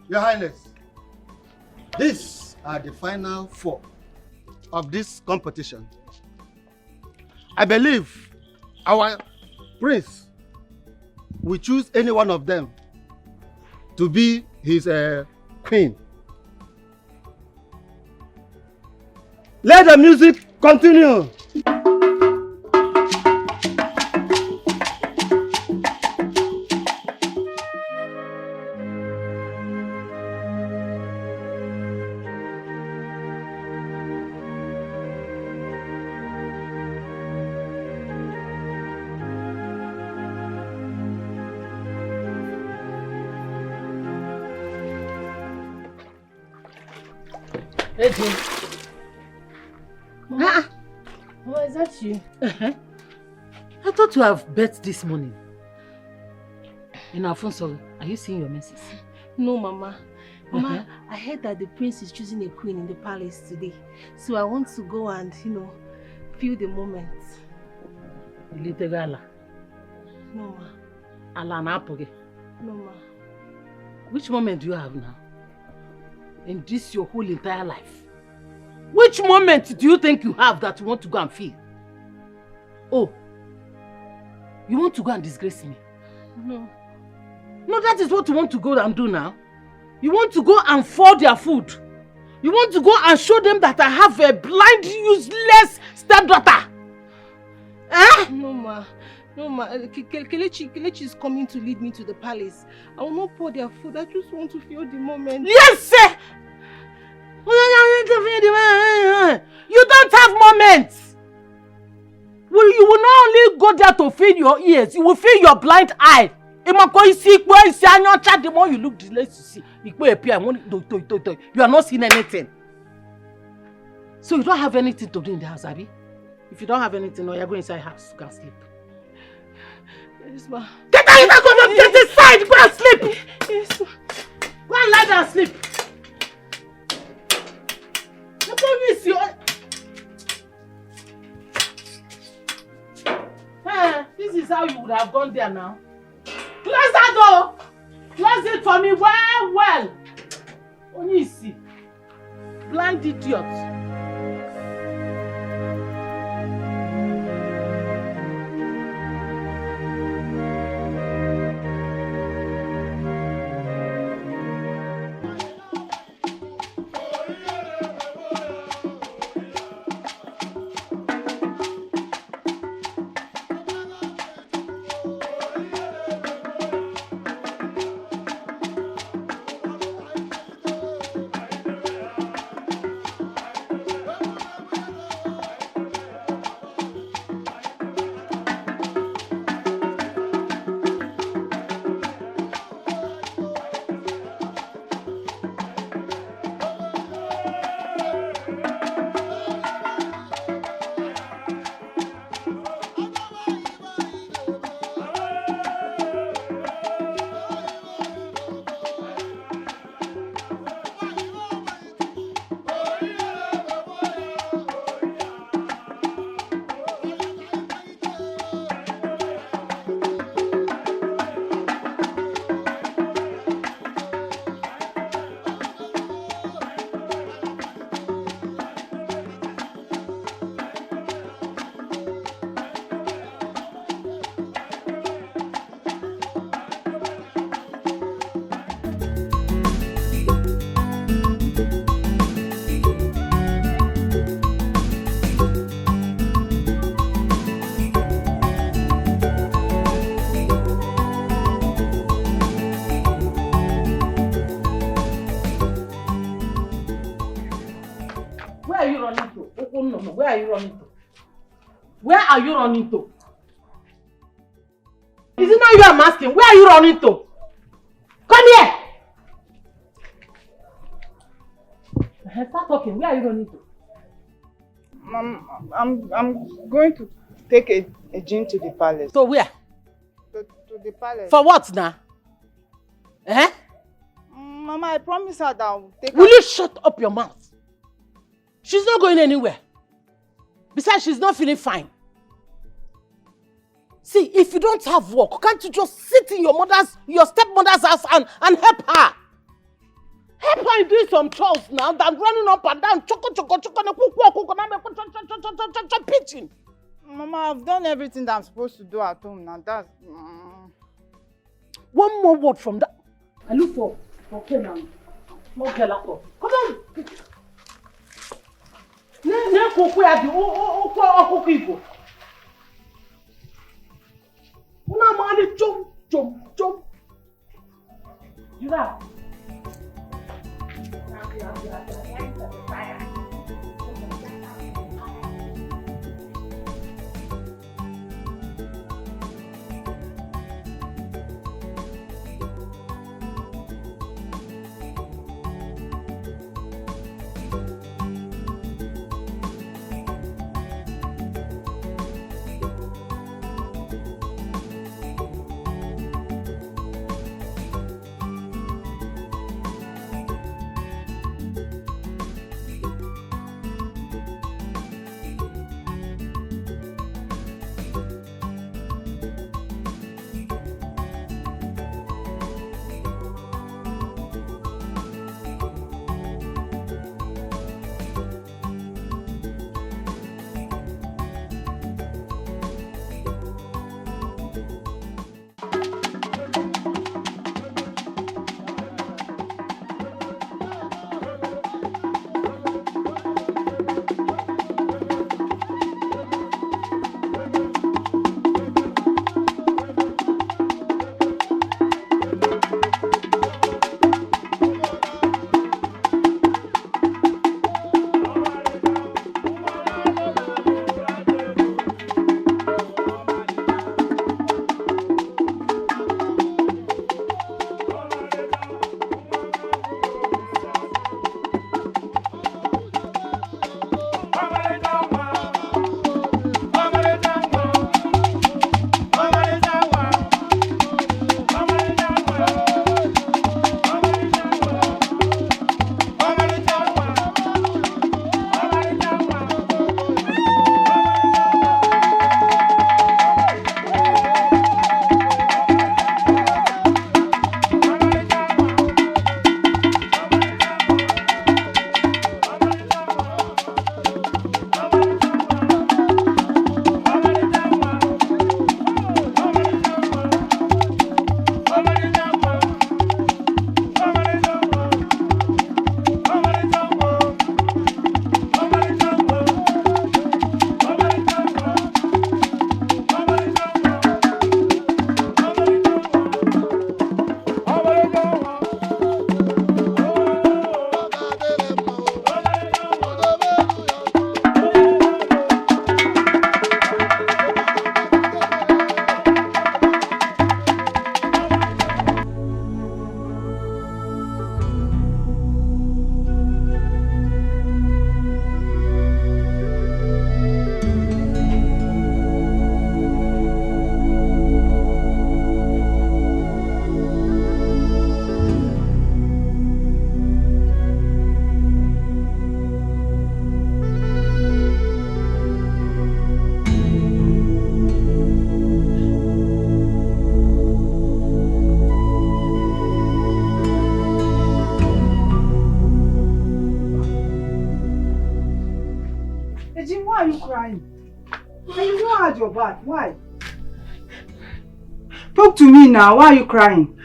Your Highness, these are the final 4 of this competition. I believe our prince will choose any one of them to be his queen. Let the music continue. Mama, is that you? I thought you have bet this morning. And Alfonso, are you seeing your message? No, Mama. Mama, I heard that the prince is choosing a queen in the palace today. So I want to go and, feel the moment. Little Gala. No, Ma. Alana Apoge. No, Ma. Which moment do you have now? In this your whole entire life? Which moment do you think you have that you want to go and feel? Oh, you want to go and disgrace me? No. No, that is what you want to go and do now. You want to go and fall their food. You want to go and show them that I have a blind, useless stepdaughter. Eh? No, Ma. No, Ma. Kelechi is coming to lead me to the palace. I will not pour their food. I just want to feel the moment. Yes, sir! You don't have moments. You will not only go there to feed your ears, you will feed your blind eye. The more you look, the less you see. You are not seeing anything. So you don't have anything to do in the house, Abby? If you don't have anything, no, you're going inside the house. Go and sleep. Yes, Ma. Get out! Get inside! Go and sleep! Yes, Ma. Go and lie down and sleep. This is how you would have gone there now. Close that door! Close it for me well. Only see. Blind idiot. Where are you running to? Where are you running to? Is it not you I'm asking? Where are you running to? Come here! Start talking. Where are you running to? I'm going to take a gin to the palace. So where? To the palace. For what now? Eh? Mama, I promise her that I'll take her. Will you shut up your mouth? She's not going anywhere. Besides, she's not feeling fine. See, if you don't have work, can't you just sit in your stepmother's house and help her? Help her do some chores now than running up and down, pitching. Mama, I've done everything that I'm supposed to do at home now. That's... One more word from that. I look for okay now. Not gelato. Come on. Ne koko ya di o ibo. Una mani jump. You know. Why are you crying? You don't have your bath. Why? Talk to me now. Why are you crying?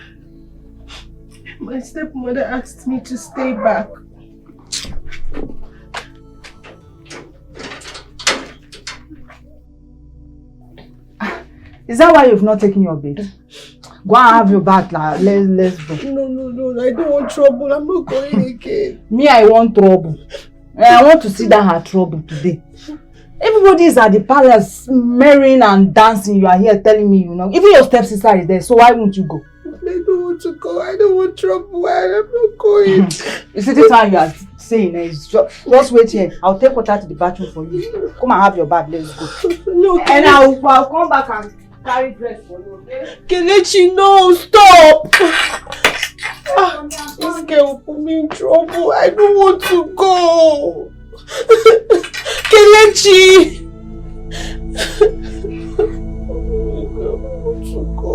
My stepmother asked me to stay back. Is that why you've not taken your bed? Go and have your bath now. Let's go. No. I don't want trouble. I'm not going again. Me, I want trouble. I want to see that her trouble today. Everybody is at the palace marrying and dancing. You are here telling me you know. Even your stepsister is there, so why won't you go? I don't want to go. I don't want trouble. I'm not going. You see, this time you are saying is just wait here. I'll take water to the bathroom for you. Come and have your bath. Let's go. No, and I'll come back and carry dress for you. Okay? Kelechi, no, stop. This girl will put me in trouble. I don't want to go. Kelechi. I don't want to go.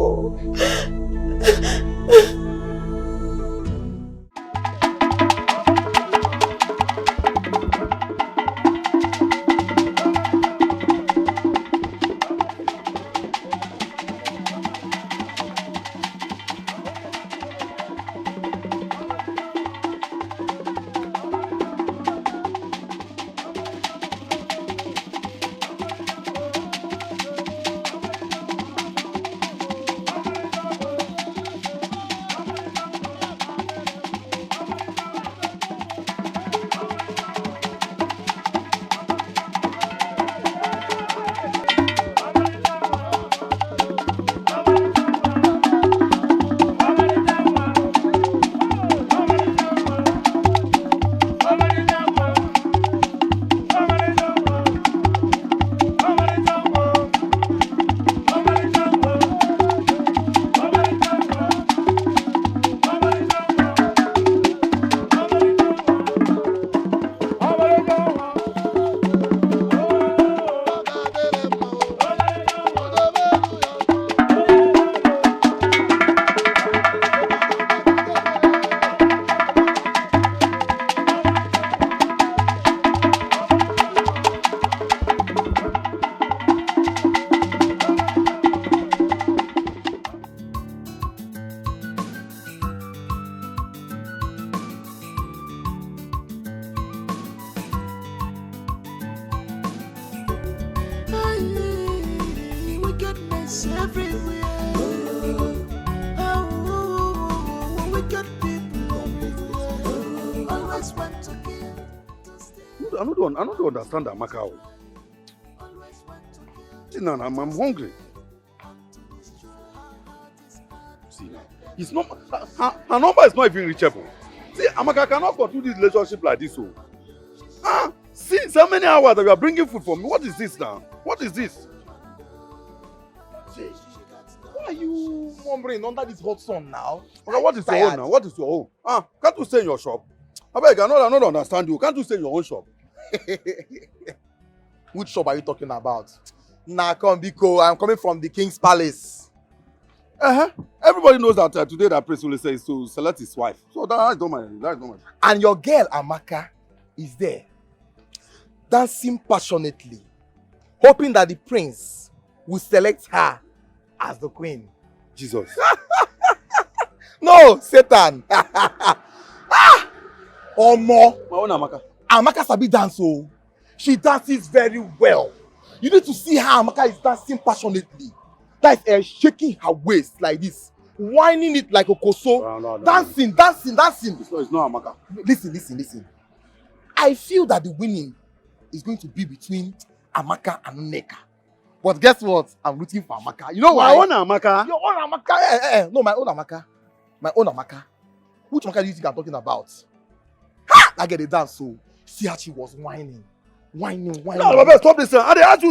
everywhere. Oh, wicked people everywhere. Always want to kill. I don't understand Amaka. See now, I'm hungry. See now, it's not her number is not even reachable. See, Amaka cannot continue this relationship like this. See, so many hours that you are bringing food for me. What is this now? What is this? See, why are you mumbling under this hot sun now? Okay, what is your own now? What is your own? Can't you stay in your shop? I beg, I don't understand you. Can't you stay in your own shop? Which shop are you talking about? Nah, come Biko, I'm coming from the King's Palace. Everybody knows that today that Prince will say is to select his wife. So that's not my. And your girl Amaka is there, dancing passionately, hoping that the prince will select her as the queen. Jesus. No, Satan. Omo. My own Amaka. Amaka sabi dance oh. She dances very well. You need to see how Amaka is dancing passionately. That is shaking her waist like this, whining it like a koso, No. dancing. It's not Amaka. Listen. I feel that the winning is going to be between Amaka and Nneka. But guess what? I'm rooting for Amaka. You know why? My own Amaka. Your own Amaka. No, my own Amaka. My own Amaka. Which Amaka do you think I'm talking about? Ha! I get a dance so. See how she was whining. No, Baba, stop this. And they ask you,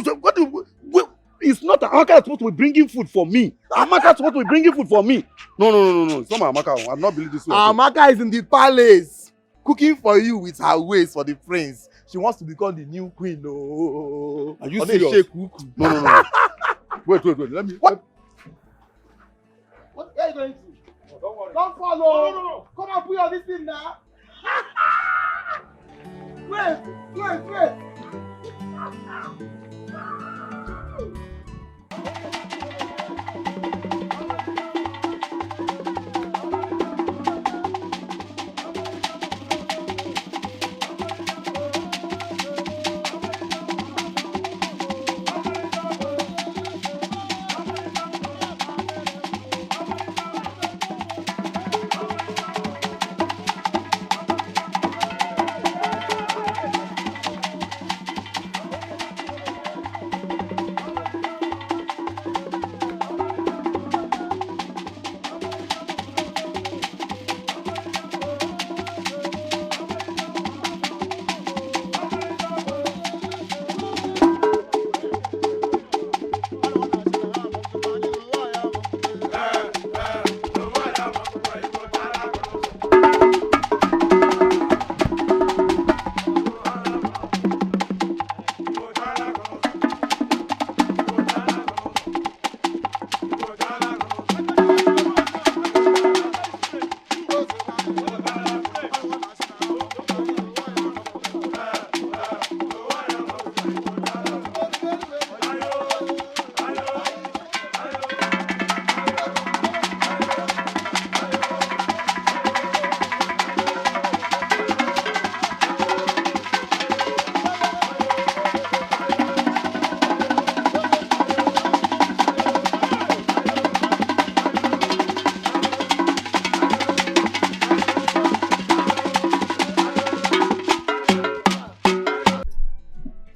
it's not Amaka that's supposed to be bringing food for me. Amaka is supposed to be bringing food for me. No. It's not my Amaka. I'm not believing this way. Amaka is in the palace, cooking for you with her waist for the prince. She wants to become the new queen. Oh, are you serious? No. Wait. Let me. What? What are you going to? Oh, don't worry. Don't follow. No. Come on, put your this thing now. Wait.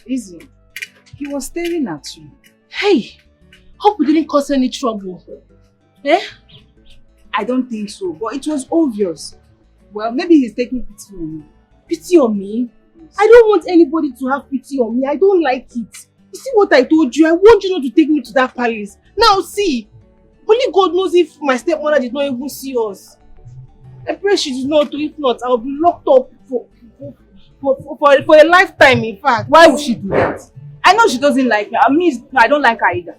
Easy. He was staring at you. Hey, hope we didn't cause any trouble. Eh? I don't think so, but it was obvious. Well, maybe he's taking pity on you. Pity on me? Yes. I don't want anybody to have pity on me. I don't like it. You see what I told you? I want you not to take me to that palace. Now see, only God knows if my stepmother did not even see us. I pray she did not, if not, I'll be locked up for a lifetime, in fact. Why would she do that? I know she doesn't like me. I don't like her either.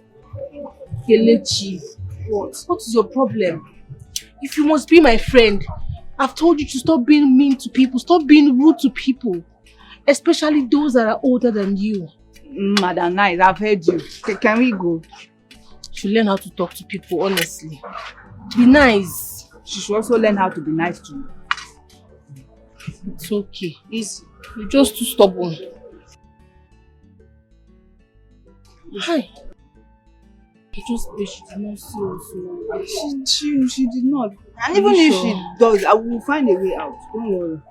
Kelechi, what is your problem? If you must be my friend, I've told you to stop being mean to people, stop being rude to people, especially those that are older than you. Madam Nice, I've heard you. Can we go? You should learn how to talk to people, honestly. Be nice. She should also learn how to be nice to you. It's okay. You're just too stubborn. Hi. I just pray she did not see us. She did not. And even if she does, I will find a way out. Don't worry.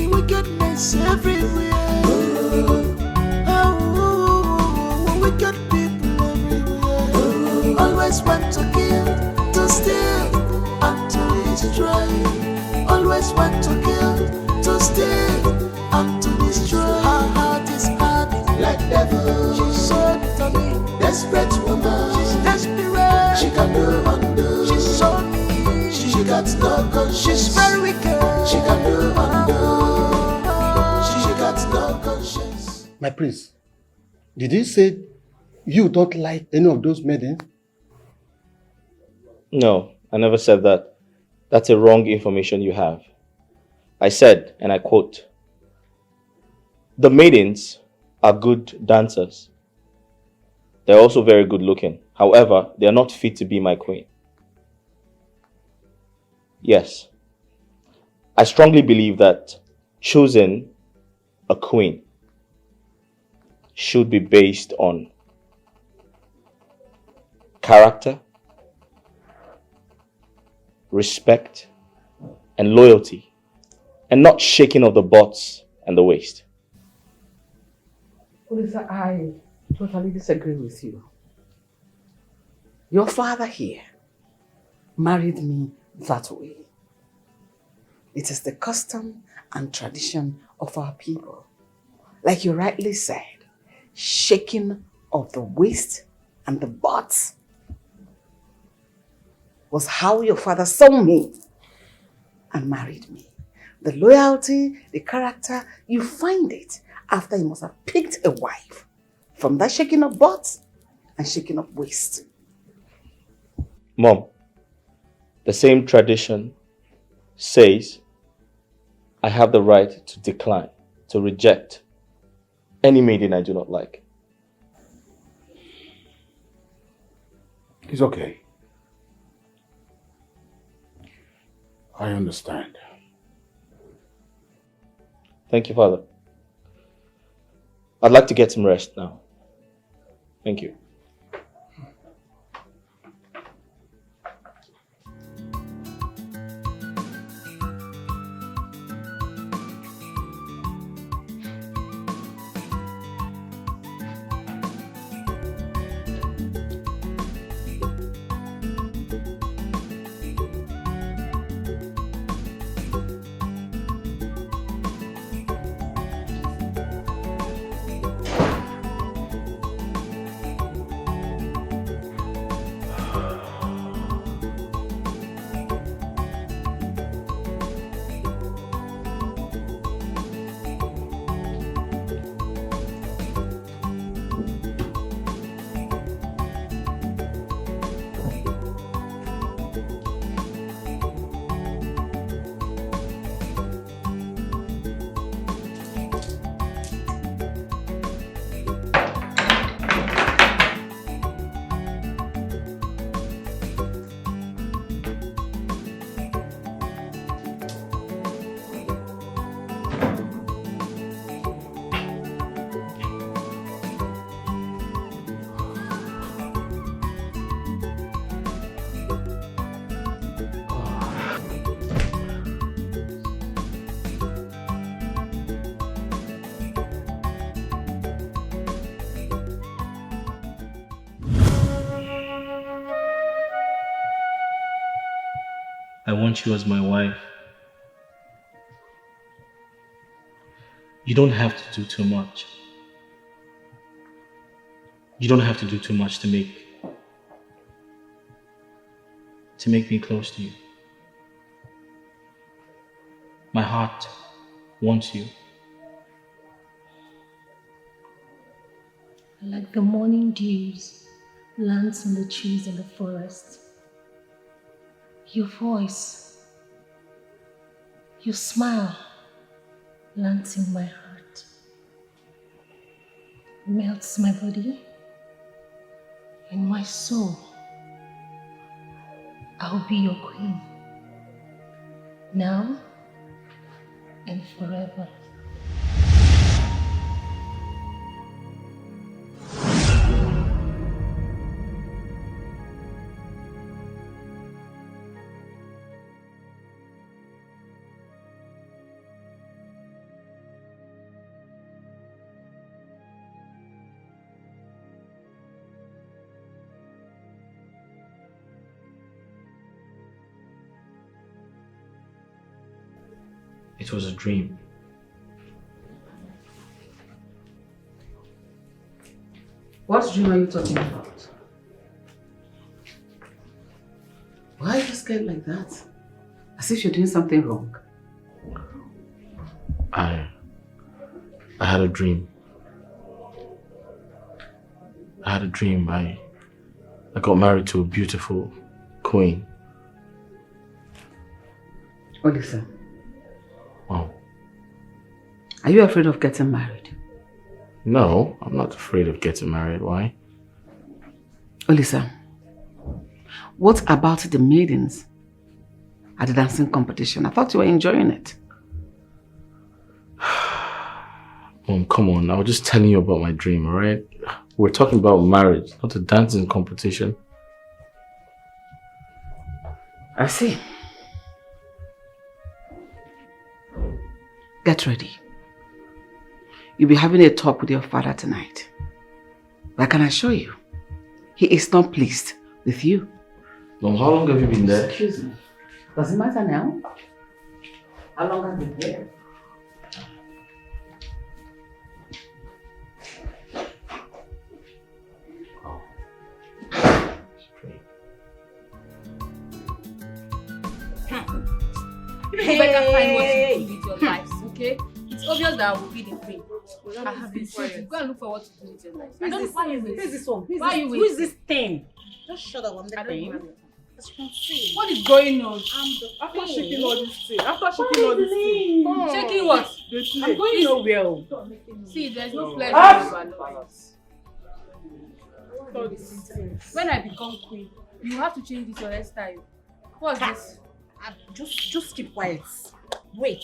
Wickedness everywhere. Wicked people everywhere. Always want to kill, to steal, and to destroy. Always want to kill, to steal, and to destroy. Her heart is hard like devil. She's so determined, desperate woman. She's desperate. She can do undo. She's so mean. She got no conscience. She's very wicked. She can do undo. She got no conscience. My prince, did you say you don't like any of those maidens? No, I never said that. That's a wrong information you have. I said, and I quote, "The maidens are good dancers. They're also very good looking. However, they are not fit to be my queen." Yes, I strongly believe that choosing a queen should be based on character, respect, and loyalty, and not shaking of the butts and the waist. Lisa, I totally disagree with you. Your father here married me that way. It is the custom and tradition of our people. Like you rightly said, shaking of the waist and the butts was how your father saw me and married me. The loyalty, the character, you find it after you must have picked a wife from that shaking of butts and shaking of waist. Mom, the same tradition says I have the right to decline, to reject any maiden I do not like. It's okay. I understand. Thank you, Father. I'd like to get some rest now. Thank you. I want you as my wife. You don't have to do too much. You don't have to do too much to make me close to you. My heart wants you. Like the morning dews lands on the trees in the forest. Your voice, your smile lands in my heart, melts my body and my soul. I'll be your queen, now and forever. It was a dream. What dream are you talking about? Why are you scared like that? As if you're doing something wrong. I had a dream. I had a dream. I got married to a beautiful queen. Oh, listen. Wow. Are you afraid of getting married? No, I'm not afraid of getting married. Why? Oh, listen. What about the maidens at the dancing competition? I thought you were enjoying it. Mom, come on. I was just telling you about my dream, alright? We're talking about marriage, not a dancing competition. I see. Get ready. You'll be having a talk with your father tonight. But I can assure you, he is not pleased with you. Mom, how long have you been there? Excuse me. Does it matter now? How long have you been there? You better find what to do with your lives, okay? It's obvious that I will be the queen. I have been quiet. Go and look for what to do with your life. I don't know why you wait. Who's this one? Why are you Who is this thing? Just shut up, I'm the queen. As you can see. What is going on? I'm the After queen. shaking all this thing. After shaking all this thing. Come on. Shaking what? I'm going nowhere. See, there's no pleasure in your When I become queen, you have to change this your hairstyle. What's this? Just keep quiet. Wait.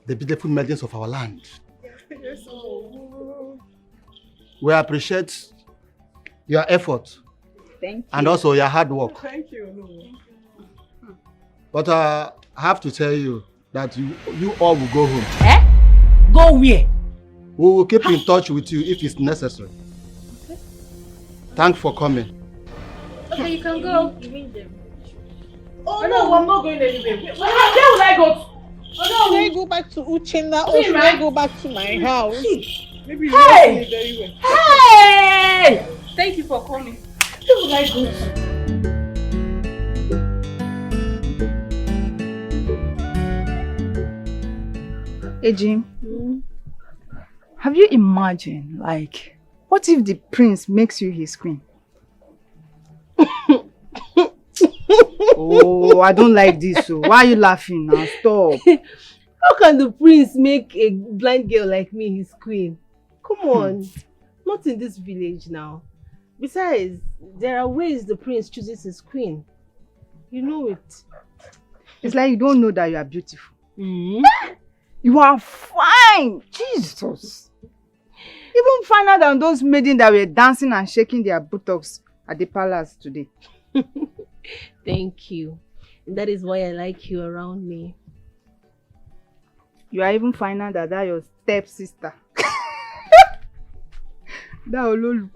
The beautiful maidens of our land. We appreciate your effort. Thank you. And also your hard work. Thank you. But I have to tell you that you all will go home. Eh? Go where? We will keep in touch with you if it's necessary. Okay. Thanks for coming. Okay, you can go. Oh no, I'm not going anywhere. Where will I go? Oh no, I go back to Uchenna or should I go back to my house? Maybe you know me very well. Hey! Thank you for coming. Where will I go to? Hey Jim, have you imagined, like, what if the prince makes you his queen? Oh, I don't like this. So why are you laughing now? Stop. How can the prince make a blind girl like me his queen? Come on, not in this village now. Besides, there are ways the prince chooses his queen. You know it. It's like you don't know that you are beautiful. You are fine. Jesus. Even finer than those maidens that were dancing and shaking their buttocks at the palace today. Thank you. That is why I like you around me. You are even finer than that your stepsister. That Ololu.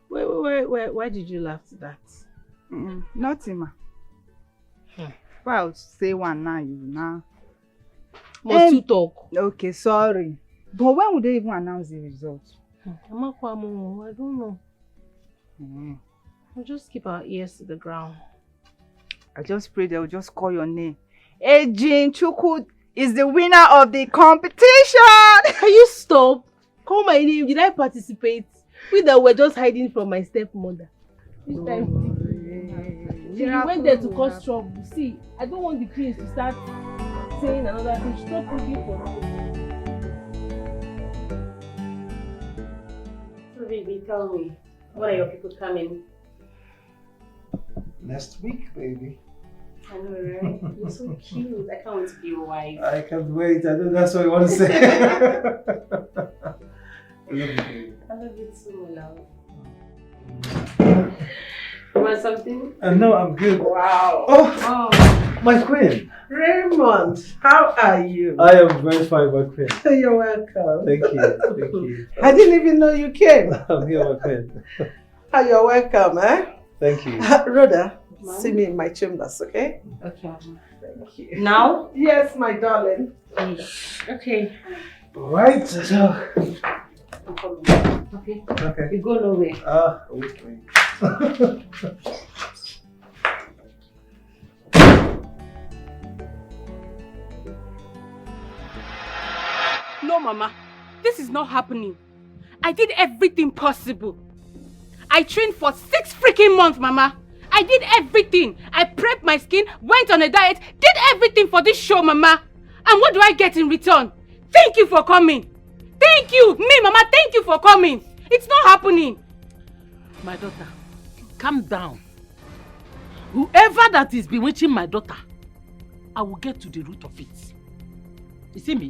Why did you laugh at that? Nothing, ma. If I say one now, you now. Must you talk? Okay, sorry. But when would they even announce the result? I don't know. We'll just keep our ears to the ground. I just pray they will just call your name. Ejin Chukwu is the winner of the competition. Can you stop? Call my name. Did I participate? We that were just hiding from my stepmother. This time, she went there to cause trouble. See, I don't want the prince to start saying another thing. Stop looking for me. So baby, tell me, when are your people coming? Next week, baby. I know, right? You're so cute. I can't wait to be your wife. I can't wait. I know that's what you want to say. I love you, baby. I love you too, my love. You want something? No, I'm good. Wow. Oh, my queen. Raymond, how are you? I am very fine, my queen. You're welcome. Thank you. Thank you. I didn't even know you came. I'm here, my queen. You're welcome, eh? Thank you. Rhoda, see me in my chambers, okay? Okay. Thank you. Now? Yes, my darling. Okay. Right, so. Okay. Okay. You go nowhere. Okay. No, Mama. This is not happening. I did everything possible. I trained for 6 freaking months, Mama. I did everything. I prepped my skin, went on a diet, did everything for this show, Mama. And what do I get in return? Thank you for coming. Thank you. Me, Mama, thank you for coming. It's not happening. My daughter, calm down. Whoever that is bewitching my daughter, I will get to the root of it. You see me?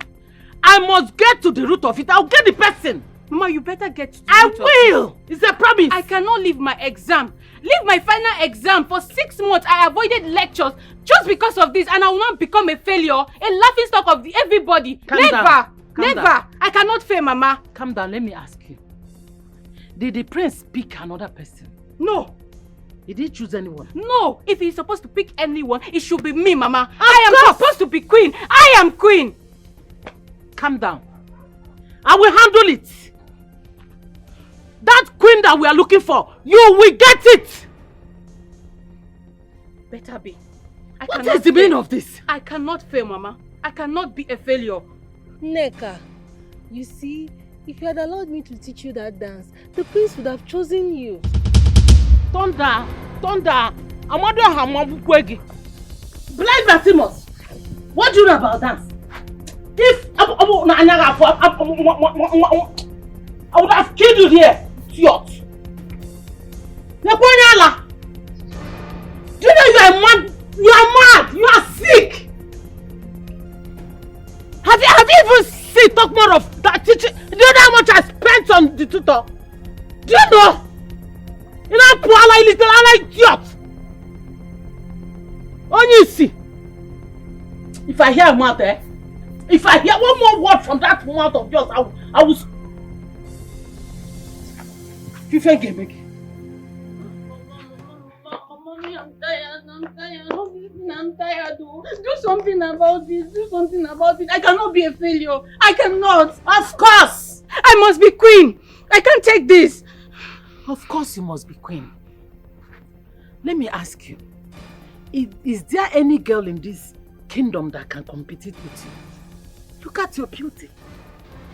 I must get to the root of it. I'll get the person. Mama, you better get to the I root of will. it. It's a promise. I cannot leave my exam. Leave my final exam. For 6 months, I avoided lectures just because of this, and I will not become a failure, a laughingstock of everybody. Never. Never. I cannot fail, Mama. Calm down. Let me ask you. Did the prince pick another person? No. Did he choose anyone? No. If he's supposed to pick anyone, it should be me, Mama. I am supposed to be queen. I am queen. Calm down. I will handle it. That queen that we are looking for, you will get it. Better be. What is the meaning of this? I cannot fail, Mama. I cannot be a failure. Neka, you see, if you had allowed me to teach you that dance, the prince would have chosen you. Thunder, Amadu Hamabukwegi. Blind Batimus, what do you know about dance? If I would have killed you here, idiot. Neponyala, do you know you are mad? You are mad. You are sick. Have you even seen talk more of that teaching? Do you know how much I spent on the tutor? Do you know? You know, poor little idiot. Only you see. If I hear a mouth, if I hear one more word from that mouth of yours, I will. You think again? Mommy, I'm tired. I'm tired. Do something about this. Do something about it. I cannot be a failure. I cannot. Of course. I must be queen. I can't take this. Of course you must be queen. Let me ask you. Is there any girl in this kingdom that can compete with you? Look at your beauty.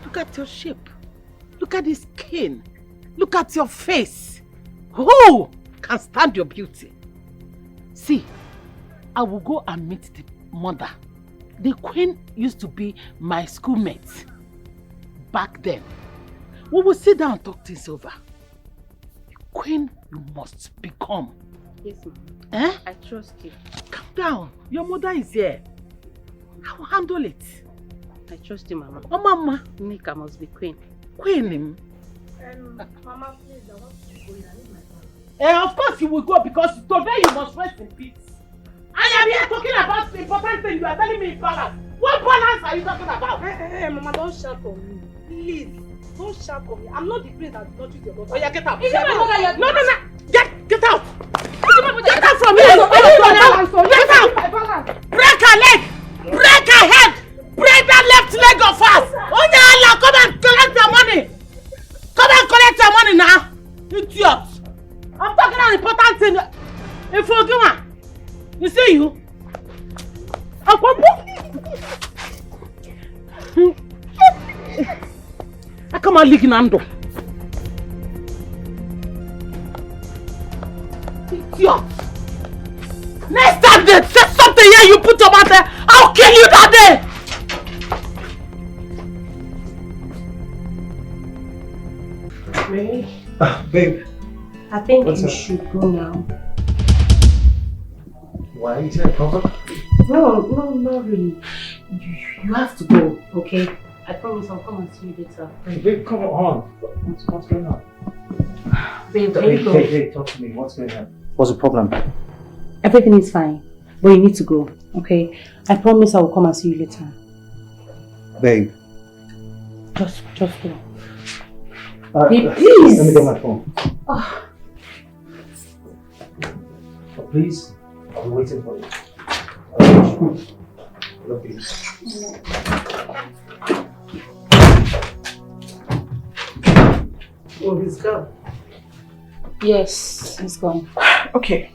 Look at your shape. Look at this skin. Look at your face. Who can stand your beauty? See, I will go and meet the mother. The queen used to be my schoolmate back then. We will sit down and talk things over. Queen, you must become. Yes, ma'am. Eh? I trust you. Calm down. Your mother is here. I will handle it. I trust you, Mama. Oh, Mama. Nika must be queen. Queen? Mama, please, I want to go in. I need my phone. Of course you will go because today you must rest in peace. I am here talking about the important thing. You are telling me balance. What balance are you talking about? Hey, Mama, don't shout on me. Please, don't shout on me. I'm not the prince that did not choose your daughter. Oh, yeah, get out. Is it my mother you're... No. Get out. Get out from here. Get out. Break her leg. Break her head. Break that left leg of us. Oh, yeah, come and collect your money. Come and collect your money now. Idiot. I'm talking about important thing. If you give her, you see you. I come and lick Nando. Idiot. Next time they say something here, you put your mouth there, I'll kill you that day. Ray, Babe. I think What's you up? should go now. Why? Is there a problem? No, not really. You have to go, okay? I promise I'll come and see you later. Hey, babe, come on. What's going on? Babe, can you go? Hey, talk to me. What's going on? What's the problem? Everything is fine, but you need to go, okay? I promise I will come and see you later. Babe. Just go. Please. Let me get my phone. Oh. Please, I'll be waiting for you. Love you. Oh, he's gone. Yes, he's gone. Okay.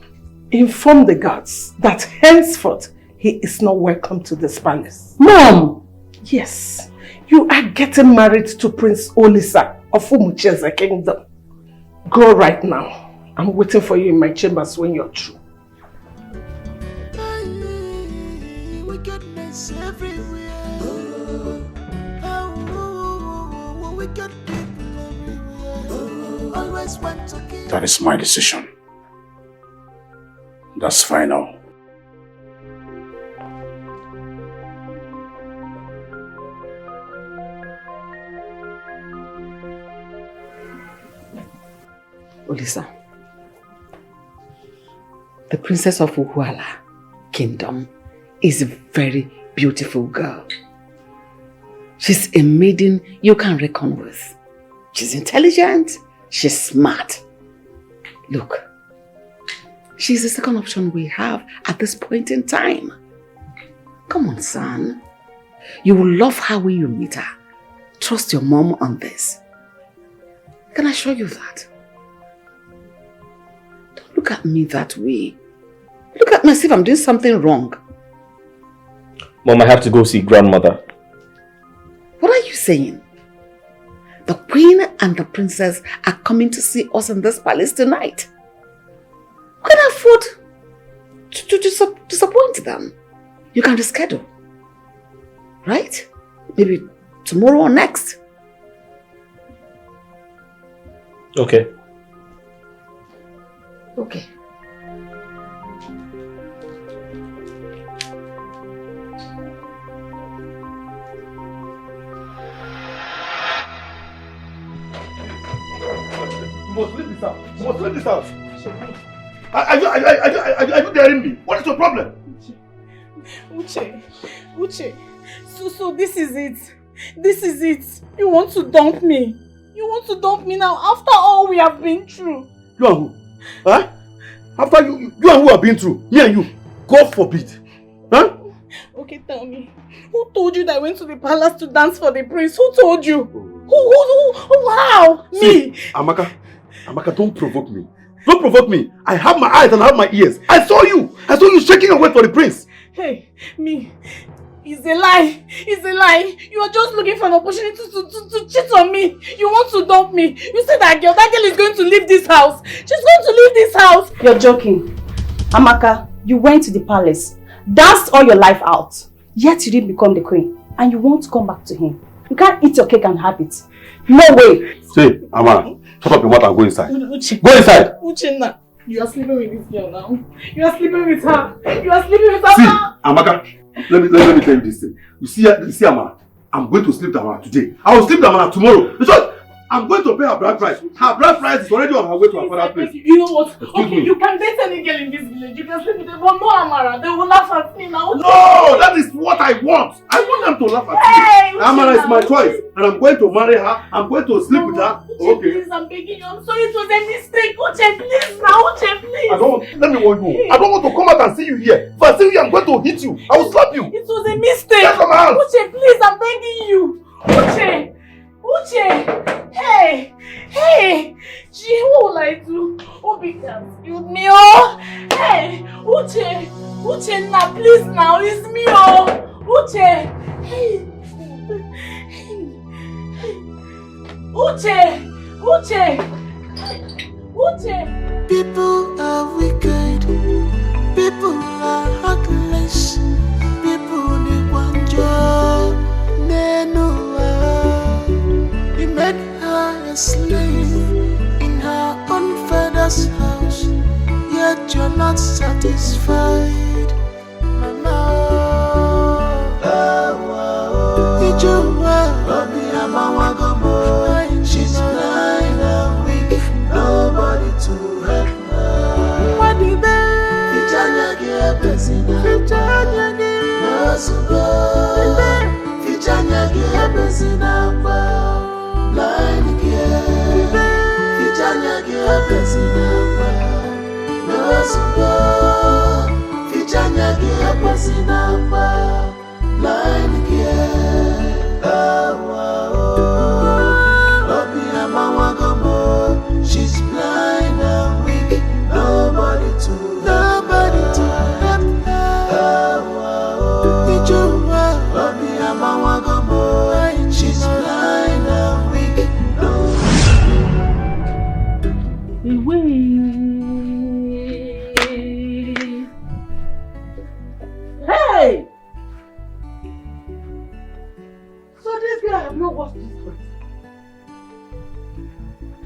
Inform the guards that henceforth he is not welcome to this palace. Mom! Yes. You are getting married to Prince Olisa of Umucheze Kingdom. Go right now. I'm waiting for you in my chambers when you're through. Wickedness everywhere. Wicked people everywhere. Always want to kill. That is my decision. That's final. Olisa, the princess of Uhuala Kingdom is a very beautiful girl. She's a maiden you can reckon with. She's intelligent, she's smart. Look, she's the second option we have at this point in time. Come on, son. You will love her when you meet her. Trust your mom on this. I can assure you that. Don't look at me that way. Look at me as if I'm doing something wrong. Mom, I have to go see grandmother. What are you saying? The queen and the princess are coming to see us in this palace tonight. We can afford to disappoint them. You can reschedule. Right? Maybe tomorrow or next. Okay. Okay. You must leave this house. You must leave this house. Are you daring me? What is your problem? Uche. So this is it. This is it. You want to dump me. You want to dump me now after all we have been through. You and who? Huh? After you and who have been through? Me and you. God forbid. Huh? Okay, tell me. Who told you that I went to the palace to dance for the prince? Who told you? Who? How? See, me? Amaka, don't provoke me. Don't provoke me. I have my eyes and I have my ears. I saw you. I saw you shaking your way for the prince. Hey, me. It's a lie. It's a lie. You are just looking for an opportunity to cheat on me. You want to dump me. You said that girl is going to leave this house. She's going to leave this house. You're joking. Amaka, you went to the palace, danced all your life out, yet you didn't become the queen, and you want to come back to him. You can't eat your cake and have it. No way. Say, Amara, shut up your mouth and go inside. Uche. Go inside. Uchenna, you are sleeping with this girl now. You are sleeping with her. You are sleeping with her. See, Amaka, let me tell you this thing. You see Amara, I'm going to sleep with Amara today. I will sleep with Amara tomorrow. Because I'm going to pay her bride price. Her bride price is already on her way to her father's place. You know what? Excuse me. You can date any girl in this village. You can sleep with them, but no Amara. They will laugh at me now. No, that is what I want. I want them to laugh at me. Amara is my choice, and I'm going to marry her. I'm going to sleep with her. Uche, Okay. please, I'm begging you. I'm sorry, it was a mistake. Uche, please, now, Uche, please. Let me warn you. I don't want to come out and see you here. If I see you, I'm going to hit you. I will slap you. It was a mistake. Get from my house. Uche, please, I'm begging you. Uche, hey, gee, what will I do? Obi can excuse me, oh. Hey, Uche, now, please, now, it's me, oh. Uche, hey, Uche. People are wicked. People are heartless. People need one job. They know her. He made her a slave in her own father's house. Yet you're not satisfied, Mama. She's blind and weak, nobody to help her. She's blind and weak, nobody to she's blind and weak, Hey! So this girl have not washed this clothes.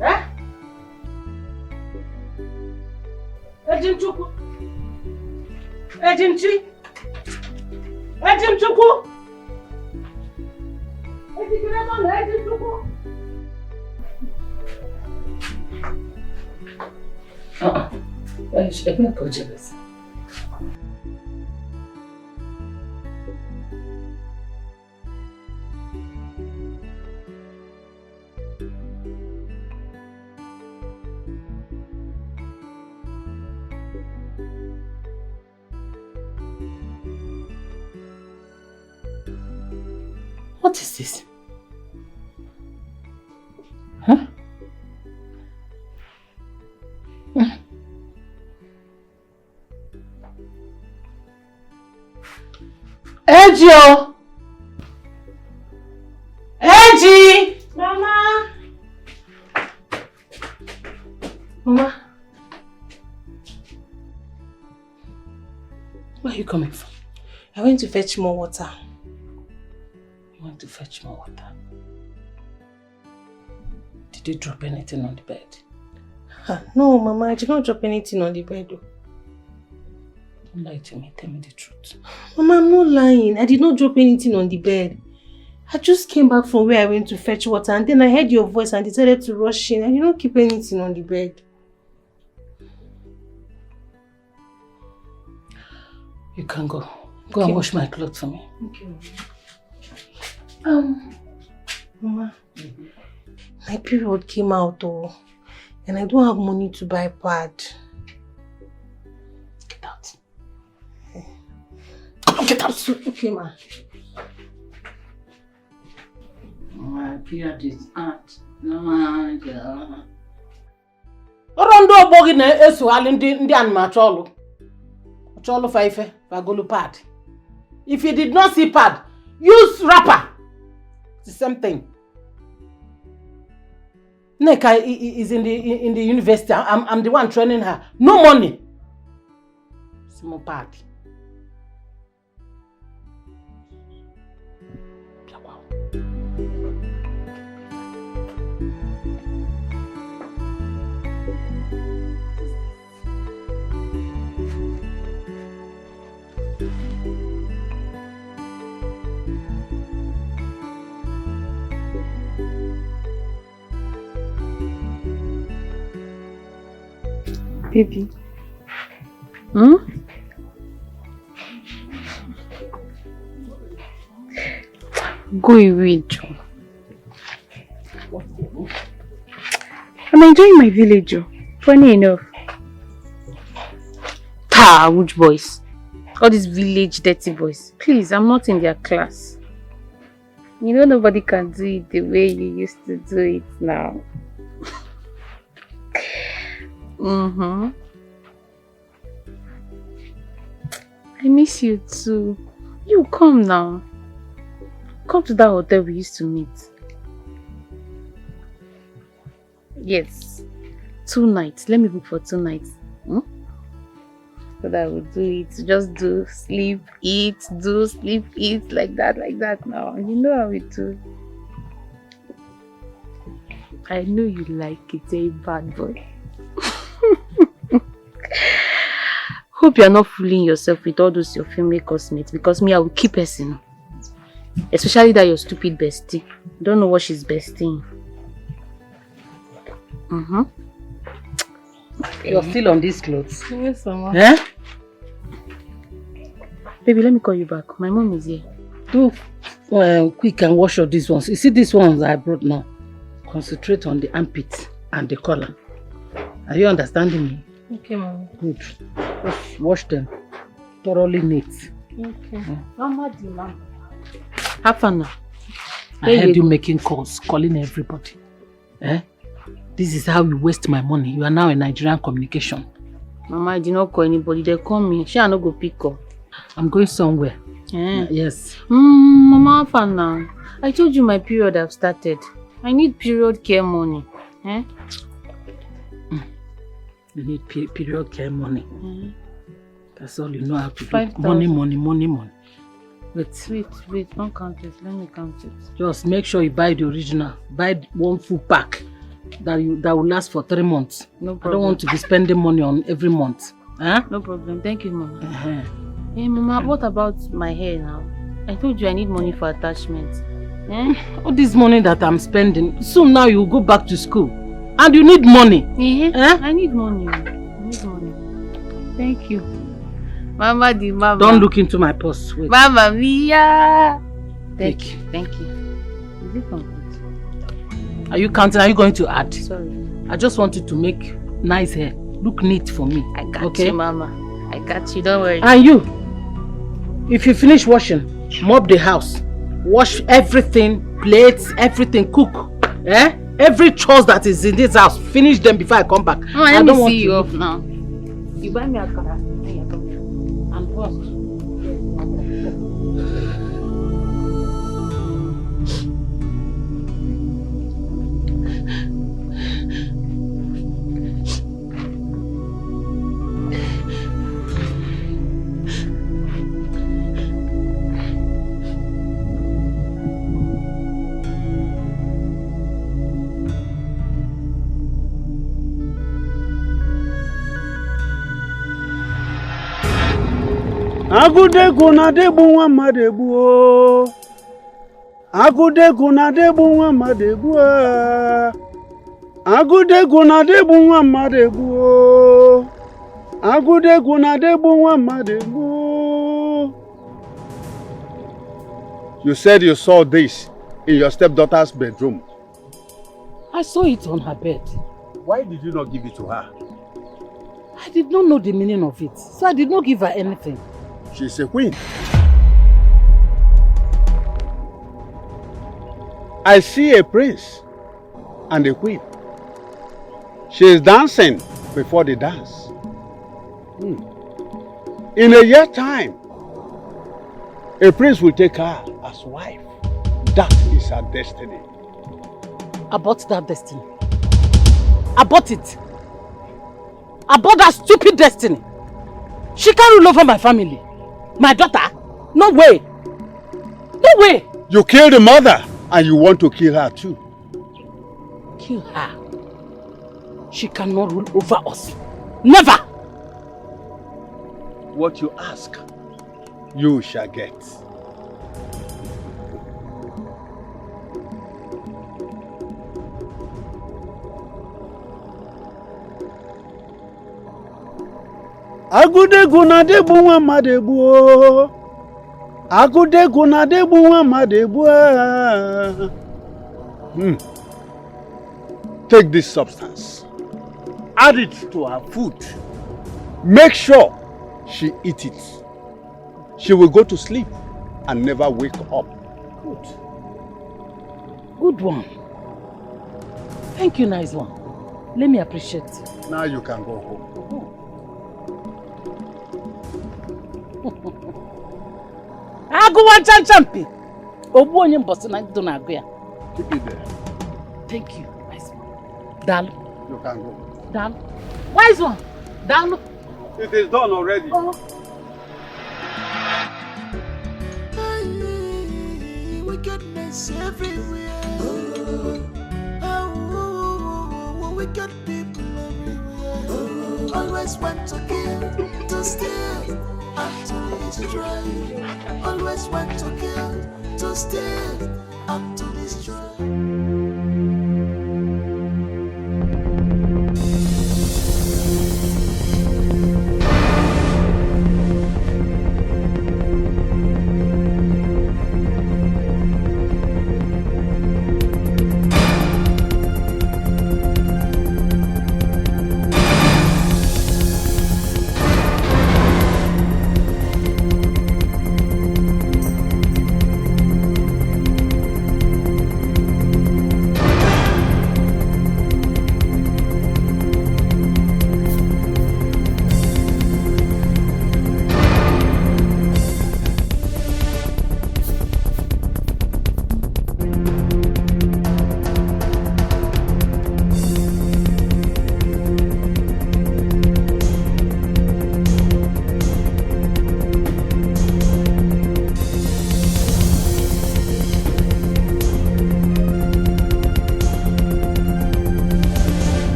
Eh? Ejimchukwu. Ejimchi. Ejimchukwu. Ejimchukwu. What is this? Huh? Ejio! Eji! Mama! Mama? Where are you coming from? I went to fetch more water. You went to fetch more water? Did you drop anything on the bed? No, Mama, I did not drop anything on the bed. Don't lie to me, tell me the truth. Mama, I'm not lying. I did not drop anything on the bed. I just came back from where I went to fetch water and then I heard your voice and decided to rush in. I did not keep anything on the bed. You can go. Go and wash my clothes for me. Okay. Mama, my period came out and I don't have money to buy pad. Get out. Get out. Okay, ma. My period is out. No, girl. Orondo obogi na esughali ndị anụmanụ achọlụ. Achọlụ fa ife, fa golu pad. If you did not see pad, use wrapper. It's the same thing. Neka is in the university. I'm the one training her. No money. Small pad. Baby. Go away, Joe. I'm enjoying my village, Joe. Funny enough. Which boys? All these village dirty boys. Please, I'm not in their class. You know nobody can do it the way you used to do it now. I miss you too. You come now. Come to that hotel we used to meet. Yes. 2 nights. Let me book for 2 nights. So that we'll do it. Just do, sleep, eat, do, sleep, eat, like that now. You know how we do. I know you like it, a bad boy. Hope you're not fooling yourself with all those your female cosmates, because me, I will keep person. Especially that your stupid bestie. Don't know what she's besting. You're still on these clothes? Yes, Mama. Eh? Baby, let me call you back. My mom is here. Do quick and wash all these ones. You see these ones I brought now? Concentrate on the armpit and the collar. Are you understanding me? Okay, Mama. Good. Just wash them thoroughly neat. Okay. Mama, have fun now. I heard you making calls, calling everybody. This is how you waste my money. You are now a Nigerian communication. Mama, I did not call anybody. They call me. She no go pick up. I'm going somewhere. Yes. Mama, have fun now. I told you my period have started. I need period care money. You need period care money. That's all you know how to do. 5,000. Money. Wait. Don't count it. Let me count it. Just make sure you buy the original. Buy one full pack that will last for 3 months. No problem. I don't want to be spending money on every month. No problem. Thank you, Mama. Hey, Mama, what about my hair now? I told you I need money for attachment. All this money that I'm spending, soon now you go back to school. And you need money. I need money. Thank you. Mama, Mama. Don't look into my purse. Wait. Mama Mia. Thank you. Is it complete? Are you counting? Are you going to add? Sorry. I just wanted to make nice hair. Look neat for me. I got you, Mama. I got you. Don't worry. And you, if you finish washing, mop the house. Wash everything, plates, everything, cook. Every chores that is in this house, finish them before I come back. Mama, let me see you off now. You buy me a car. And first. Agudegu na debu wa madebu o. Agudegu na debu wa madebu o. Agudegu na debu wa madebu o. Agudegu na debu wa madebu. You said you saw this in your stepdaughter's bedroom. I saw it on her bed. Why did you not give it to her? I did not know the meaning of it, so I did not give her anything. She's a queen. I see a prince and a queen. She is dancing before the dance. In a year's time, a prince will take her as wife. That is her destiny. Abort that destiny. Abort it. Abort that stupid destiny. She can't rule over my family. My daughter? No way. No way. You killed the mother and you want to kill her too. Kill her. She cannot rule over us. Never. What you ask, you shall get. Agudegu na debu wa madebu o. Agudegu na debu wa madebu o. Take this substance. Add it to her food. Make sure she eats it. She will go to sleep and never wake up. Good. Good one. Thank you, nice one. Let me appreciate. Now you can go home. Aguwa champi. Obu onye mbosi na do na agu ya. Keep it there. Thank you, nice one. Dalu. You can go. Dalu. Wise one. Dalu. It is done already. Wickedness everywhere. Wicked people everywhere. Always want to kill, to steal, and to destroy. Always want to kill, to steal, and to destroy.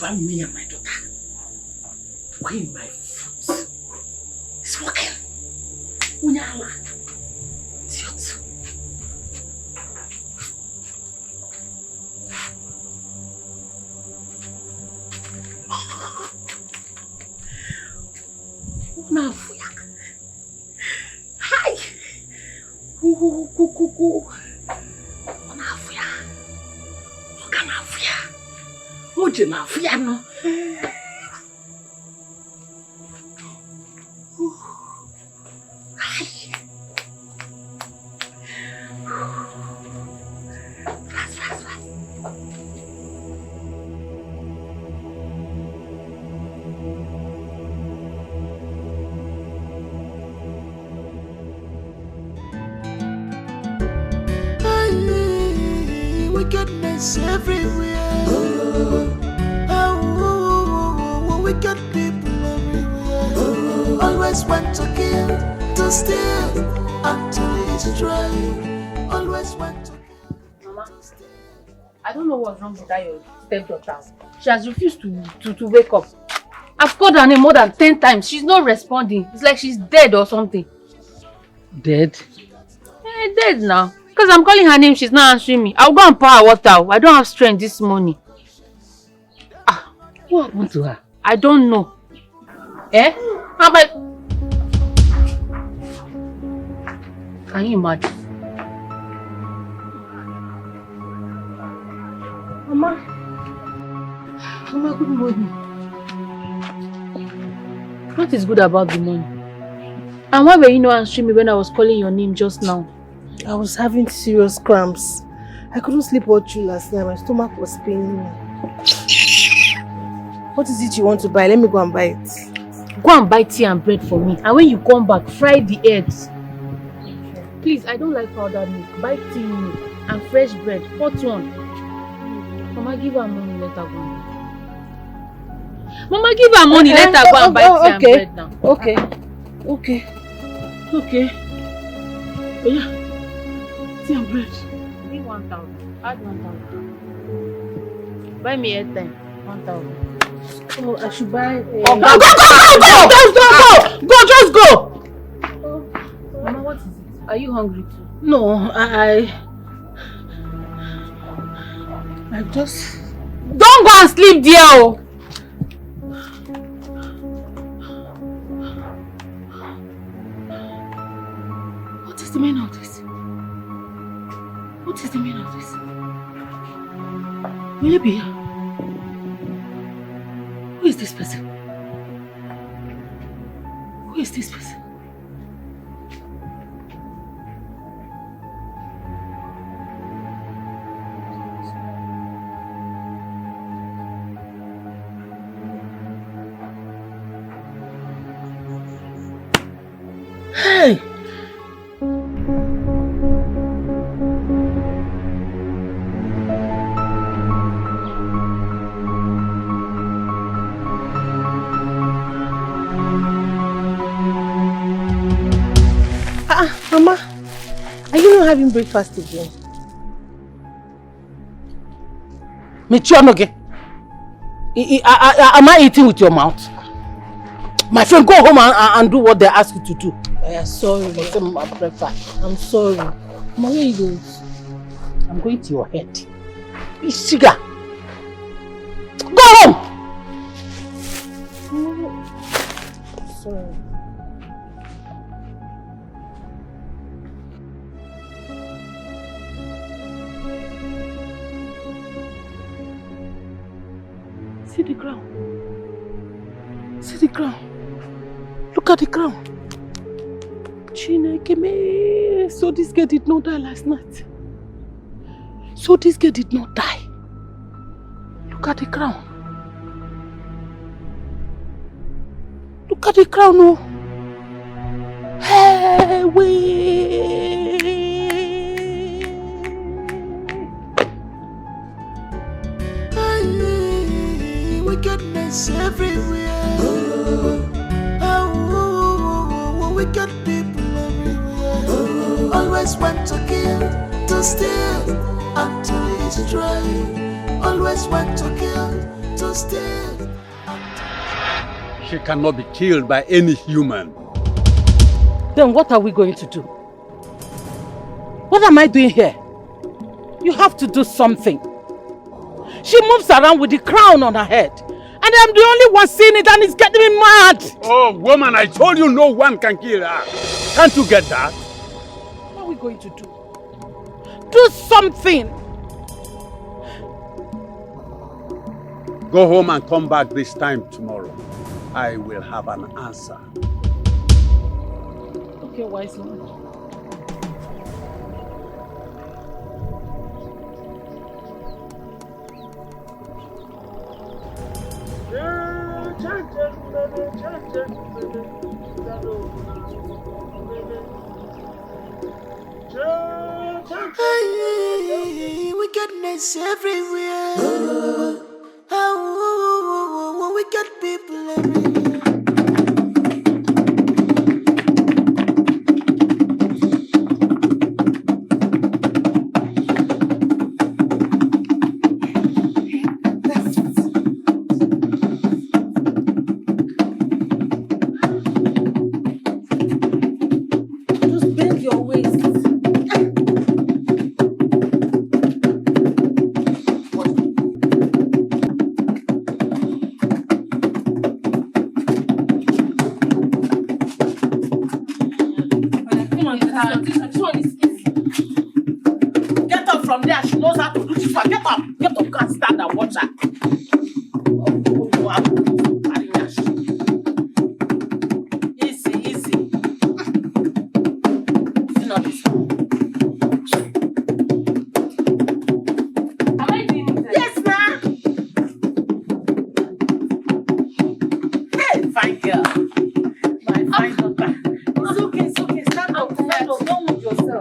confirm me and my daughter. When my foot is walking. Unyala. Idiot. Unafuya. Hi. Unafuya. Ukanafuya. Uje nafuya no. Wickedness everywhere. Oh, wicked people everywhere. Always want to kill, to steal, and to destroy. Always want to kill. Mama, I don't know what's wrong with that your stepdaughter. She has refused to wake up. I've called her name more than 10 times. She's not responding. It's like she's dead or something. Dead? Dead now. Because I'm calling her name, she's not answering me. I'll go and pour her water. I don't have strength this morning. What happened to her? I don't know. Eh? Can you imagine? Mama, good morning. What is good about the morning? And why were you not answering me when I was calling your name just now? I was having serious cramps. I couldn't sleep all through last night. My stomach was paining me. What is it you want to buy? Let me go and buy it. Go and buy tea and bread for me. And when you come back, fry the eggs. Please, I don't like powdered milk. Buy tea milk and fresh bread. Hot one. Mama, give her money, let her go. Mama, give her money, let her go and buy tea and bread now. Okay. Oh yeah. Tea and bread. Give 1,000. Add 1,000. Buy me airtime. 1,000. Oh, I should buy. Go! Just go! Mama, what is it? Are you hungry too? No, I just. Don't go and sleep there, oh! What is the meaning of this? What is the meaning of this? Will you be here? Who is this person? Who is this person? Hey! Mama, are you not having breakfast again? Michionoge, am I eating with your mouth? My friend, go home and do what they ask you to do. Sorry. Breakfast. I'm sorry. Mama, where are you going? I'm going to your head. Isiga. Go home! Sorry. See the ground. See the ground. Look at the ground. Chineke me. So this girl did not die last night. So this girl did not die. Look at the ground. Look at the ground, oh. Hey, wait. Wickedness everywhere. Wicked people everywhere. Always want to kill, to steal, and to destroy. Always want to kill, to steal. She cannot be killed by any human. Then what are we going to do? What am I doing here? You have to do something. She moves around with the crown on her head. And I'm the only one seeing it and it's getting me mad. Oh, woman, I told you no one can kill her. Can't you get that? What are we going to do? Do something. Go home and come back this time tomorrow. I will have an answer. Okay, wise man. Hey, wickedness everywhere. Wicked people everywhere. Just bend your waist. This one is easy. Get up from there. She knows how to do this one. Get up. Get up. Can't stand and watch her. Easy, easy. You know this. Am I doing it? Yes, ma'am. Hey, fine girl. My fine daughter. It's okay, it's okay. Stand up, don't move yourself.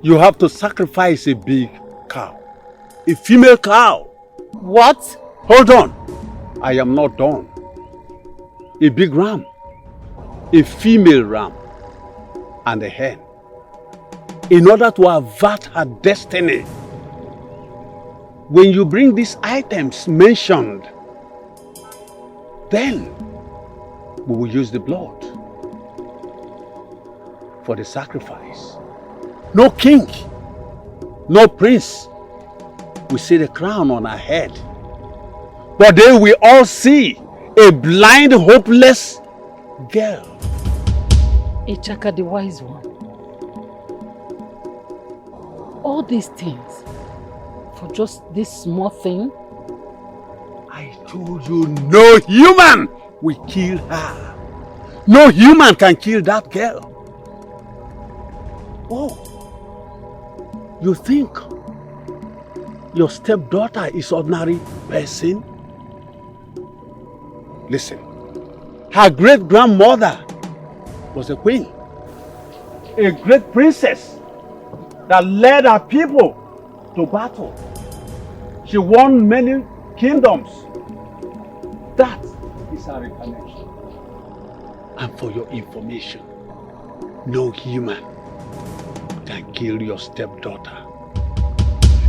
you have to sacrifice a big cow. A female cow. What? Hold on. I am not done. A big ram. A female ram. And a hen. In order to avert her destiny. When you bring these items mentioned, then we will use the blood for the sacrifice. No king, no prince will see the crown on her head. But they will all see a blind, hopeless girl. Ichaka the wise one. All these things for just this small thing? I told you no human will kill her. No human can kill that girl. Oh, you think your stepdaughter is ordinary person? Listen, her great-grandmother was a queen, a great princess that led her people to battle. She won many kingdoms. That is her incarnation. And for your information, no human can kill your stepdaughter.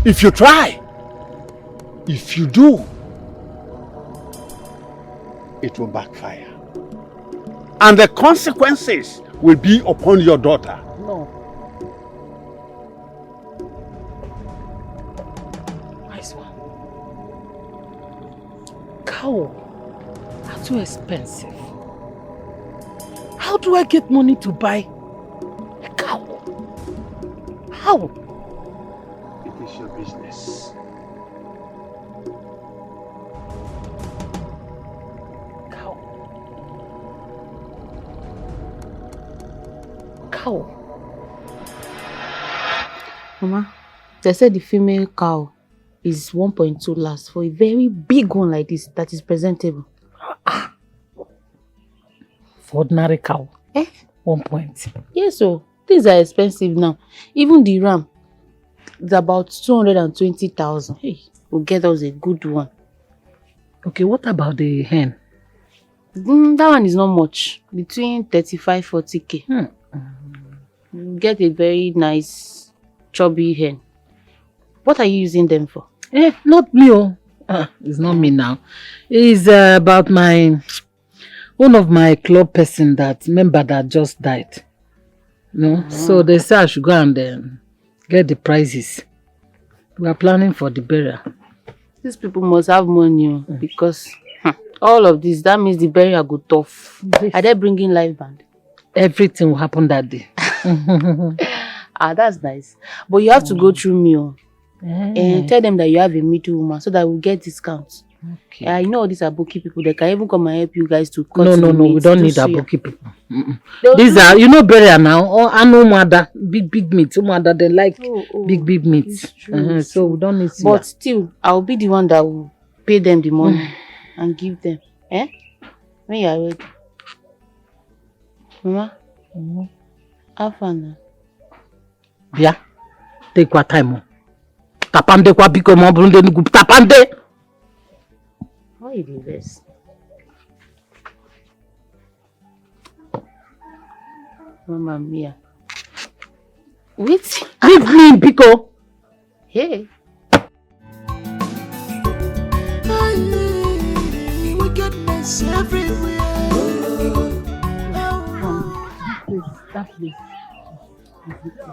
If you try, if you do, it will backfire. And the consequences will be upon your daughter. No. Nice one. Cow are too expensive. How do I get money to buy a cow? How? It is your business. Cow. Mama, they said the female cow is 1.2 lakhs for a very big one like this that is presentable. For ordinary cow? 1 point. Yes, so things are expensive now. Even the ram is about 220,000. Hey, we'll get us a good one. Okay, what about the hen? That one is not much. Between 35-40k. You get a very nice chubby hen. What are you using them for? Not me. It's not me now. It's about one of my club person, member that just died. So they say I should go and get the prizes. We are planning for the burial. These people must have money because all of this, that means the burial go tough. Are they bringing live band? Everything will happen that day. That's nice. But you have to go through me and tell them that you have a middle woman so that we'll get discounts. Okay. I know these are bookie people. They can even come and help you guys to cut. No, we don't need a bookie people. These are, burial now. I know mother, big meat. Mother, they like big meat. So we don't need. But still, I'll be the one that will pay them the money and give them. When you are ready. Mama, have fun. Yeah, take what time. Tapande kwa biko mabunde nugu tapande. How you do this? Mama mia. Wait. Leave me, Biko. Hey. Wickedness everywhere. That place.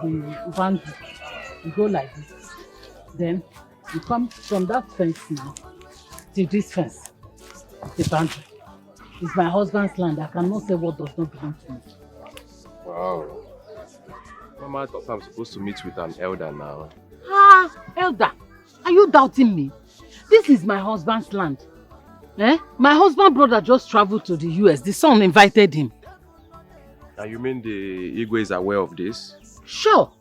The van, you go like this. Then you come from that fence now to this fence. The boundary. It's my husband's land. I cannot say what does not belong to me. Wow. Mama, I thought I'm supposed to meet with an elder now. Elder, are you doubting me? This is my husband's land. My husband's brother just traveled to the US. The son invited him. And you mean the Igwe is aware of this? Sure.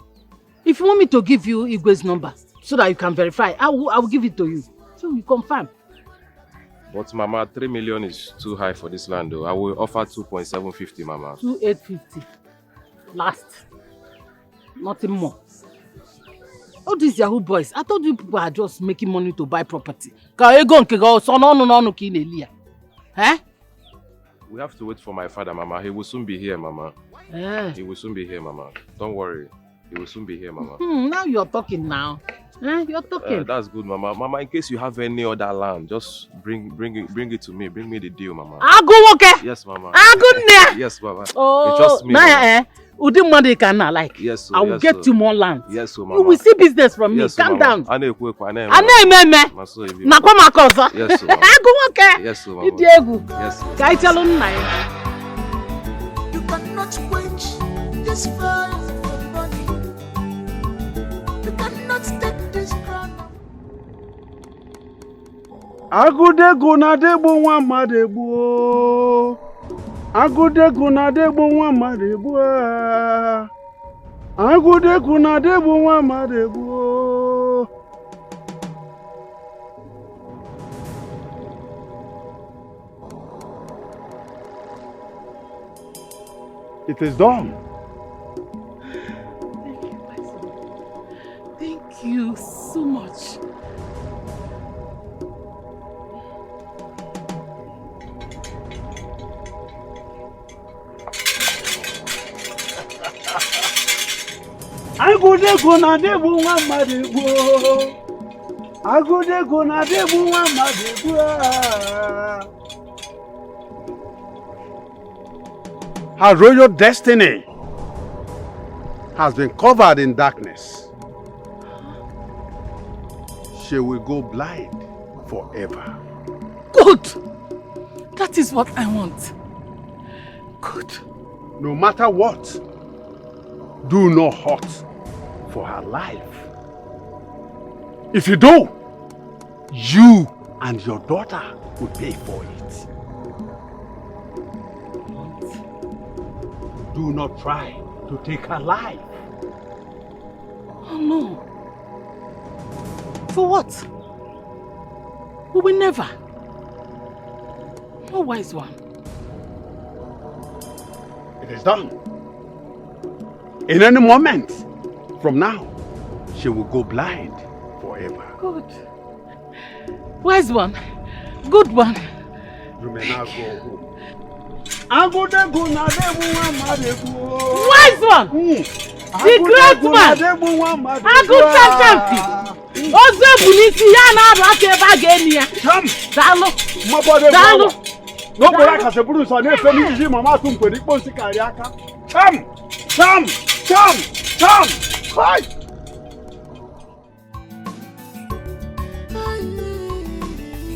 If you want me to give you Igwe's number so that you can verify, I will give it to you. So you confirm. But Mama, 3 million is too high for this land though. I will offer 2.750, Mama. 2.850. Last. Nothing more. All these Yahoo boys, I thought you people are just making money to buy property. Eh? We have to wait for my father, Mama. He will soon be here, Mama. He will soon be here, Mama. Don't worry. He will soon be here, Mama. Now you're talking now. You're talking. That's good, Mama. Mama, in case you have any other land, just bring it to me. Bring me the deal, Mama. Yes, Mama. Yes, Mama. Oh, trust me. Nah, money can like. Yes, so, I will get you more land. Yes, so, Mama. You will see business from me. Yes, Calm down. I know. Yes, so, Mama. Yes, so, Mama. Yes, so, You cannot quench this fire for money. You cannot take this crown. Agudegu na degbu nwa mmadụ egbu. Agudegu na degbu nwa mmadụ egbu. Agudegu na degbu nwa mmadụ egbu. It is done. Thank you, my son. Thank you so much. Agudegu na degbu nwa mmadụ egbu. Agudegu na degbu nwa mmadụ egbu. Her royal destiny has been covered in darkness. She will go blind forever. Good! That is what I want. Good. No matter what, do not hurt for her life. If you do, you and your daughter will pay for it. Do not try to take her life. Oh no. For what? We will never. No wise one. It is done. In any moment from now, she will go blind forever. Good. Wise one. Good one. You may now go home. Wise one! The great man! Agu Chanti! Ozo Bunisi Yana Rake Bagenia! Dalo! Dalo! No Boraka Seburu Sane Femi Mama Tumpo Niponsi Kariaka. Chum! Hi!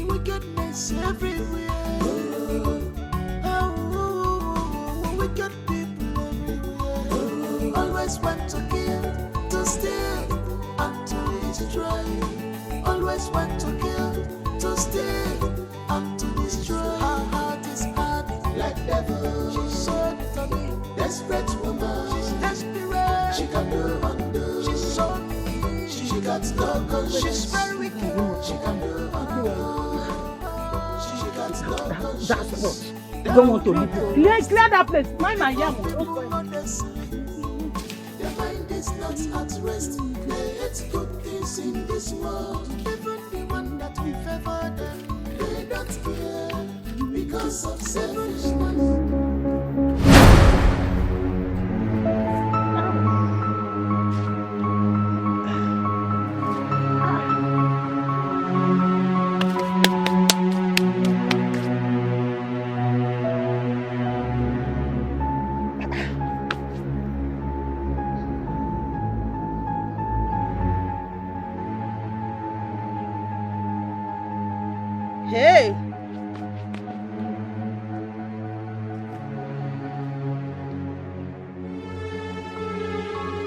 Wickedness everywhere. Wicked people everywhere. Always want to kill, to steal, and to destroy. Always want to kill, to steal, and to destroy. Her heart is hard like devil. She's so determined, desperate woman. She's desperate. She can do undo. She's so mean. She got no conscience. She's very wicked. She can do undo. She got no conscience. That's what. I don't want to leave you. Clear that place. Mind my yam. Their mind is not at rest. They hate good things in this world. Even the one that we favor them, they don't care because of selfishness. Hey!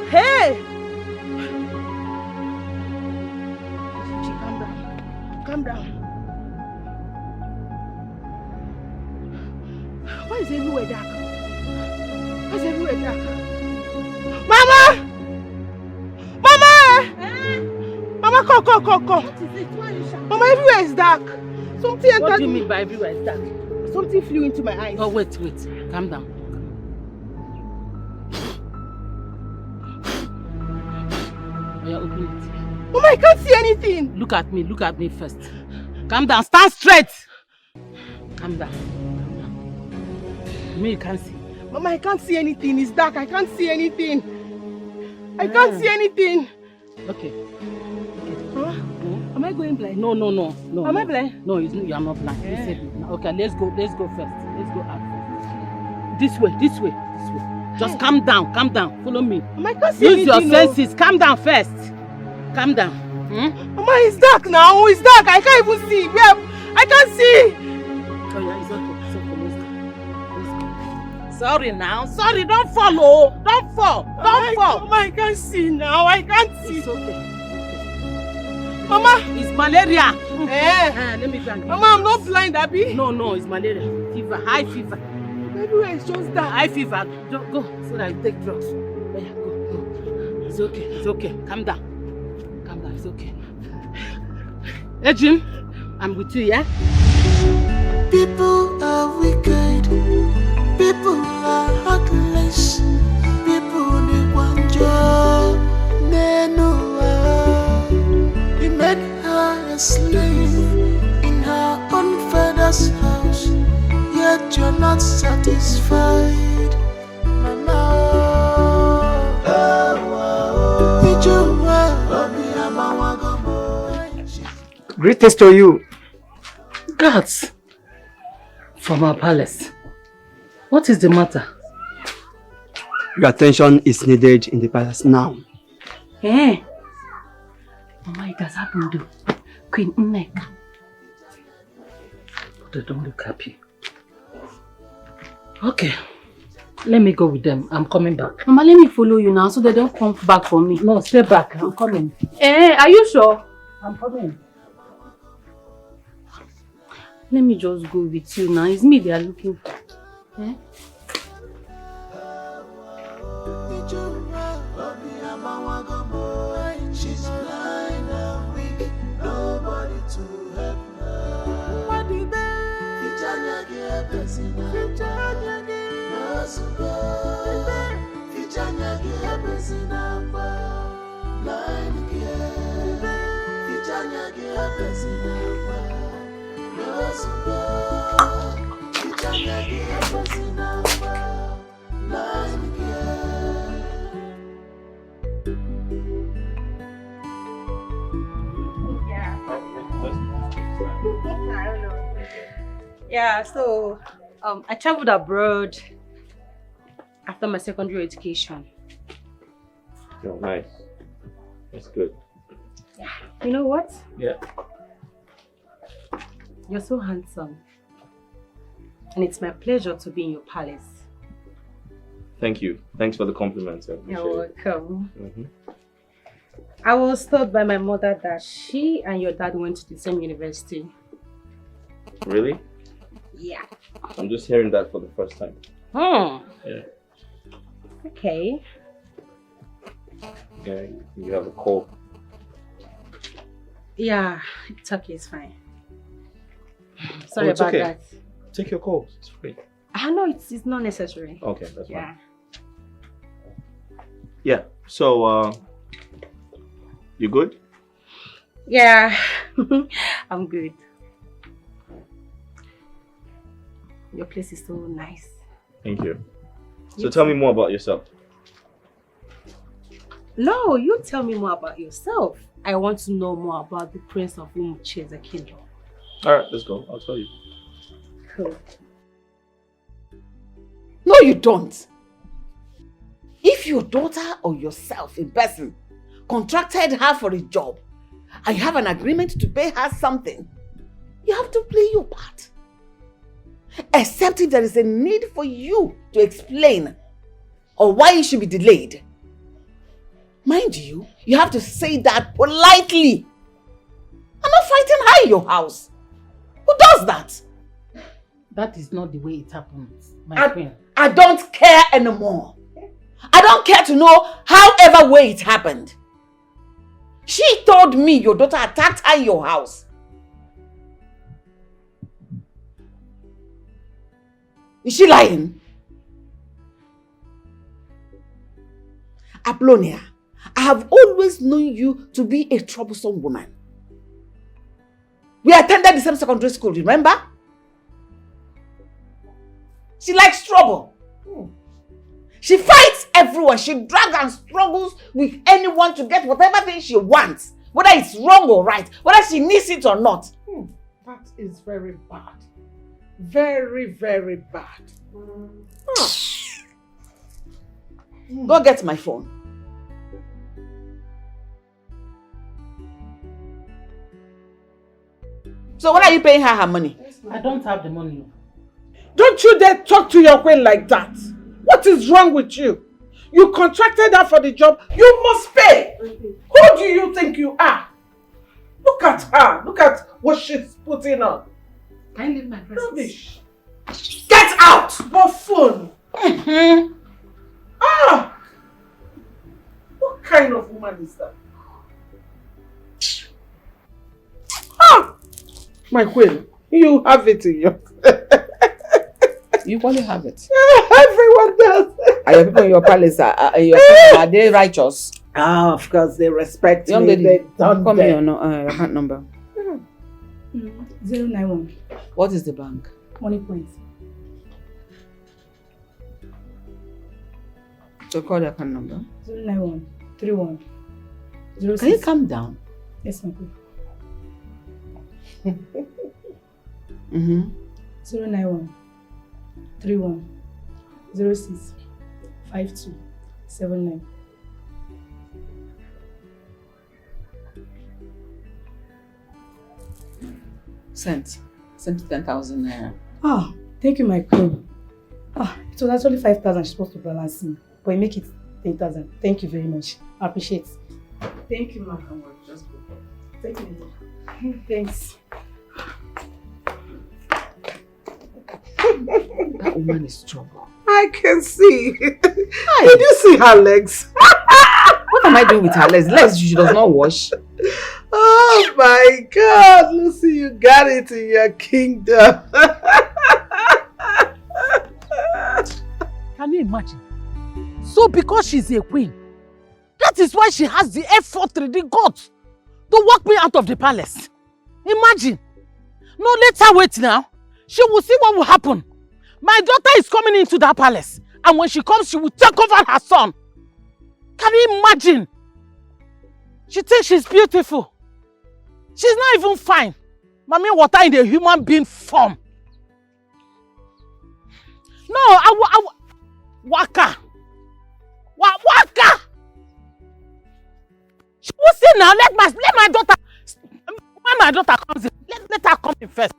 Hey! Calm down. Calm down. Why is everywhere dark? Why is everywhere dark? Mama! Mama! Mama, come. What is it? Why are you shouting? Mama, everywhere is dark. Something entered. What do you mean by everywhere is dark? Something flew into my eyes. Oh, wait. Calm down. open it. Mama, I can't see anything. Look at me first. Calm down, stand straight. Calm down. You can't see. Mama, I can't see anything. It's dark. I can't see anything. I can't see anything. Okay. Huh? Am I going blind? No. Am I blind? No, you are not blind. Okay, let's go first. Let's go out. This way. Just calm down. Follow me. Mama, I can't see Use anything. your senses. Calm down first. Calm down. Mama, it's dark now. It's dark. I can't even see. I can't see. Oh yeah, it's okay. Let's go. Sorry now. Sorry, don't fall. Don't fall. Mama, I can't see now. I can't see. It's okay. Mama! It's malaria. Let me go. Mama, I'm not blind, Abby. No, it's malaria. Fever, high fever. Everywhere is just dark. High fever. Go so that you take drugs. Go. It's okay. Calm down. It's okay. Hey, Jim, I'm with you, yeah? People are wicked. People are heartless. People need one job. Men he made her a slave in her own father's house. Yet you're not satisfied, Mama. Greetings to you. Guards from our palace. What is the matter? Your attention is needed in the palace now. Hey. Mama, it has happened though. Queen Nneka. They don't look happy. Okay. Let me go with them. I'm coming back. Mama, let me follow you now so they don't come back for me. No, stay back. I'm coming. Are you sure? I'm coming. Let me just go with you now. It's me they are looking for. She's blind and weak, nobody to help her. What do you Yeah, so I traveled abroad after my secondary education. Oh, nice. That's good. Yeah. You know what? Yeah. You're so handsome. And it's my pleasure to be in your palace. Thank you. Thanks for the compliments. I appreciate You're it. welcome. I was told by my mother that she and your dad went to the same university. Really? Yeah. I'm just hearing that for the first time. Yeah. Okay. Yeah, you have a cold. Yeah, it's okay, it's fine. Sorry it's about okay. that. Take your cold. It's free. No, it's not necessary. Okay, that's fine. Yeah. Yeah. So, you good? Yeah, I'm good. Your place is so nice. Thank you. So tell me more about yourself. No, you tell me more about yourself. I want to know more about the prince of whom shares a kingdom. Alright, let's go. I'll tell you. Cool. No, you don't. If your daughter or yourself in person contracted her for a job and you have an agreement to pay her something, you have to play your part. Except if there is a need for you to explain or why it should be delayed. Mind you, you have to say that politely. I'm not fighting her in your house. Who does that? That is not the way it happens, my queen. I don't care anymore. I don't care to know however way it happened. She told me your daughter attacked her in your house. Is she lying? Apollonia, I have always known you to be a troublesome woman. We attended the same secondary school, remember? She likes trouble. She fights everyone. She drags and struggles with anyone to get whatever thing she wants. Whether it's wrong or right. Whether she needs it or not. That is very bad. Very, very bad. Go get my phone. So when are you paying her money? I don't have the money. Don't you dare talk to your queen like that. What is wrong with you? You contracted her for the job. You must pay. Who do you think you are? Look at her. Look at what she's putting on. Can I leave my presence? Rubbish. Get out! Buffoon. What kind of woman is that? My queen, you have it in your... You only have it. Everyone does. Are your people in your palace, are they righteous? Of course, they respect Young me. lady, They don't call me your account number. 091. What is the bank? Money points. So call the account number. 091 31 06. Can you calm down? Yes, my queen. 091 31 06 52 79. Sent 10,000 naira. Ah, thank you, my queen. It was actually 5,000 she's supposed to balance me, but you make it 10,000. Thank you very much. I appreciate it. Thank you, ma. Just go. Thank you. Thanks. That woman is trouble. I can see. Did you see her legs? What am I doing with her legs? Legs she does not wash. Oh my God, Lucy, you got it in your kingdom. Can you imagine? So because she's a queen, that is why she has the effort, the guts to walk me out of the palace. Imagine. No, let her wait now. She will see what will happen. My daughter is coming into that palace. And when she comes, she will take over her son. Can you imagine? She thinks she's beautiful. She's not even fine. Mommy, water in the human being form. No, Waka. Waka. She will see now. Let my daughter. When my daughter comes in, let her come in first.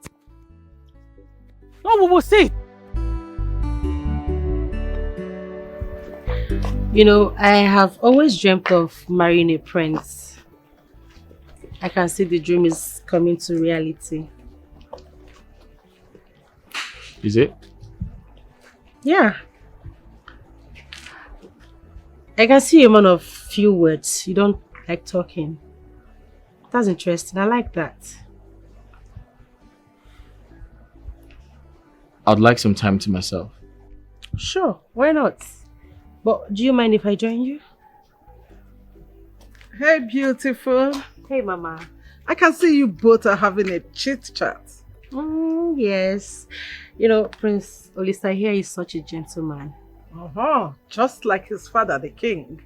No, we will see. You know, I have always dreamt of marrying a prince. I can see the dream is coming to reality. Is it? Yeah. I can see a man of few words. You don't like talking. That's interesting. I like that. I'd like some time to myself. Sure, why not? But do you mind if I join you? Hey, beautiful. Hey, Mama. I can see you both are having a chit chat. Yes. You know, Prince Olisa here is such a gentleman. Just like his father, the king.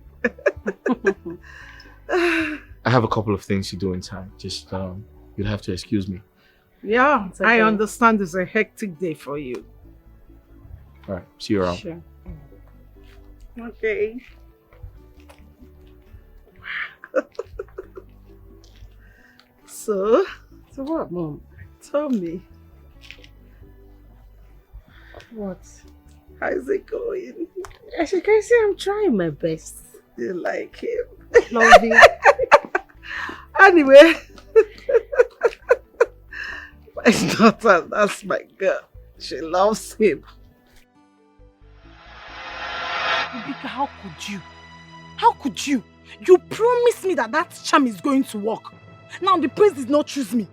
I have a couple of things to do in time. Just, you'll have to excuse me. Yeah, okay. I understand it's a hectic day for you. All right, see you around. Sure. Okay. So what, Mom? Tell me. What? How's it going? As you can see, I'm trying my best. You like him? Love you. Anyway. My daughter, that's my girl. She loves him. Obika, how could you? How could you? You promised me that charm is going to work. Now the prince did not choose me.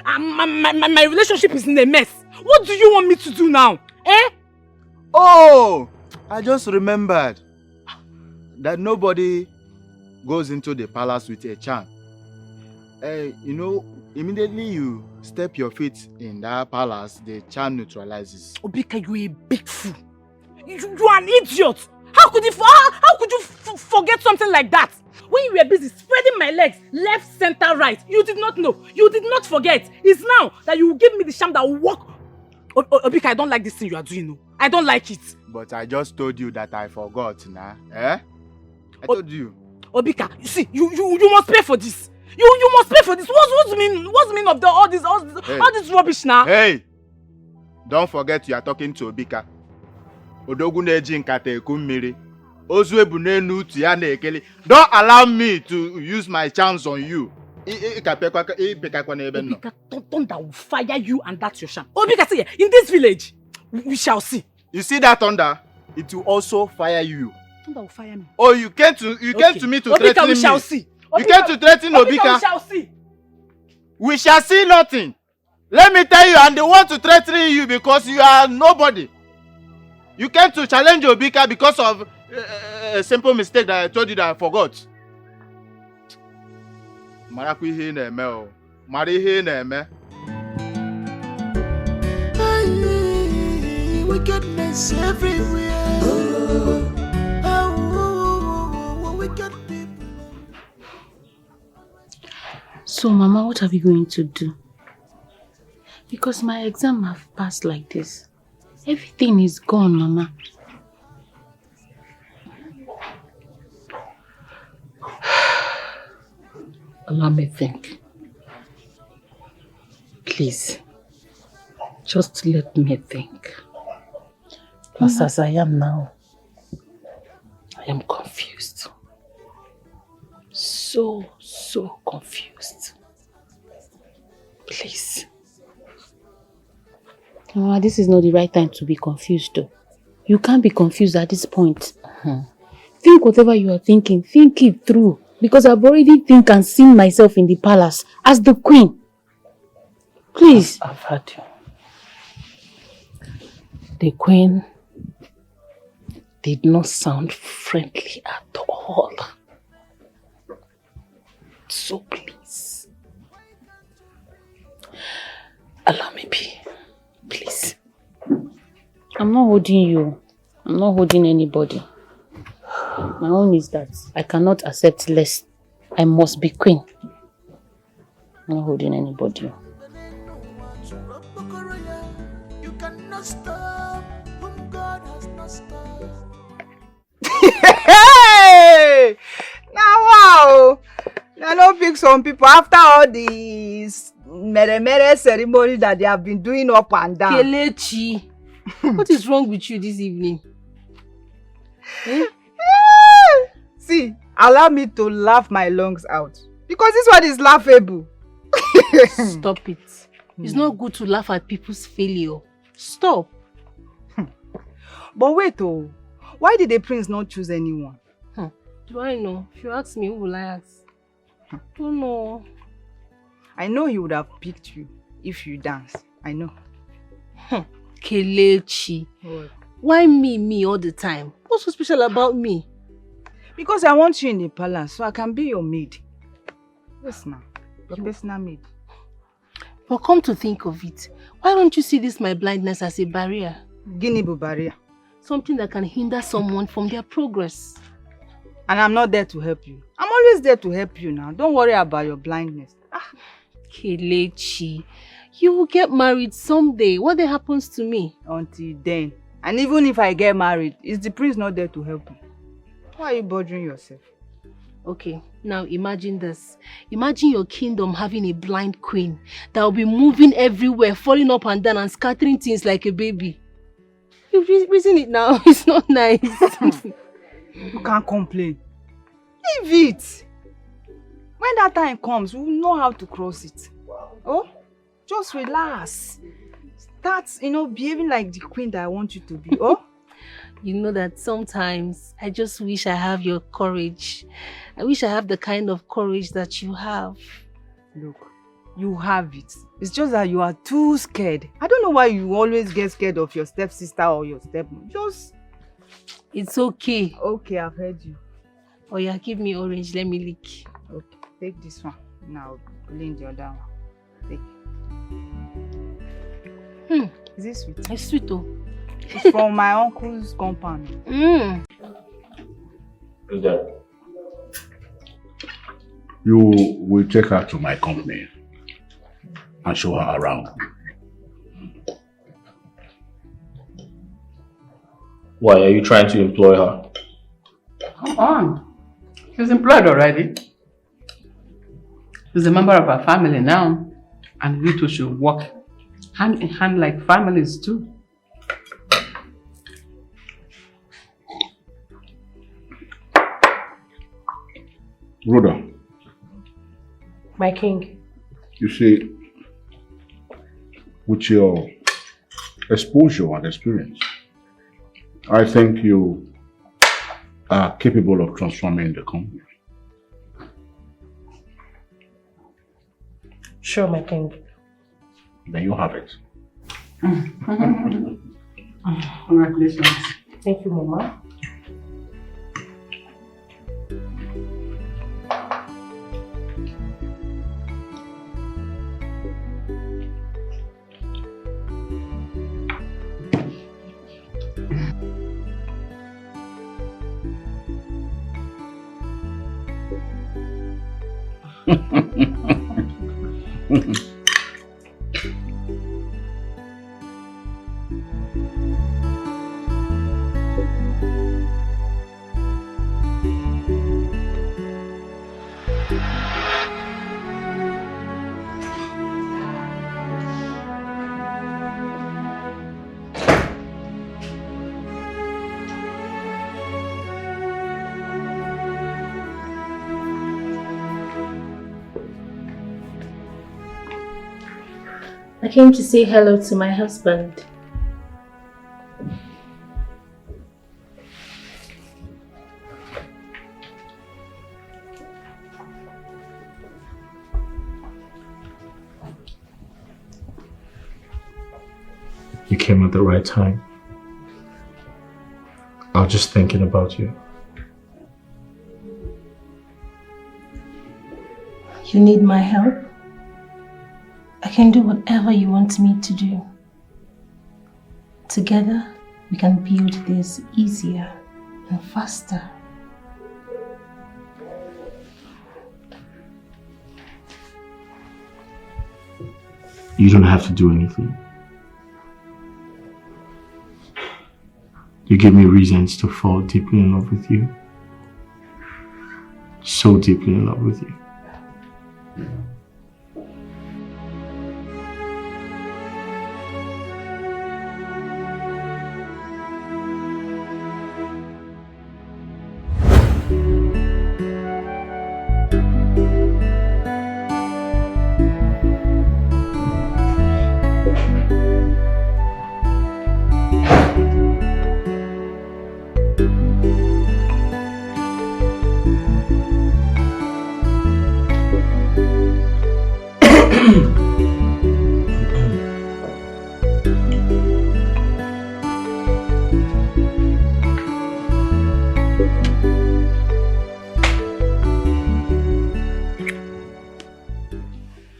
And my relationship is in a mess. What do you want me to do now? Eh? Oh, I just remembered that nobody goes into the palace with a charm, you know, immediately you step your feet in that palace, the charm neutralizes. Obika, you're a big fool. You are an idiot. How could you forget something like that? When you were busy spreading my legs left, center, right, you did not know. You did not forget. It's now that you will give me the charm that will work. Obika, I don't like this thing you are doing. No, I don't like it. But I just told you that I forgot, nah? I told you. Obika, you see, you must pay for this. You must pay for this. What's the meaning of all this rubbish now? Hey! Don't forget you are talking to Obika. Odogu neji nkata eku mmiri. Ozu ebu n'enu utu ya na-ekele. Don't allow me to use my chance on you. Obika, thunder will fire you and that's your sham. Obika, see, in this village, we shall see. You see that thunder? It will also fire you. Thunder will fire me. Oh, you came to me to threaten me. Obika, we shall see. You came to threaten Obika. We shall see. We shall see nothing. Let me tell you, and they want to threaten you because you are nobody. You came to challenge Obika because of a simple mistake that I told you that I forgot. Marakwi na-eme o. Mara ihe na-eme. Wickedness everywhere. Wicked people. So, Mama, what are we going to do? Because my exam have passed like this. Everything is gone, Mama. Allow me think. Please. Just let me think. Because as I am now, I am confused. So confused. Please. Mama, this is not the right time to be confused though. You can't be confused at this point. Think whatever you are thinking, think it through. Because I've already think and seen myself in the palace as the queen. Please. I've heard you. The queen did not sound friendly at all. So please. Allow me be. Please. I'm not holding you. I'm not holding anybody. My own is that I cannot accept less. I must be queen. I'm not holding anybody. You cannot stop whom God has not stopped. Hey! Now wow! Now don't pick some people after all these mere ceremony that they have been doing up and down. Kelechi, what is wrong with you this evening? Eh? See, allow me to laugh my lungs out. Because this one is laughable. Stop it. It's not good to laugh at people's failure. Stop. But wait, oh. Why did the prince not choose anyone? Do I know? If you ask me, who will I ask? Don't know. I know he would have picked you if you dance. I know. Kelechi. What? Why me all the time? What's so special about me? Because I want you in the palace so I can be your maid. Yes, now. Your personal maid. But come to think of it, why don't you see this my blindness as a barrier? Guinea barrier. Something that can hinder someone from their progress. And I'm not there to help you. I'm always there to help you now. Don't worry about your blindness. Kelechi, you will get married someday. What then happens to me? Until then. And even if I get married, is the prince not there to help you? Why are you bothering yourself? Okay, now imagine this. Imagine your kingdom having a blind queen that will be moving everywhere, falling up and down and scattering things like a baby. You've reason it now. It's not nice. You can't complain. Leave it. When that time comes, we'll know how to cross it. Oh, just relax. Start, behaving like the queen that I want you to be. Oh, you know that sometimes I just wish I have your courage. I wish I have the kind of courage that you have. Look, you have it. It's just that you are too scared. I don't know why you always get scared of your stepsister or your stepmom. Just... It's okay. Okay, I've heard you. Oh yeah, give me orange, let me lick. Okay, take this one. Now clean the other one. Take. Is this sweet? It's sweet though. It's from my uncle's compound. You will take her to my company and show her around. Why, are you trying to employ her? Come on. She's employed already. She's a member of our family now. And we two should work hand in hand like families too. Rhoda, My king. you see, with your exposure and experience, I think you are capable of transforming the company. Sure, my king. Then you have it. Congratulations. Thank you, Mama. I came to say hello to my husband. You came at the right time. I was just thinking about you. You need my help? I can do whatever you want me to do. Together, we can build this easier and faster. You don't have to do anything. You give me reasons to fall deeply in love with you. So deeply in love with you.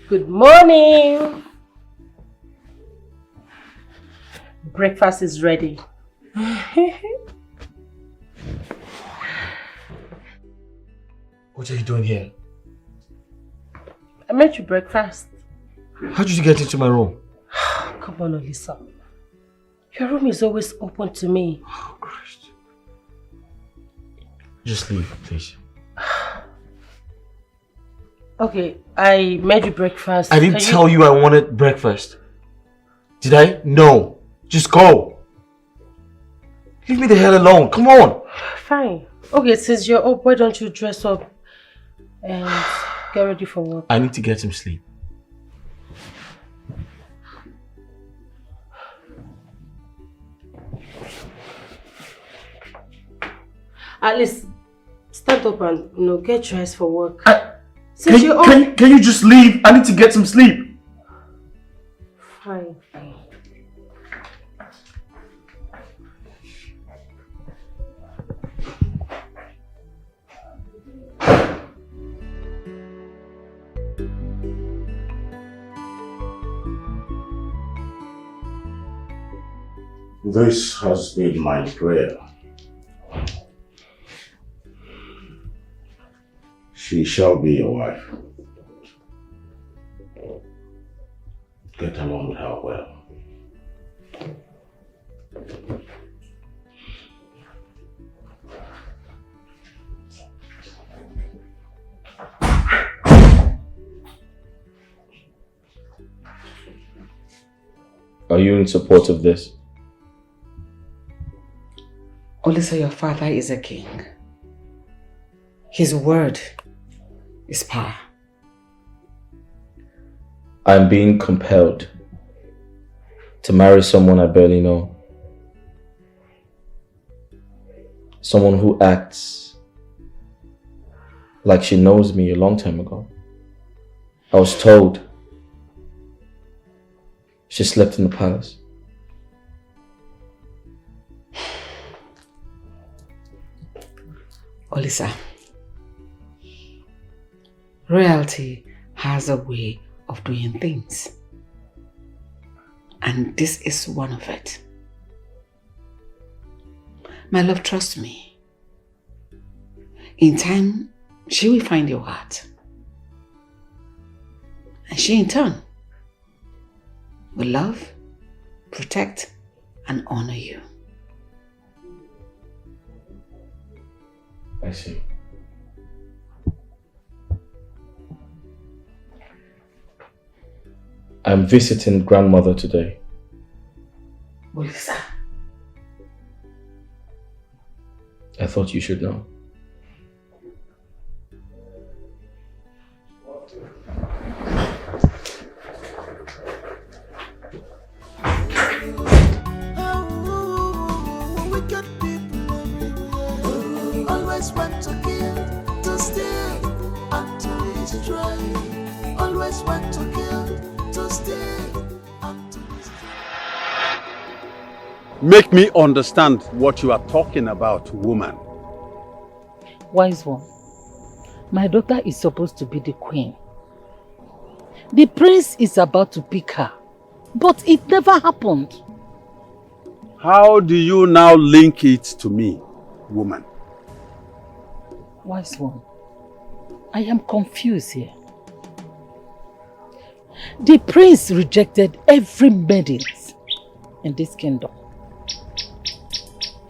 Good morning. Breakfast is ready. What are you doing here? I made you breakfast. How did you get into my room? Come on, Olisa. Your room is always open to me. Oh, Christ. Just leave, please. Okay, I made you breakfast. I didn't tell you I wanted breakfast. Did I? No. Just go. Leave me the hell alone. Come on. Fine. Okay, since you're up, why don't you dress up and get ready for work? I need to get some sleep. Alice, stand up and get dressed for work. Can you just leave? I need to get some sleep. Fine. This has been my prayer. She shall be your wife. Get along with her well. Are you in support of this? Olisa, your father is a king. His word is power. I'm being compelled to marry someone I barely know. Someone who acts like she knows me a long time ago. I was told she slept in the palace. Olisa, royalty has a way of doing things. And this is one of it. My love, trust me. In time, she will find your heart. And she in turn will love, protect, and honor you. I see. I'm visiting grandmother today. Olisa. I thought you should know. Always want to kill, to steal, and to destroy. Always want to kill, to steal, and to destroy. Make me understand what you are talking about, woman. Wise one, my daughter is supposed to be the queen. The prince is about to pick her, but it never happened. How do you now link it to me, woman? Wise one, I am confused here. The prince rejected every maiden in this kingdom.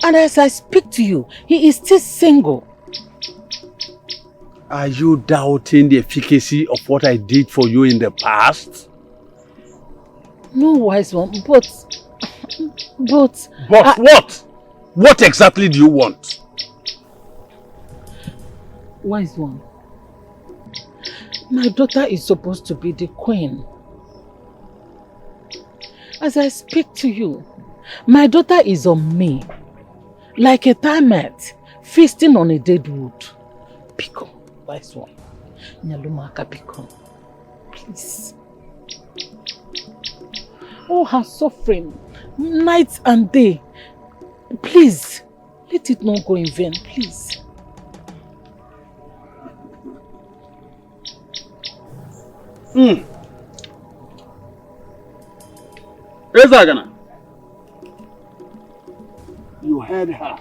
And as I speak to you, he is still single. Are you doubting the efficacy of what I did for you in the past? No, wise one, but what? What exactly do you want? Wise one, my daughter is supposed to be the queen. As I speak to you, my daughter is on me, like a termite feasting on a dead wood. Pico, wise one, Nyalumaka Pico, please. Oh, her suffering, night and day. Please, let it not go in vain, please. Ezagana, you heard her.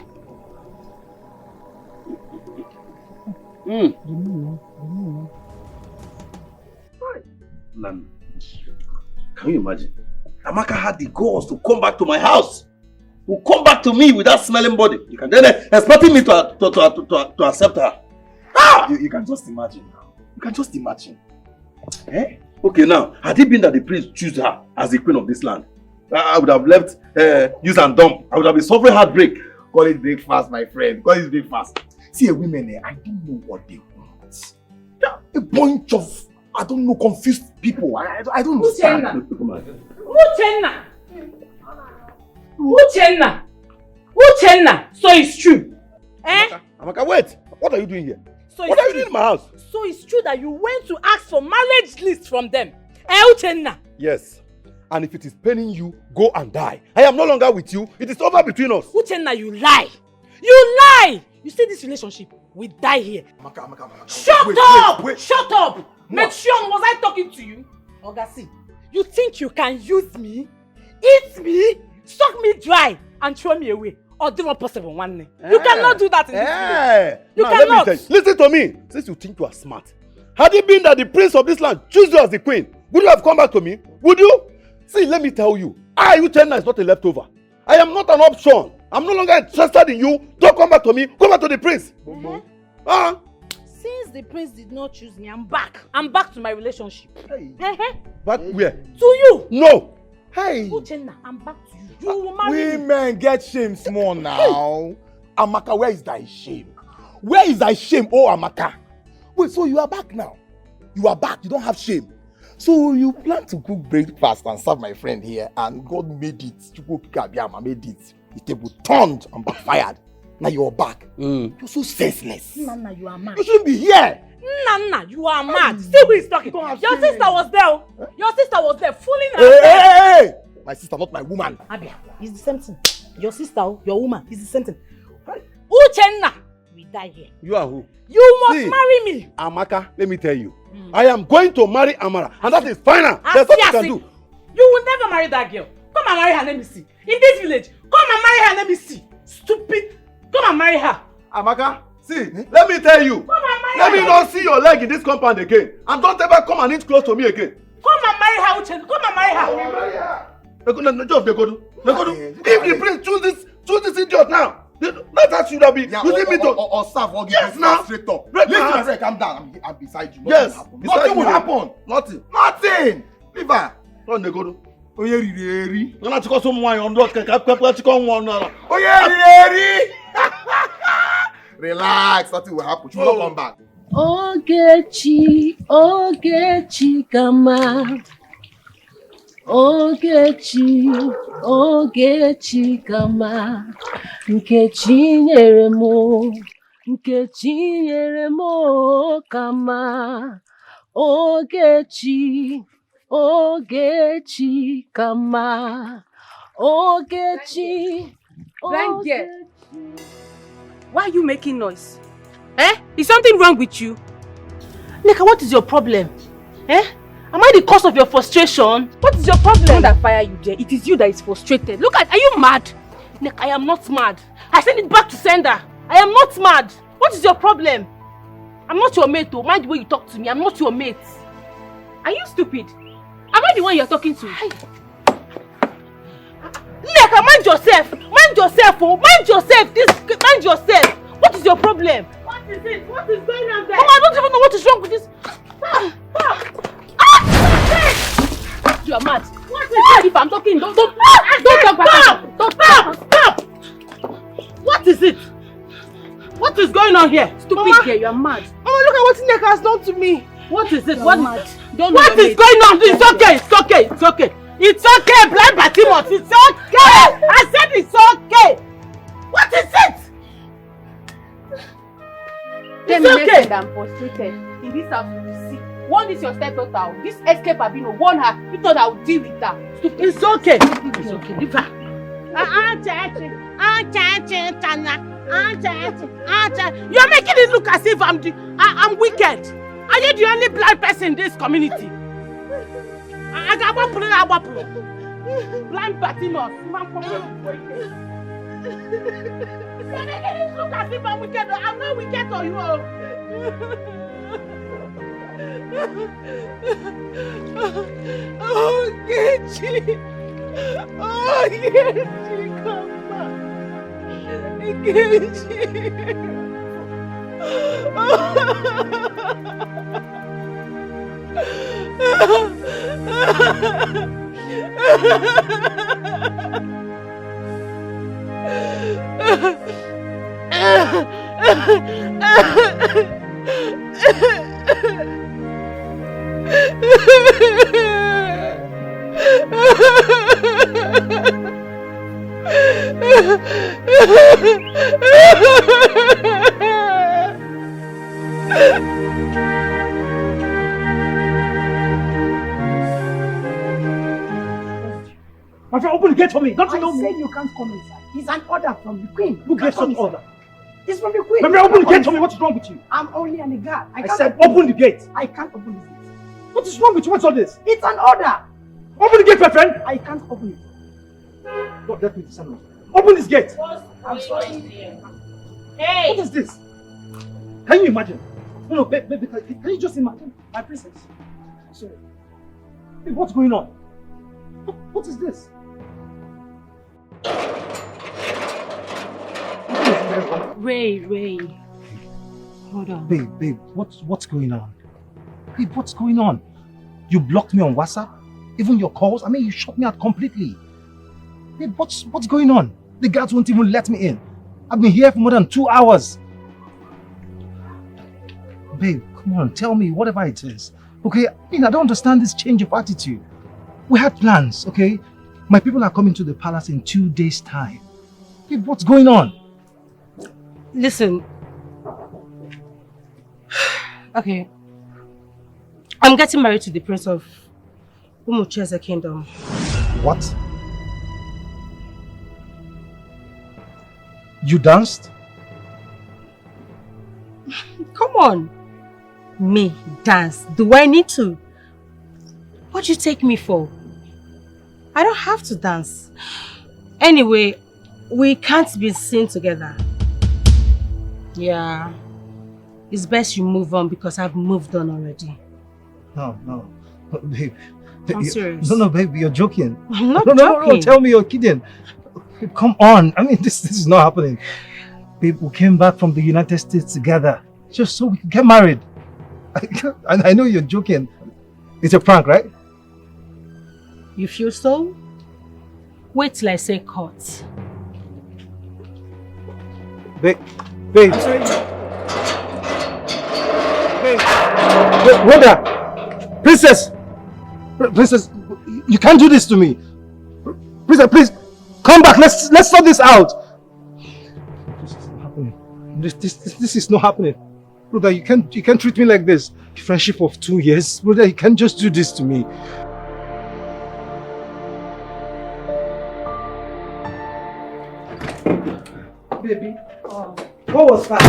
Lan, can you imagine? Amaka had the balls to come back to my house. To come back to me with that smelling body. You can then expecting me to accept her. Ah! You can just imagine now. You can just imagine. Eh? Okay, now, had it been that the prince chose her as the queen of this land, I would have left use and dump. I would have been suffering heartbreak. Call it breakfast, my friend. Call it breakfast. See, women, I don't know what they want. Yeah, a bunch of, I don't know, confused people. I don't understand. Uchenna! So it's true. Eh? Amaka, wait. What are you doing here? So what are you doing in my house? So it's true that you went to ask for marriage list from them. Eh, Uchenna? Yes. And if it is paining you, go and die. I am no longer with you. It is over between us. Uchenna, you lie. You lie! You say this relationship will die here. Amaka. Shut up! Shut up! Metron, was I talking to you? Ogasi, you think you can use me, eat me, suck me dry, and throw me away. Or do not possible one day. You cannot do that in this village. You cannot. Listen to me. Since you think you are smart, had it been that the prince of this land choose you as the queen, would you have come back to me? Would you? See, let me tell you, Uchenna is not a leftover. I am not an option. I'm no longer interested in you. Don't come back to me. Come back to the prince. Since the prince did not choose me, I'm back. I'm back to my relationship. Back where? To you. No. Hey. Uchenna, I'm back to you. You will marry me. Women get shame small now. Amaka, where is thy shame? Where is thy shame, oh Amaka? Wait, so you are back now? You are back, you don't have shame. So you plan to cook breakfast and serve my friend here, and God made it. Chukwukabiyama made it. The table turned and backfired. Now you're back. You're so senseless. Nana, you are mad. You shouldn't be here. Nana, you are mad. See who is talking. Your sister was there. Huh? Your sister was there fooling herself. Hey! My sister, not my woman. Abia, it's the same thing. Your sister, your woman, it's the same thing. Uchenna, we die here. You are who? You must marry me. Amaka, let me tell you. I am going to marry Amara, and that is final. There's nothing you can do. You will never marry that girl. Come and marry her, let me see. In this village, come and marry her, let me see. Stupid. Come and marry her. Amaka, see, let me tell you. Come and marry let me not see your leg in this compound again. And don't ever come and inch close to me again. Come and marry her, Uchenna. Come and marry her. I will marry her. If the prince choose this idiot now, that should have been using me to or serve or yes, now. Straight up. Right Listen, now. I say, calm down. I'm beside you. Yes, nothing will happen. Nothing. Leave her. Don't they go to? Oye riri. No, not to call someone on blood. Oye riri. Relax. Nothing will happen. She will not come back. Ogechi, Ogechi, kama. Ogechi, Ogechi, kama. Nkechi nyere mo, kama. Ogechi, Ogechi, kama. Ogechi, Blind girl. Why are you making noise? Is something wrong with you? Nneka, what is your problem? Am I the cause of your frustration? What is your problem? Don't that fire you there. It is you that is frustrated. Look at, are you mad? Nneka, I am not mad. I send it back to sender. I am not mad. What is your problem? I'm not your mate though. Mind the way you talk to me. I'm not your mate. Are you stupid? Am I the one you're talking to? Nneka, mind yourself. Mind yourself, oh. Mind yourself. Mind yourself. What is your problem? What is it? What is going on there? Mama, I don't even know what is wrong with this. You are mad. What is it? If I'm talking, don't talk back. Stop! What is it? What is going on here? Stupid girl, you are mad. Mama, look at what Nneka has done to me. What is it? What mad? What is going on? It's okay. It's okay, blind Batimot. It's okay. I said it's okay. What is it? It's okay. I'm frustrated. In this house, you see. Warn this your stepdaughter. This escape Abino. Warn her. You thought I would deal with her. Stupid. It's okay. It's okay. Leave her. You're making it look as if I'm wicked. Are you the only blind person in this community? Blind Batimos. You're making it look as if I'm wicked. I'm not wicked to you. Ogechi, come back. My friend, open the gate for me. Don't you know me? I said you can't come inside. It's an order from the queen. Who gave some order? It's from the queen. My friend, open the gate for me. What's wrong with you? I'm only a guard. I said open the gate. I can't open the gate. What is wrong with you? What's all this? It's an order. Open the gate, my friend. I can't open it. God, let me descend. Open this gate! I'm sorry. Hey! What is this? Can you imagine? No, baby, can you just imagine? My princess. Sorry. Hey, what's going on? What is this? Ray. Hold on. Babe, what's going on? Babe, what's going on? You blocked me on WhatsApp? Even your calls? I mean, you shut me out completely. Babe, what's going on? The guards won't even let me in. I've been here for more than 2 hours. Babe, come on, tell me, whatever it is. Okay, I mean, I don't understand this change of attitude. We had plans, okay? My people are coming to the palace in 2 days' time. Babe, what's going on? Listen. Okay. I'm getting married to the prince of Umucheze Kingdom. What? You danced? Come on. Me dance? Do I need to? What do you take me for? I don't have to dance. Anyway, we can't be seen together. Yeah. It's best you move on because I've moved on already. No. Babe. I'm serious. No, baby, you're joking. I'm not No, joking. tell me you're kidding. Babe, come on. I mean, this is not happening. Babe, we came back from the United States together just so we could get married. I know you're joking. It's a prank, right? You feel so? Wait till I say cut. Babe. I'm sorry. Babe, Rhoda! Princess, you can't do this to me. Princess, please, come back. Let's sort this out. This is not happening. This is not happening. Rhoda, you can't treat me like this. Friendship of 2 years. Rhoda, you can't just do this to me. Baby, what was that?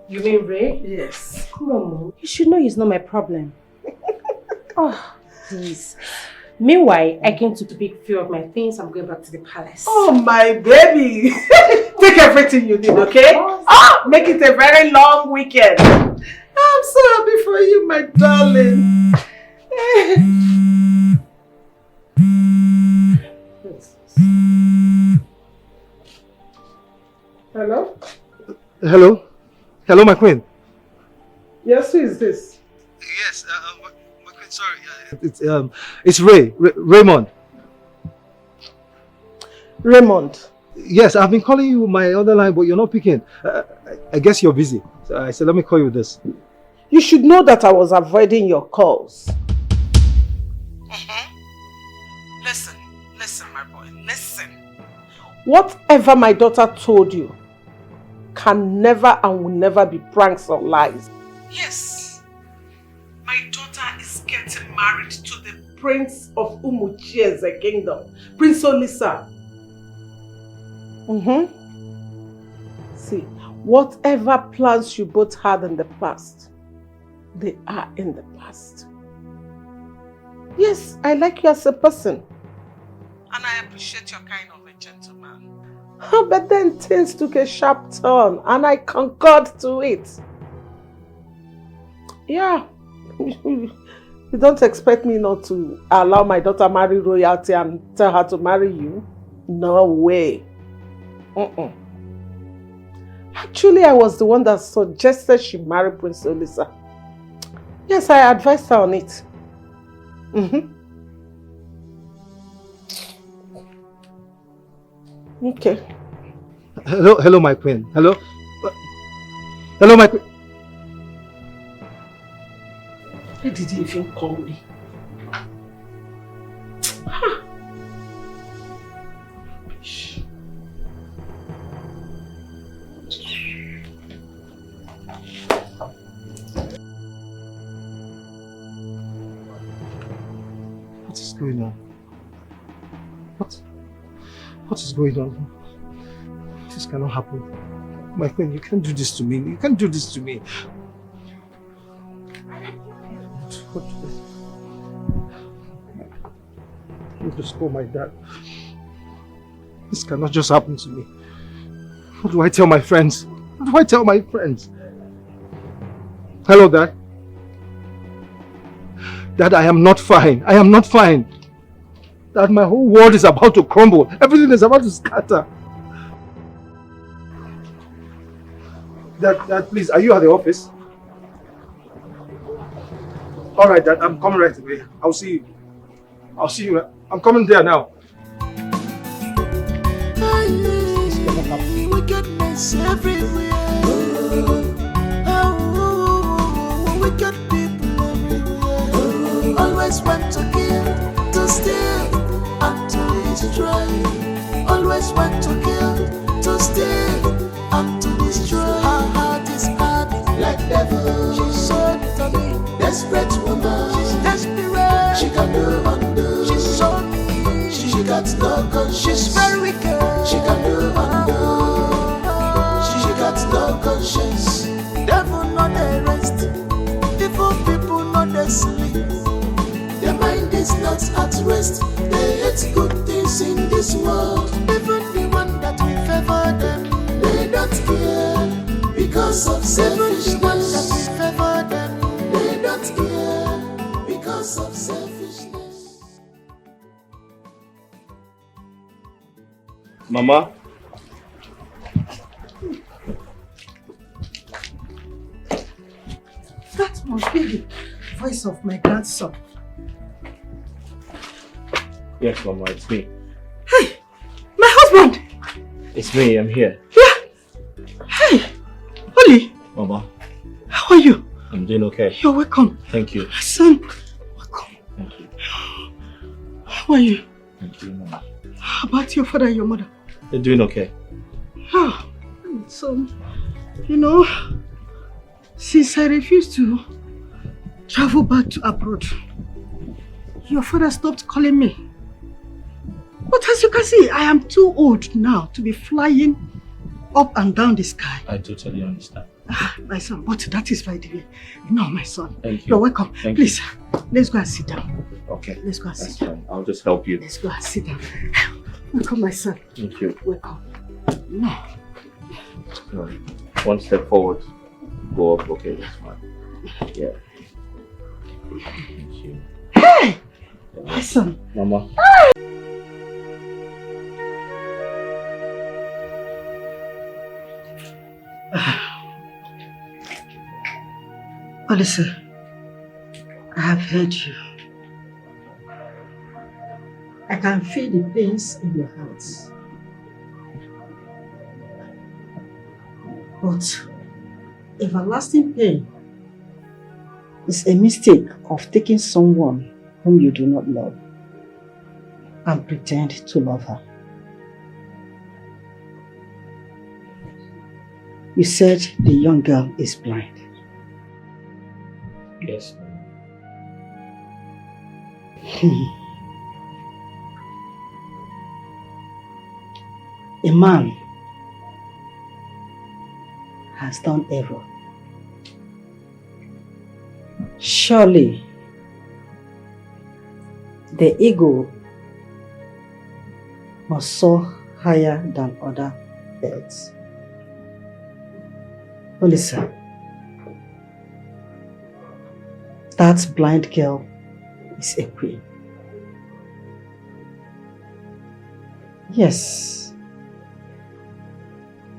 You mean Ray? Yes. Come on, Mom. You should know he's not my problem. Oh, please. Meanwhile, I came to pick few of my things. I'm going back to the palace. Oh, my baby. Take everything you need, okay? Make it a very long weekend. I'm so happy for you, my darling. Hello? Hello, my queen. Yes, who is this? Yes, my queen, sorry. It's Raymond. Raymond. Yes, I've been calling you my other line, but you're not picking. I guess you're busy. So I said, let me call you with this. You should know that I was avoiding your calls. Listen, my boy, listen. Whatever my daughter told you can never and will never be pranks or lies. Yes, my daughter is getting married to the Prince of Umucheze Kingdom, Prince Olisa. See, whatever plans you both had in the past, they are in the past. Yes, I like you as a person. And I appreciate your kind of a gentleman. But then things took a sharp turn and I concurred to it. Yeah. You don't expect me not to allow my daughter marry royalty and tell her to marry you? No way. Actually, I was the one that suggested she marry Prince Olisa. Yes, I advised her on it. Okay. Hello, my queen. Hello, my queen. Why did he even call me? What is going on? What is going on? This cannot happen. My queen, you can't do this to me. You can't do this to me. What is this? I need to call my dad. This cannot just happen to me. What do I tell my friends? What do I tell my friends? Hello, Dad. Dad, I am not fine. I am not fine. Dad, my whole world is about to crumble. Everything is about to scatter. Dad, please, are you at the office? Alright, Dad, I'm coming right away. I'll see you. I'll see you. I'm coming there now. Wickedness everywhere. Wicked people everywhere. Always want to kill, to steal, and to destroy. Always want to kill, to steal, and to destroy. Her heart is hard like devil. She's so determined, desperate woman. She's desperate. She can do undo. She's so mean. She got no conscience. She's very wicked. She can do undo. She got no conscience. Devil not the rest. Evil people not the sleep. Their mind is not at rest. They hate good things in this world. Even the one that we favor them, they don't care because of selfishness. Even the one that we favor them, they don't care because of selfishness. Mama? That must be the voice of my grandson. Yes, Mama, it's me. Hey, my husband! It's me, I'm here. Yeah! Hey! Oli! Mama, How are you? I'm doing okay. You're welcome. Thank you. My son, welcome. Thank you. How are you? Thank you, Mama. How about your father and your mother? They're doing okay. Oh, so, you know, since I refused to travel back to abroad, your father stopped calling me. But as you can see, I am too old now to be flying up and down the sky. I totally understand. My son, but that is by the way. No, my son. Thank you. You're welcome. Thank Please, you. let's go and sit down. Okay. Let's go and That's sit down. fine. I'll just help you. Let's go and sit down. Welcome, my son. Thank you. Welcome. No. No. One step forward. Go up. Okay, that's fine. Yeah. Thank you. Hey! My son. Mama. Olisa, I have heard you. I can feel the pains in your heart. But everlasting pain is a mistake of taking someone whom you do not love and pretend to love her. You said the young girl is blind. Yes. A man has done evil. Surely the ego must soar higher than other birds. Listen, that blind girl is a queen. Yes.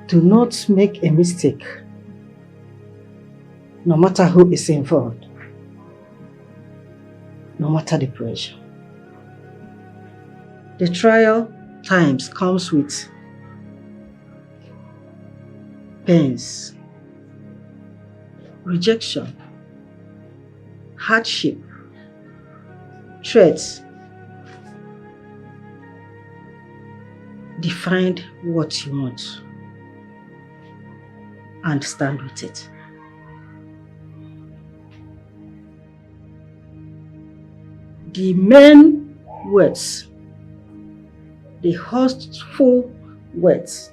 Do not make a mistake, no matter who is involved, no matter the pressure. The trial times comes with pains, rejection, hardship, threats. Define what you want and stand with it. The main words, the hurtful words,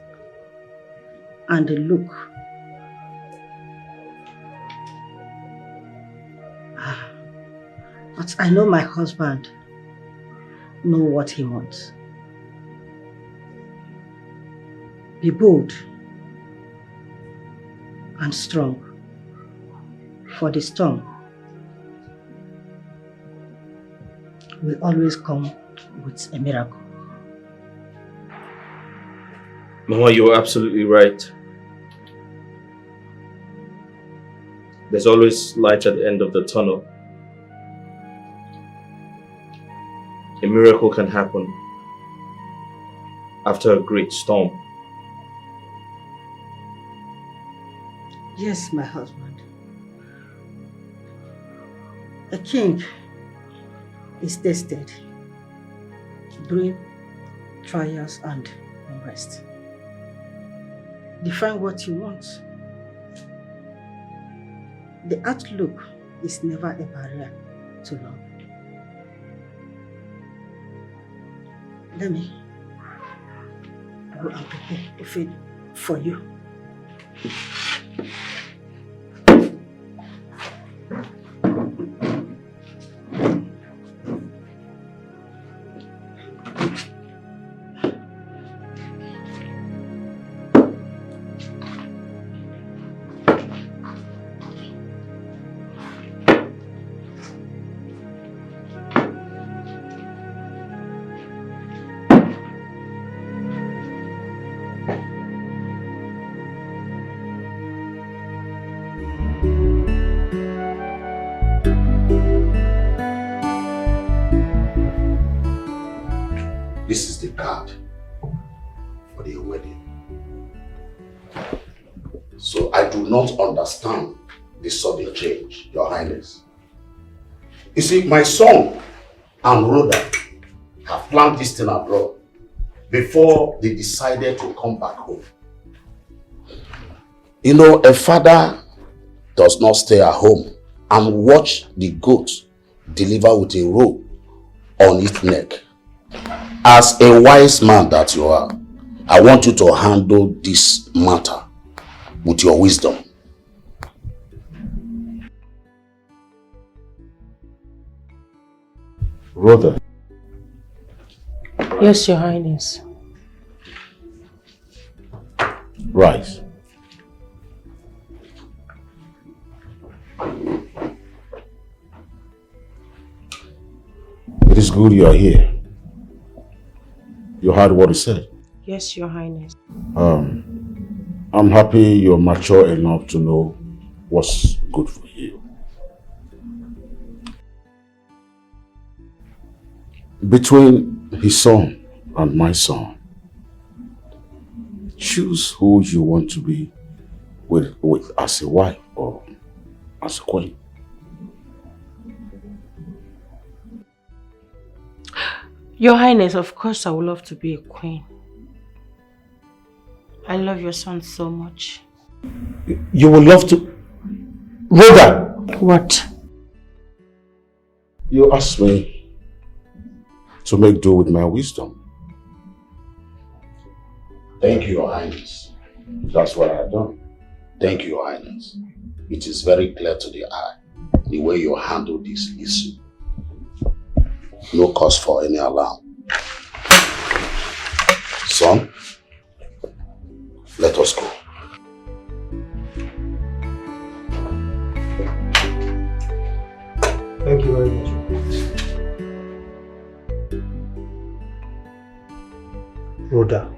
and the look. But I know my husband knows what he wants. Be bold and strong, for the storm will always come with a miracle. Mama, you're absolutely right. There's always light at the end of the tunnel. A miracle can happen after a great storm. Yes, my husband. A king is tested during trials and unrest. Define what you want. The outlook is never a barrier to love. Let me go and prepare a food for you. This is the card for the wedding. So I do not understand this sudden change, Your Highness. You see, my son and Rhoda have planned this thing abroad before they decided to come back home. You know, a father does not stay at home and watch the goat deliver with a rope on its neck. As a wise man that you are, I want you to handle this matter with your wisdom. Rhoda. Yes, Your Highness. Rise. It is good you are here. You heard what he said. Yes, Your Highness. I'm happy you're mature enough to know what's good for you. Between his son and my son, choose who you want to be with as a wife or as a queen. Your Highness, of course I would love to be a queen. I love your son so much. You would love to... Rhoda! What? You asked me to make do with my wisdom. Thank you, Your Highness. That's what I have done. Thank you, Your Highness. It is very clear to the eye the way you handle this issue. No cause for any alarm. Son, let us go. Thank you very much. Rhoda.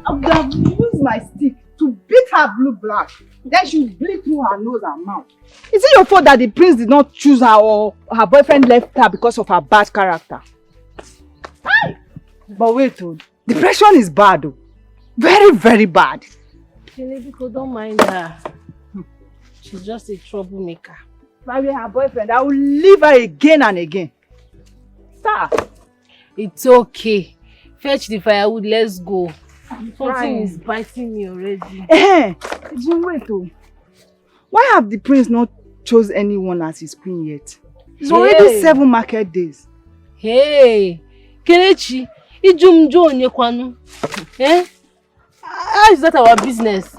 I would have used my stick to beat her blue black. Then she would bleed through her nose and mouth. Is it your fault that the prince did not choose her or her boyfriend left her because of her bad character? Aye. But wait, depression is bad. Very, very bad. Kenebiko, don't mind her. She's just a troublemaker. If I were her boyfriend, I would leave her again and again. Sir. It's okay. Fetch the firewood, let's go. Something Fine. is biting me already. Wait, why have the prince not chose anyone as his queen yet? It's already 7 market days. Hey, Kelechi, Ijumjo onye kwanu. How is that our business?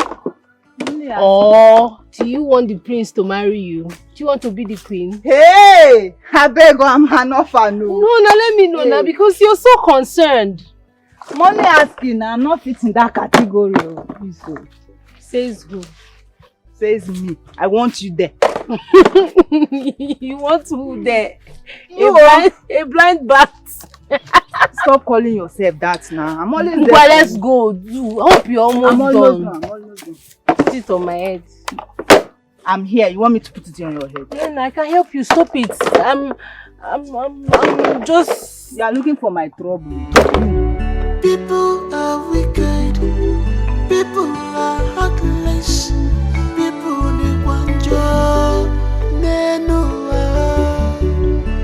Or do you want the prince to marry you? Do you want to be the queen? Hey! I beg I'm an orphan. No, let me know now because you're so concerned. I'm only asking. I'm not fitting that category. Says who? Says me. I want you there. You want who there? You a blind bat. Stop calling yourself that now. I'm always there. Well, let's go. I hope you're almost done. I'm almost done. Put it on my head. I'm here. You want me to put it on your head? Then I can help you. Stop it. I'm just. You are looking for my trouble. People are wicked. People are heartless. People need one job. They know her.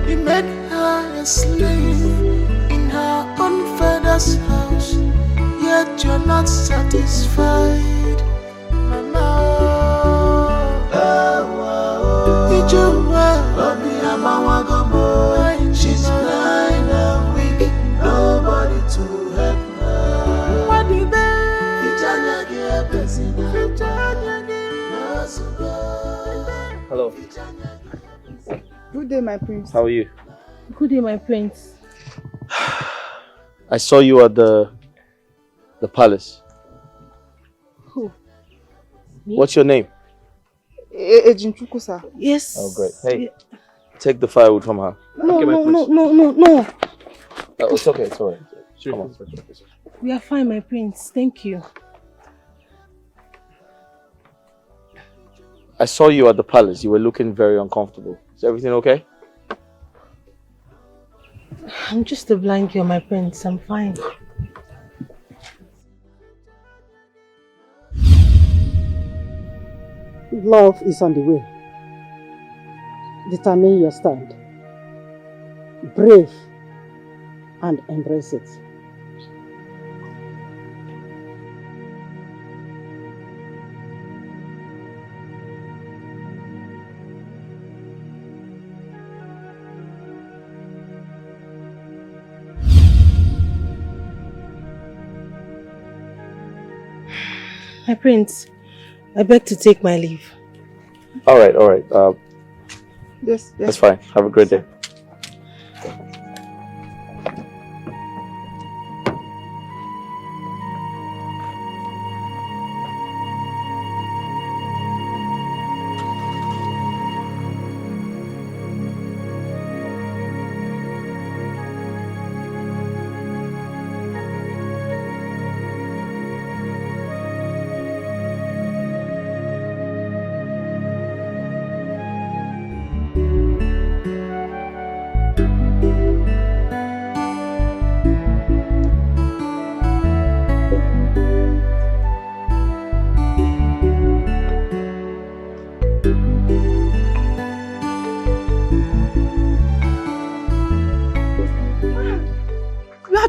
He made her a slave in her own father's house. Yet you're not satisfied. She's blind and weak, nobody to help her. Hello. Good day, my prince. How are you? Good day, my prince. I saw you at the palace. Who? Me? What's your name? Ejinchuku, sir. Yes. Oh, great. Hey, take the firewood from her. No. It's okay. It's all right. Come on. We are fine, my prince. Thank you. I saw you at the palace. You were looking very uncomfortable. Is everything okay? I'm just a blind girl, my prince. I'm fine. Love is on the way. Determine your stand. Brave and embrace it. My prince, I beg to take my leave. All right. Yes. That's fine. Have a great day.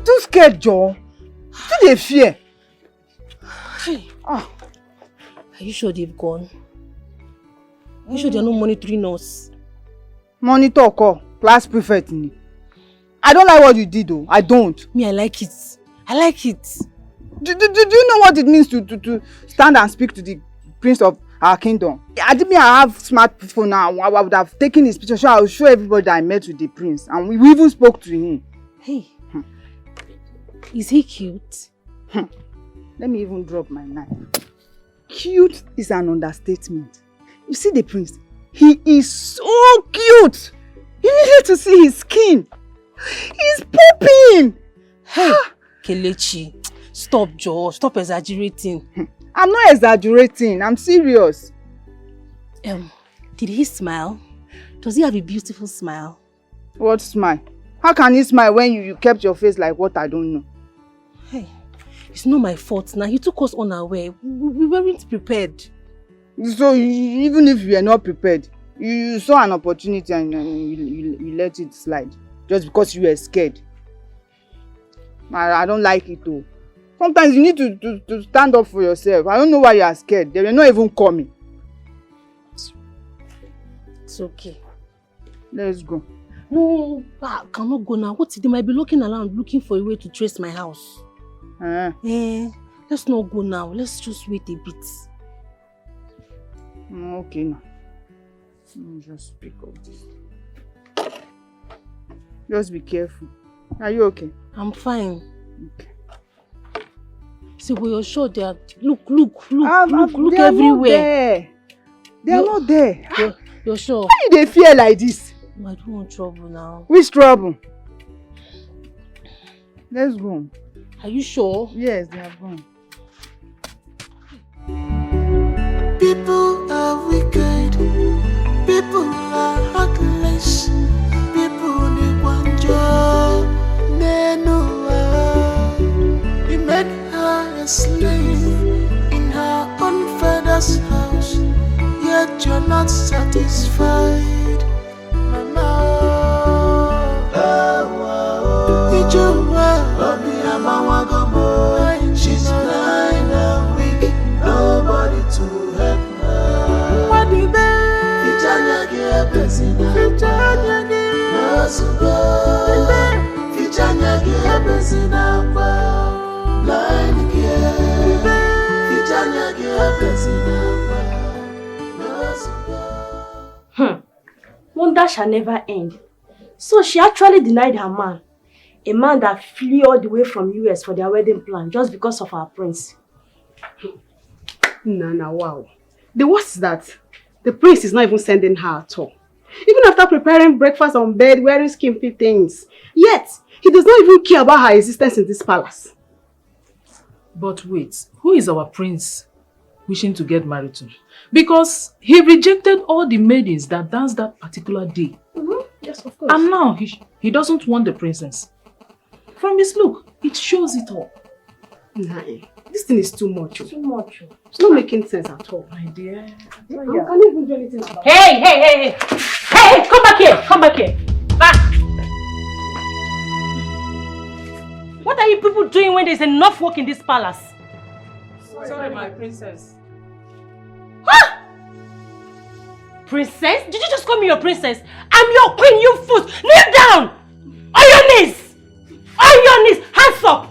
Too scared, Joe. Too dey fear. Hey. Are you sure they've gone? Are you sure they're not monitoring us? Monitor call. Class prefect. I don't like what you did though. I don't. Me, I like it. I like it. Do you know what it means to stand and speak to the prince of our kingdom? I have smartphone now. I would have taken his picture. So I will show everybody that I met with the prince. And we even spoke to him. Hey. Is he cute? Let me even drop my knife. Cute is an understatement. You see the prince? He is so cute. You needed to see his skin. He's popping. Hey, Kelechi, stop, Joe. Stop exaggerating. I'm not exaggerating. I'm serious. Did he smile? Does he have a beautiful smile? What smile? How can he smile when you kept your face like what I don't know? Hey, it's not my fault now. He took us unaware. We weren't prepared. So even if you were not prepared, you saw an opportunity and you let it slide. Just because you were scared. I don't like it though. Sometimes you need to stand up for yourself. I don't know why you are scared. They were not even coming. It's okay. Let's go. No, I cannot go now. What if they might be looking around looking for a way to trace my house? Let's Let's not go now. Let's just wait a bit. Okay now. Let me just pick up this. Just be careful. Are you okay? I'm fine. Okay. See, but you're sure they are... Look they everywhere. They are not there. You're sure? Why do they fear like this? I don't want trouble now. Which trouble? Let's go. Are you sure? Yes, they have gone. People are wicked. People are heartless. People need one job. He made her a slave in her own father's house. Yet you're not satisfied. She's blind and weak, nobody to help her. What do they? Wonder shall never end. So she actually denied her man. A man that flew all the way from US for their wedding plan just because of our prince. Nana, wow. The worst is that the prince is not even sending her at all. Even after preparing breakfast on bed, wearing skimpy things. Yet, he does not even care about her existence in this palace. But wait, who is our prince wishing to get married to? Because he rejected all the maidens that danced that particular day. Yes, of course. And now he doesn't want the princess. From his look, it shows it all. Nah, this thing is too much. Too much. It's not making sense at all. My dear. I can't even do anything about it. Hey, come back here. Come back here. Back. What are you people doing when there's enough work in this palace? Sorry, my princess. Huh? Princess? Did you just call me your princess? I'm your queen, you fools! Kneel down! On your knees! On your knees! Hands up!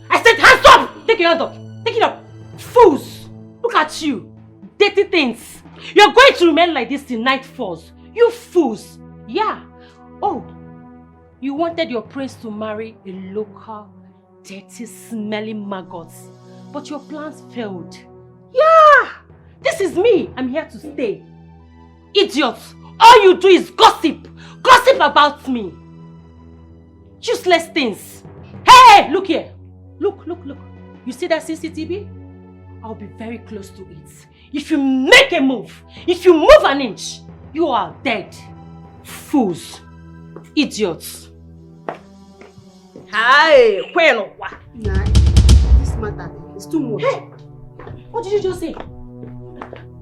I said hands up! Take your hand up! Take it up! Fools! Look at you! Dirty things! You're going to remain like this till night falls. You fools! Yeah! Oh! You wanted your prince to marry a local, dirty, smelling maggot. But your plans failed. Yeah! This is me! I'm here to stay. Idiots! All you do is gossip! Gossip about me! Useless things! Hey! Look here! Look! You see that CCTV? I'll be very close to it. If you make a move, if you move an inch, you are dead. Fools! Idiots! Hey! Nah, this matter is too much. Hey! What did you just say?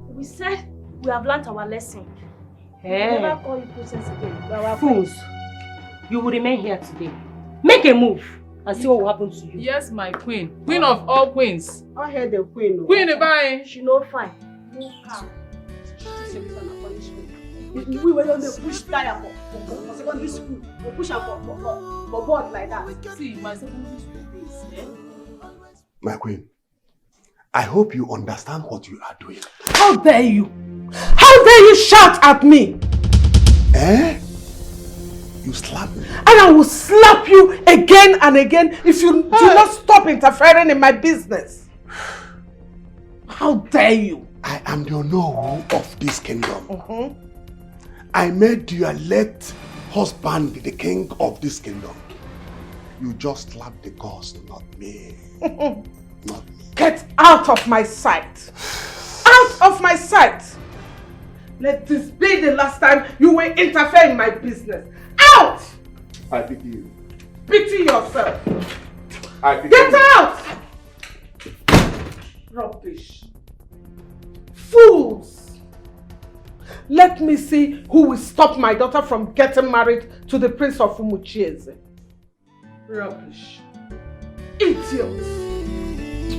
We said we have learnt our lesson. Hey. We'll never call you princess again. Fools! You will remain here today. Make a move and see what will happen to you. Yes, my queen. Queen of all queens. I heard the queen. Queen, bye. She no fine. No calm. We were on the push tire for secondary school. We push her for board like that. See, my secondary school days. Eh? My queen, I hope you understand what you are doing. How dare you? How dare you shout at me? Eh? You slap me. And I will slap you again and again if you do not stop interfering in my business. How dare you? I am the Onowu of this kingdom. I made your late husband the king of this kingdom. You just slapped the ghost, not me. Not me. Get out of my sight. Out of my sight. Let this be the last time you will interfere in my business. Out! I pity you. Pity yourself. I pity Get you. out! Rubbish. Fools. Let me see who will stop my daughter from getting married to the Prince of Umuchieze. Rubbish. Idiots.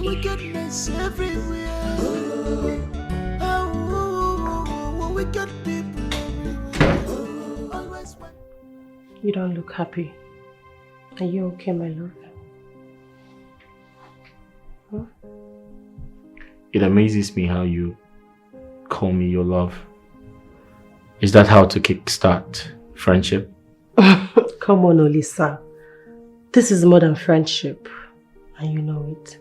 Wickedness everywhere. Wicked people everywhere. Always want. You don't look happy. Are you okay, my love? Huh? It amazes me how you call me your love. Is that how to kickstart friendship? Come on, Olisa. This is more than friendship, and you know it.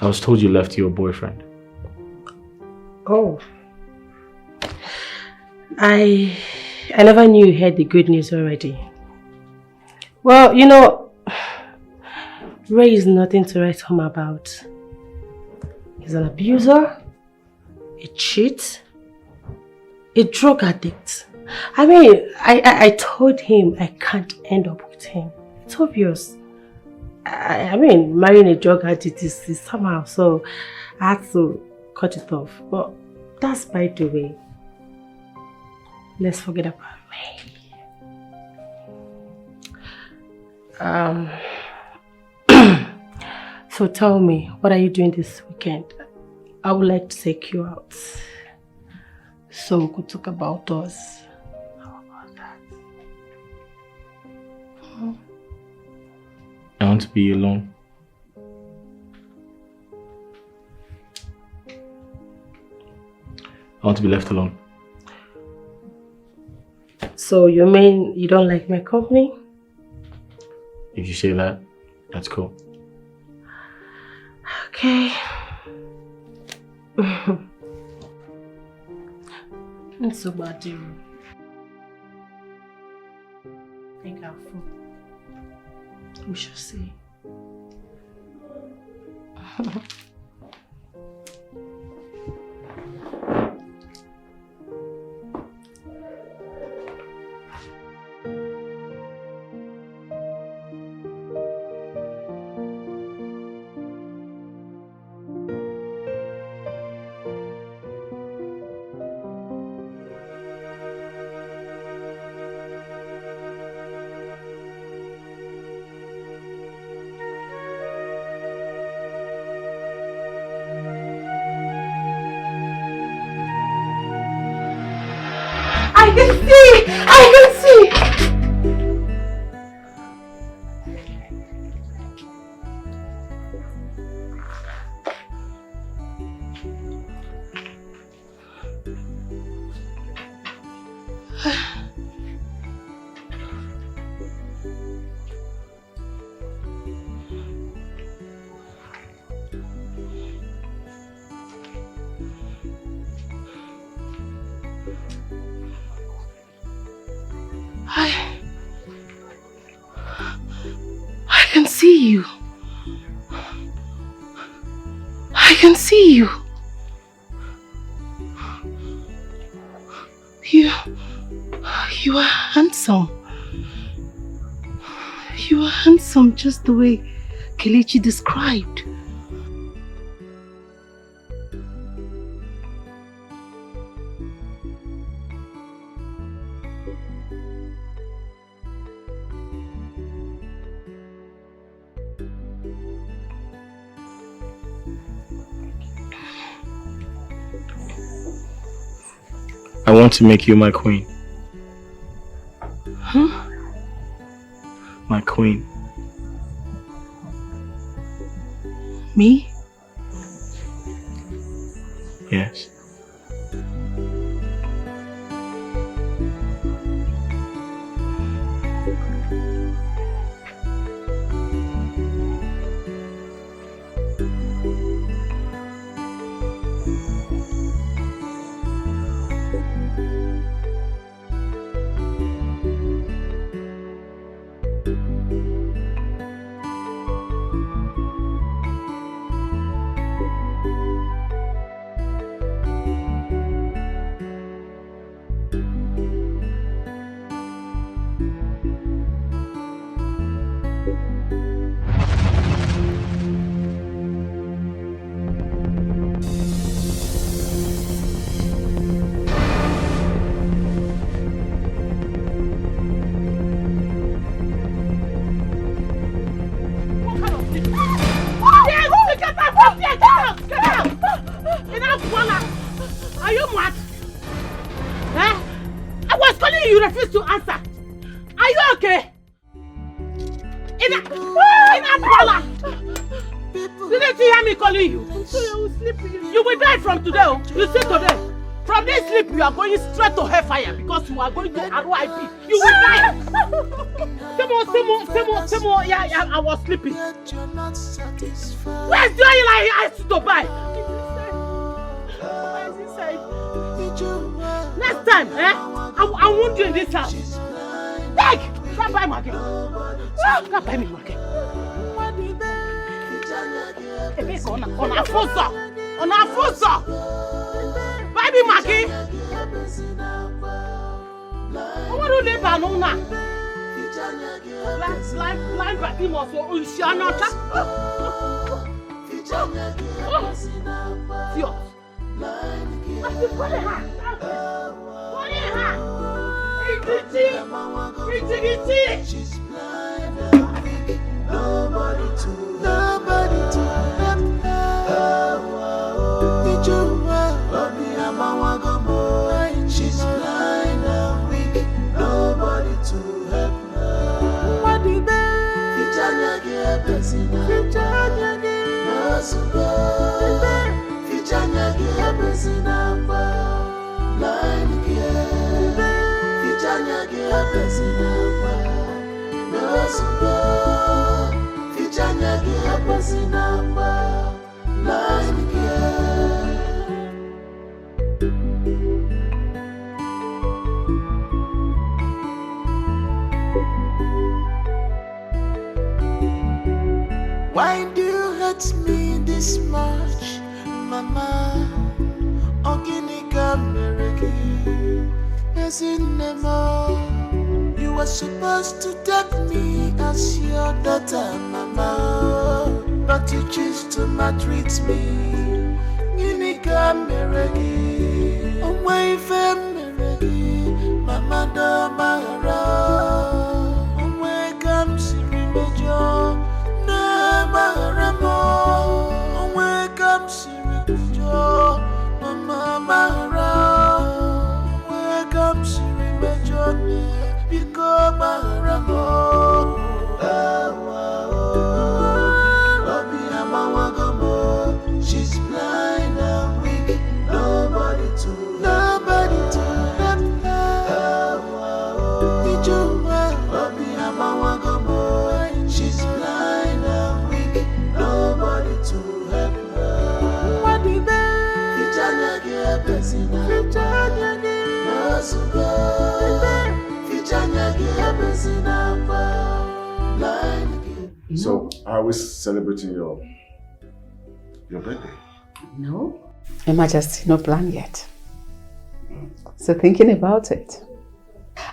I was told you left your boyfriend. Oh. I never knew you heard the good news already. Well, you know, Ray is nothing to write home about. He's an abuser, a cheat, a drug addict. I mean, I told him I can't end up with him. It's obvious. I mean, marrying a drug addict is somehow, so I had to cut it off. But that's by the way. Let's forget about Ray. So tell me, what are you doing this weekend? I would like to take you out, so we could talk about us. How about that? I want to be alone. I want to be left alone. So you mean you don't like my company? If you say that, that's cool. Okay. It's so bad, dear. I think I'll fall. We shall see. I can see you. I can see you. You are handsome. You are handsome just the way Kelechi described. I want to make you my queen. Huh? My queen. Me? Yes. Are you mad? Eh? I was calling you, you refused to answer. Are you okay? Ina Bala! Didn't you hear me calling you? I'm sorry, I was sleeping. You will die from today. Oh. You see today. From this sleep, you are going straight to hellfire because you are going to RIP. You will die. Semo. Yeah, I was sleeping. Where's the oil I asked you to buy? Next time, I won't do in this house. Take! Can't buy my game. Can't buy me my game. On a fosa. Buy me my game. I want to live alone now. Blind back him also. Nobody to help her. She's blind and weak. Nobody to help her. Why do you hate me this much, Mama? Oginika Mereki, you were supposed to take me as your daughter, Mama, but you choose to maltreat me. Ginika Mereki, away from Mereki, Mama do Mahara, away comes Sirimejo. Welcome, Sirimejo, Mama Mahara. Welcome, Sirimejo, Biko Maharamo. She's blind and weak. Nobody to help her. She's blind and weak. Nobody to help her. So, are we celebrating your birthday? No, Your Majesty, no plan yet. So thinking about it,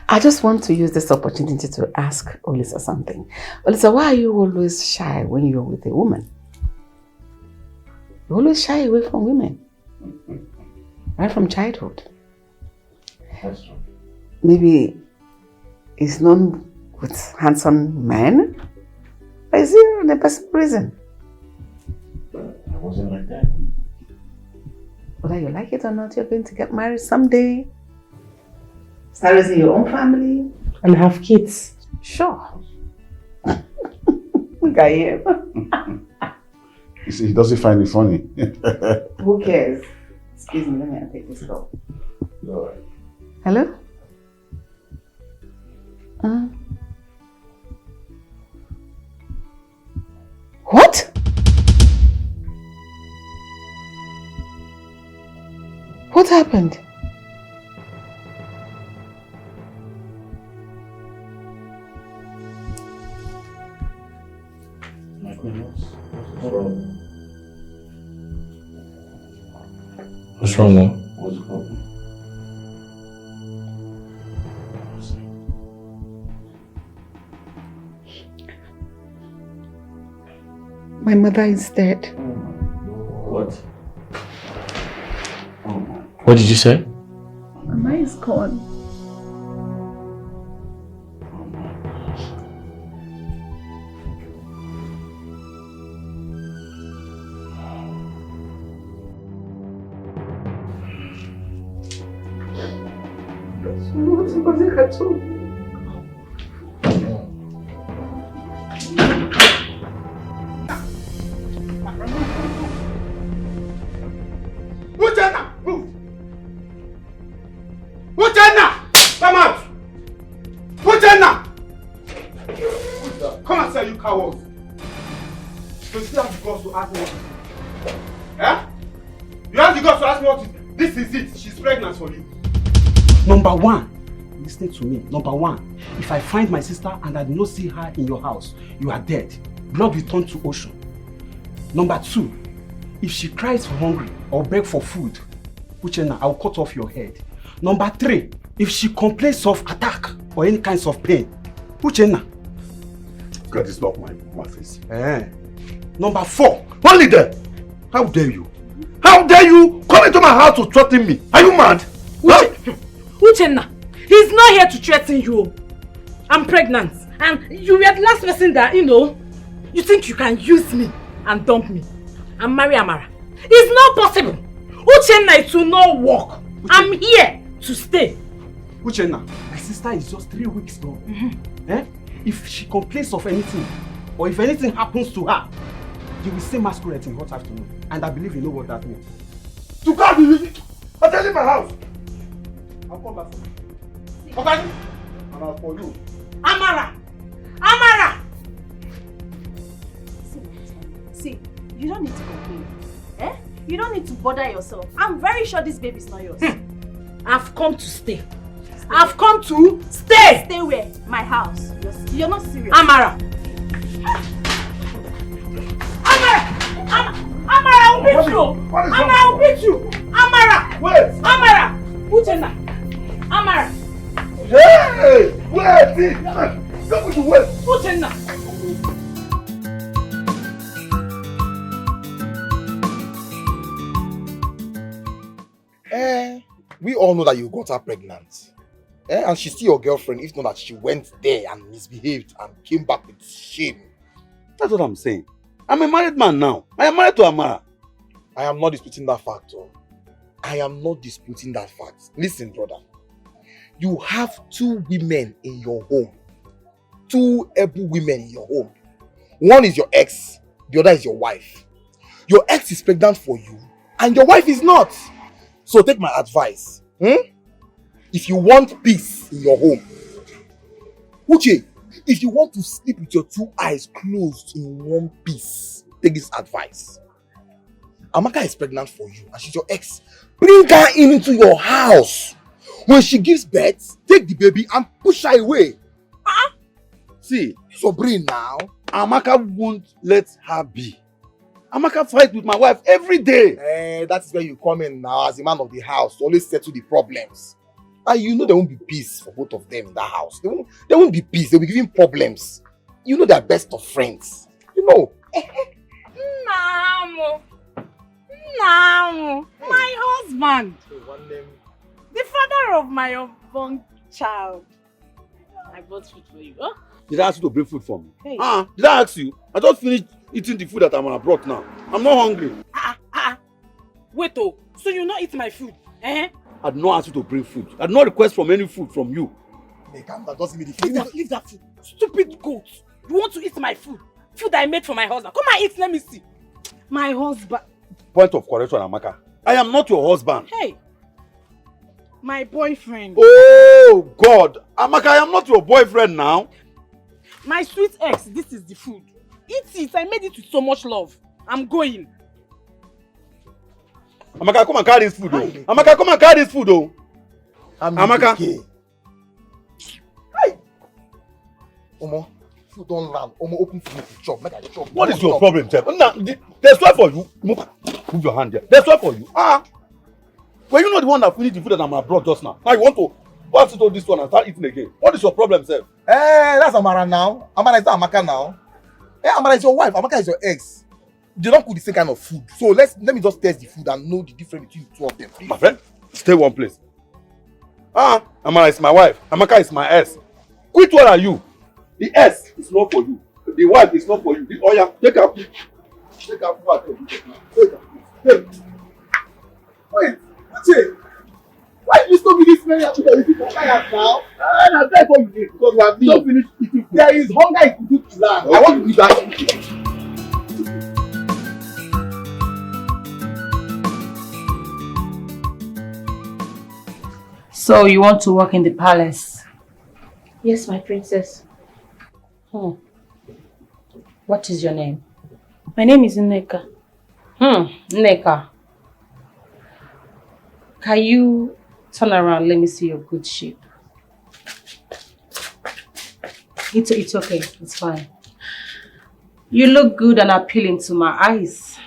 I just want to use this opportunity to ask Olisa something. Olisa, why are you always shy when you're with a woman? You always shy away from women. Right from childhood. That's true. Maybe he's known with handsome men? Or is he in a personal reason? I wasn't like that. Whether you like it or not, you're going to get married someday. Start raising your own family. And have kids. Sure. Look at him. You see, he doesn't find it funny. Who cares? Excuse me, let me take this call. All right. Hello? What? What happened? My goodness. What's wrong? What's wrong, Mom? What's the problem? My mother is dead. What? What did you say? Mama is gone. Come and say you cowards. So you still have the guts to ask me what it is. Eh? You have the guts to ask me what it is. This is it. She's pregnant for you. Number one, listen to me. Number one, if I find my sister and I do not see her in your house, you are dead. Blood will turn to ocean. Number two, if she cries for hungry or beg for food, Uchenna, I will cut off your head. Number three, if she complains of attack or any kinds of pain, Uchenna. God is not my face. Number four, only there. How dare you? How dare you come into my house to threaten me? Are you mad? Uchenna, he's not here to threaten you. I'm pregnant. And you were the last person that, you think you can use me and dump me and marry Amara. It's not possible. Uchenna, it will not work. I'm here to stay. Uchenna, my sister is just 3 weeks gone. If she complains of anything, or if anything happens to her, you will see masquerade in hot afternoon. And I believe you know what that means. To God be with you! I'm telling my house! I'll come back for you. Okay? And I'll for you. Amara! Amara! See, you don't need to complain. You don't need to bother yourself. I'm very sure this baby is not yours. I've come to stay. I've come to stay! Stay where? My house. You're not serious. Amara! Amara! Amara, I'll beat you! Amara, I'll beat you! Amara! Wait! Amara! Uchenna! Amara! Hey! Wait! Don't you wait! Uchenna! We all know that you got her pregnant. And she's still your girlfriend, if not that she went there and misbehaved and came back with shame. That's what I'm saying. I'm a married man now. I am married to Amara. I am not disputing that fact. I am not disputing that fact. Listen, brother. You have 2 women in your home. 2 able women in your home. One is your ex, the other is your wife. Your ex is pregnant for you, and your wife is not. So take my advice. If you want peace in your home, Uche, if you want to sleep with your 2 eyes closed in one piece, take this advice. Amaka is pregnant for you and she's your ex. Bring her into your house. When she gives birth, take the baby and push her away. See, so brain now. Amaka won't let her be. Amaka fight with my wife every day. That is where you come in now as the man of the house to always settle the problems. And you know there won't be peace for both of them in that house. There won't be peace. They'll be giving problems. You know they're best of friends. You know. Namu, my husband, the father of my unborn child. I bought food for you. Huh? Did I ask you to bring food for me? Hey. Did I ask you? I just finished eating the food that Amara brought now. I'm not hungry. Wait, so you not eat my food? I did not ask you to bring food. I did not request from any food from you. Just give me the food. Leave that food. Stupid goat. You want to eat my food? Food I made for my husband. Come and eat, let me see. My husband. Point of correction, Amaka. I am not your husband. Hey. My boyfriend. Oh, God. Amaka, I am not your boyfriend now. My sweet ex, this is the food. Eat it. I made it with so much love. I'm going. Amaka, come and carry this food, though. Amaka, come and carry this food, though. Amaka. Hi. Omo, food don't land. Omo, open food to chop. Make I chop. What is your problem, Chef? There's one for you. Move your hand there. There's one for you. Well, you know the one that finished the food that Amara brought just now. Now you want to pass it on this one and start eating again. What is your problem, Chef? That's Amara now. Amara is not Amaka now. Amara is your wife. Amaka is your ex. They don't cook the same kind of food. So let me just taste the food and know the difference between the 2 of them. Please. My friend, stay one place. Amara is my wife. Amaka is my ex. Which one are you? The ex is not for you. The wife is not for you. Take her. Take her. Wait, why you stop me this many after you people tired now? I'm there for you because we have not finished eating. There is hunger in Kudu to land. I want to eat that. So you want to work in the palace? Yes, my princess. What is your name? My name is Nneka. Nneka. Can you turn around? Let me see your good sheep. It's okay. It's fine. You look good and appealing to my eyes.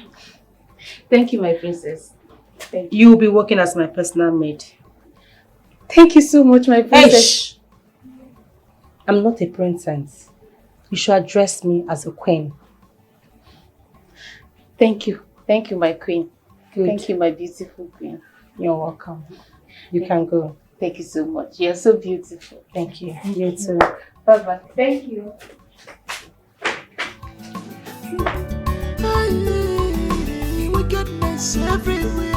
Thank you, my princess. Thank you. You will be working as my personal maid. Thank you so much, my princess. Hey, shh. I'm not a princess. You should address me as a queen. Thank you. Thank you, my queen. Good. Thank you, my beautiful queen. You're welcome. You can go. Thank you so much. You're so beautiful. Thank you. You too. Bye-bye. Thank you. Wickedness everywhere.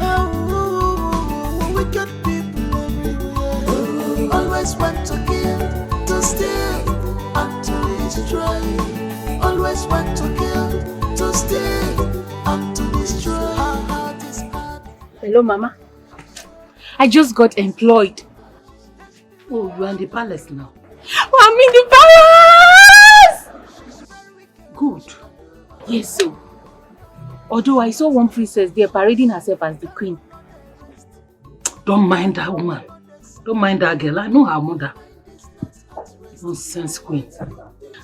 Oh, wicked people everywhere. Always want to kill, to steal, and to destroy. Always want to kill, to steal, and to destroy. Our heart is hard. Hello, Mama. I just got employed. Oh, you are in the palace now. Oh, I'm in the palace! Good. Yes, sir. Although I saw one princess there parading herself as the queen. Don't mind that woman. Don't mind that girl. I know her mother. Nonsense queen.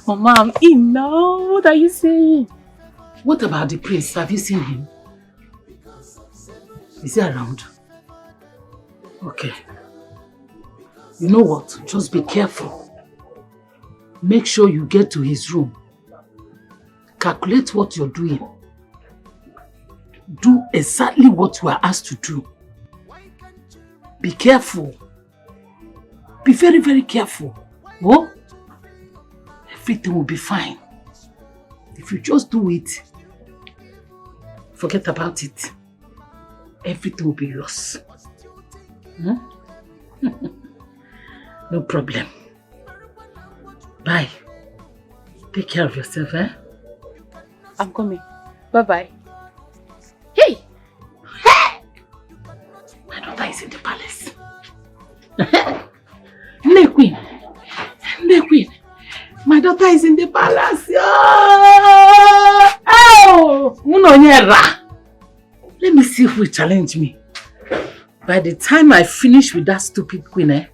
Mama, I'm in now. What are you saying? What about the prince? Have you seen him? Is he around? Okay. You know what? Just be careful. Make sure you get to his room. Calculate what you're doing. Do exactly what you are asked to do. Be careful. Be very, very careful. Oh? Everything will be fine. If you just do it, forget about it. Everything will be lost. No problem. Bye. Take care of yourself, eh? I'm coming. Bye-bye. Hey! My daughter is in the palace. Nay Queen. Nay Queen. My daughter is in the palace. Oh! Let me see who will challenge me. By the time I finish with that stupid queen,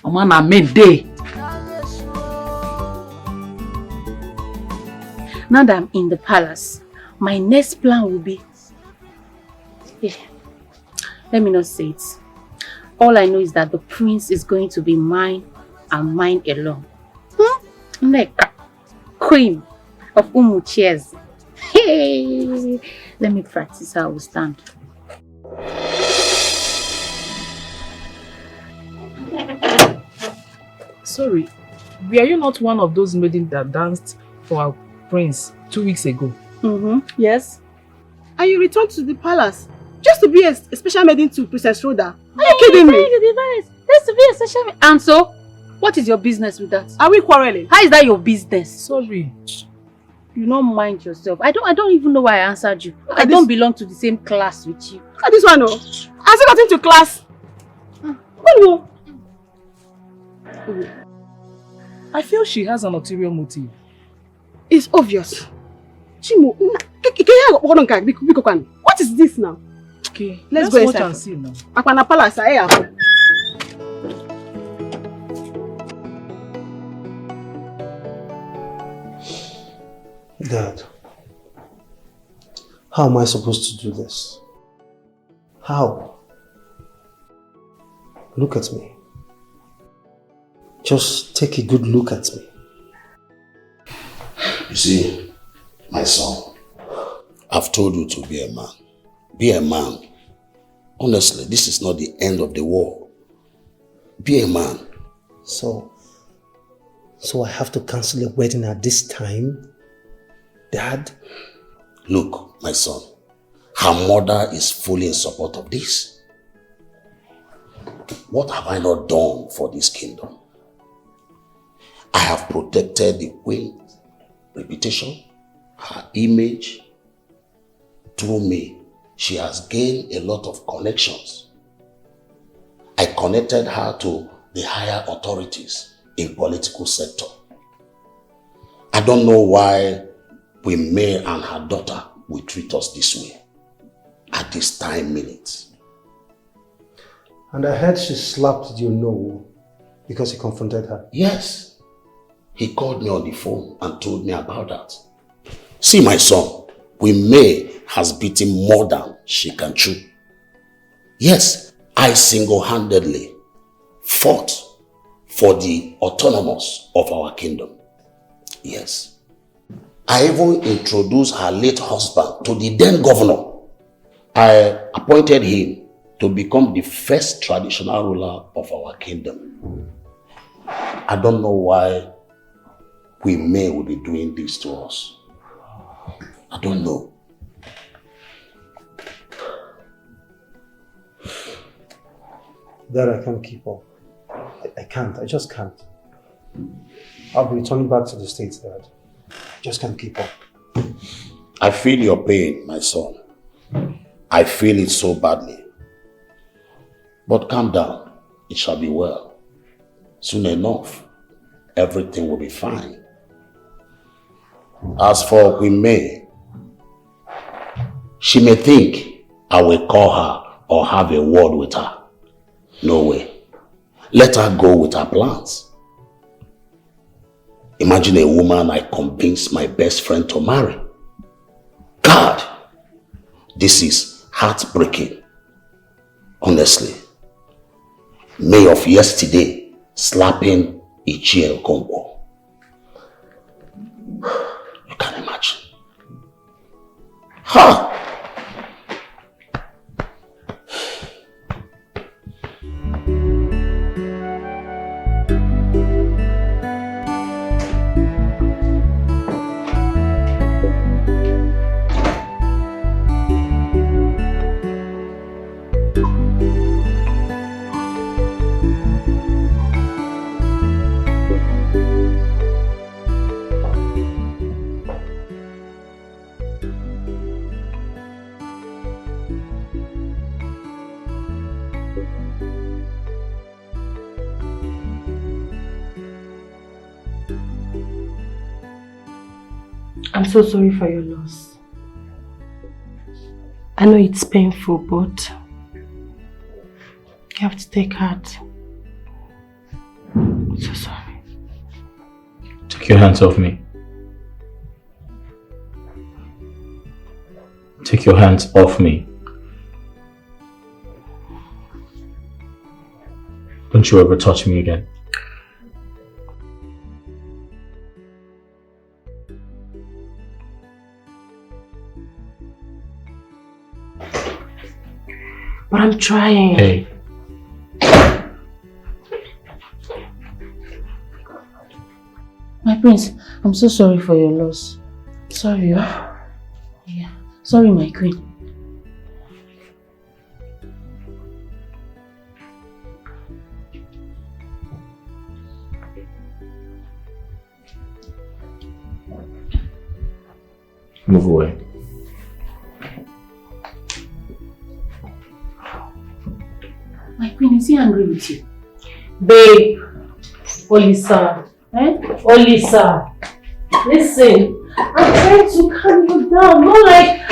I'm on midday. Now that I'm in the palace, my next plan will be... Let me not say it. All I know is that the prince is going to be mine and mine alone. Nneka, queen of Umuchiez. Hey! Let me practice how we stand. Sorry, were you not one of those maidens that danced for our prince 2 weeks ago? Yes. And you returned to the palace just to be a special maiden to Princess Rhoda. Are you kidding me? Just to be a special maiden. And so, what is your business with that? Are we quarreling? How is that your business? Sorry. You don't mind yourself. I don't even know why I answered you. I don't belong to the same class with you. Look at this one, oh. Has he got into class? What? I feel she has an ulterior motive. It's obvious. Chimo, what is this now? Okay, let's go watch and see now. Akwana Palace, Dad, how am I supposed to do this? How? Look at me. Just take a good look at me. You see, my son, I've told you to be a man. Be a man. Honestly, this is not the end of the war. Be a man. So I have to cancel a wedding at this time? Dad? Look, my son, her mother is fully in support of this. What have I not done for this kingdom? I have protected the queen's reputation, her image. Through me, she has gained a lot of connections. I connected her to the higher authorities in political sector. I don't know why Queen May and her daughter will treat us this way at this time minute. And I heard she slapped you no because you confronted her. Yes. He called me on the phone and told me about that. See, my son, Queen May has beaten more than she can chew. Yes, I single-handedly fought for the autonomous of our kingdom. Yes. I even introduced her late husband to the then governor. I appointed him to become the first traditional ruler of our kingdom. I don't know why Queen May will be doing this to us. I don't know. That I can't keep up. I can't. I just can't. I'll be returning back to the States, Dad. I just can't keep up. I feel your pain, my son. I feel it so badly. But calm down. It shall be well. Soon enough, everything will be fine. As for Queen May, she may think I will call her or have a word with her. No way. Let her go with her plans. Imagine a woman I convinced my best friend to marry. God, this is heartbreaking. Honestly. May of yesterday slapping Ichie Okonkwo. You can imagine. Ha! I'm so sorry for your loss. I know it's painful, but you have to take heart. I'm so sorry. Take your hands off me. Take your hands off me. Don't you ever touch me again. But I'm trying. Hey. My prince, I'm so sorry for your loss. Sorry, oh? Yeah. Sorry, my queen. Move away. My queen, is he angry with you? Babe, Olisa, Olisa, listen, I'm trying to calm you down, not like...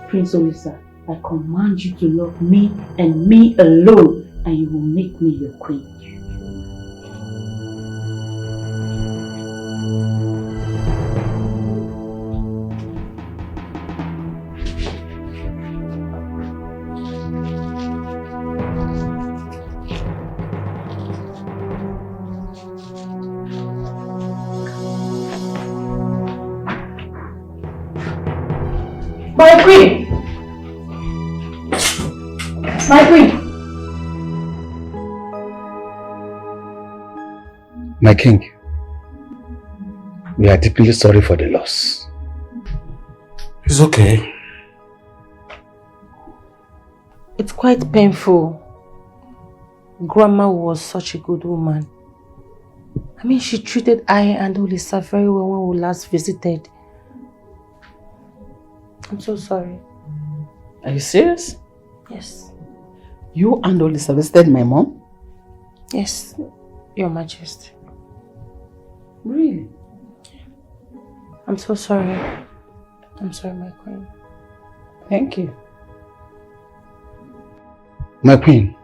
Prince Olisa, I command you to love me and me alone, and you will make me your queen. My queen! My queen! My king, we are deeply sorry for the loss. It's okay. It's quite painful. Grandma was such a good woman. I mean, she treated I and Olisa very well when we last visited. I'm so sorry. Are you serious? Yes. You and Olisa visited my mom? Yes, Your Majesty. Really? I'm so sorry. I'm sorry, my queen. Thank you. My queen,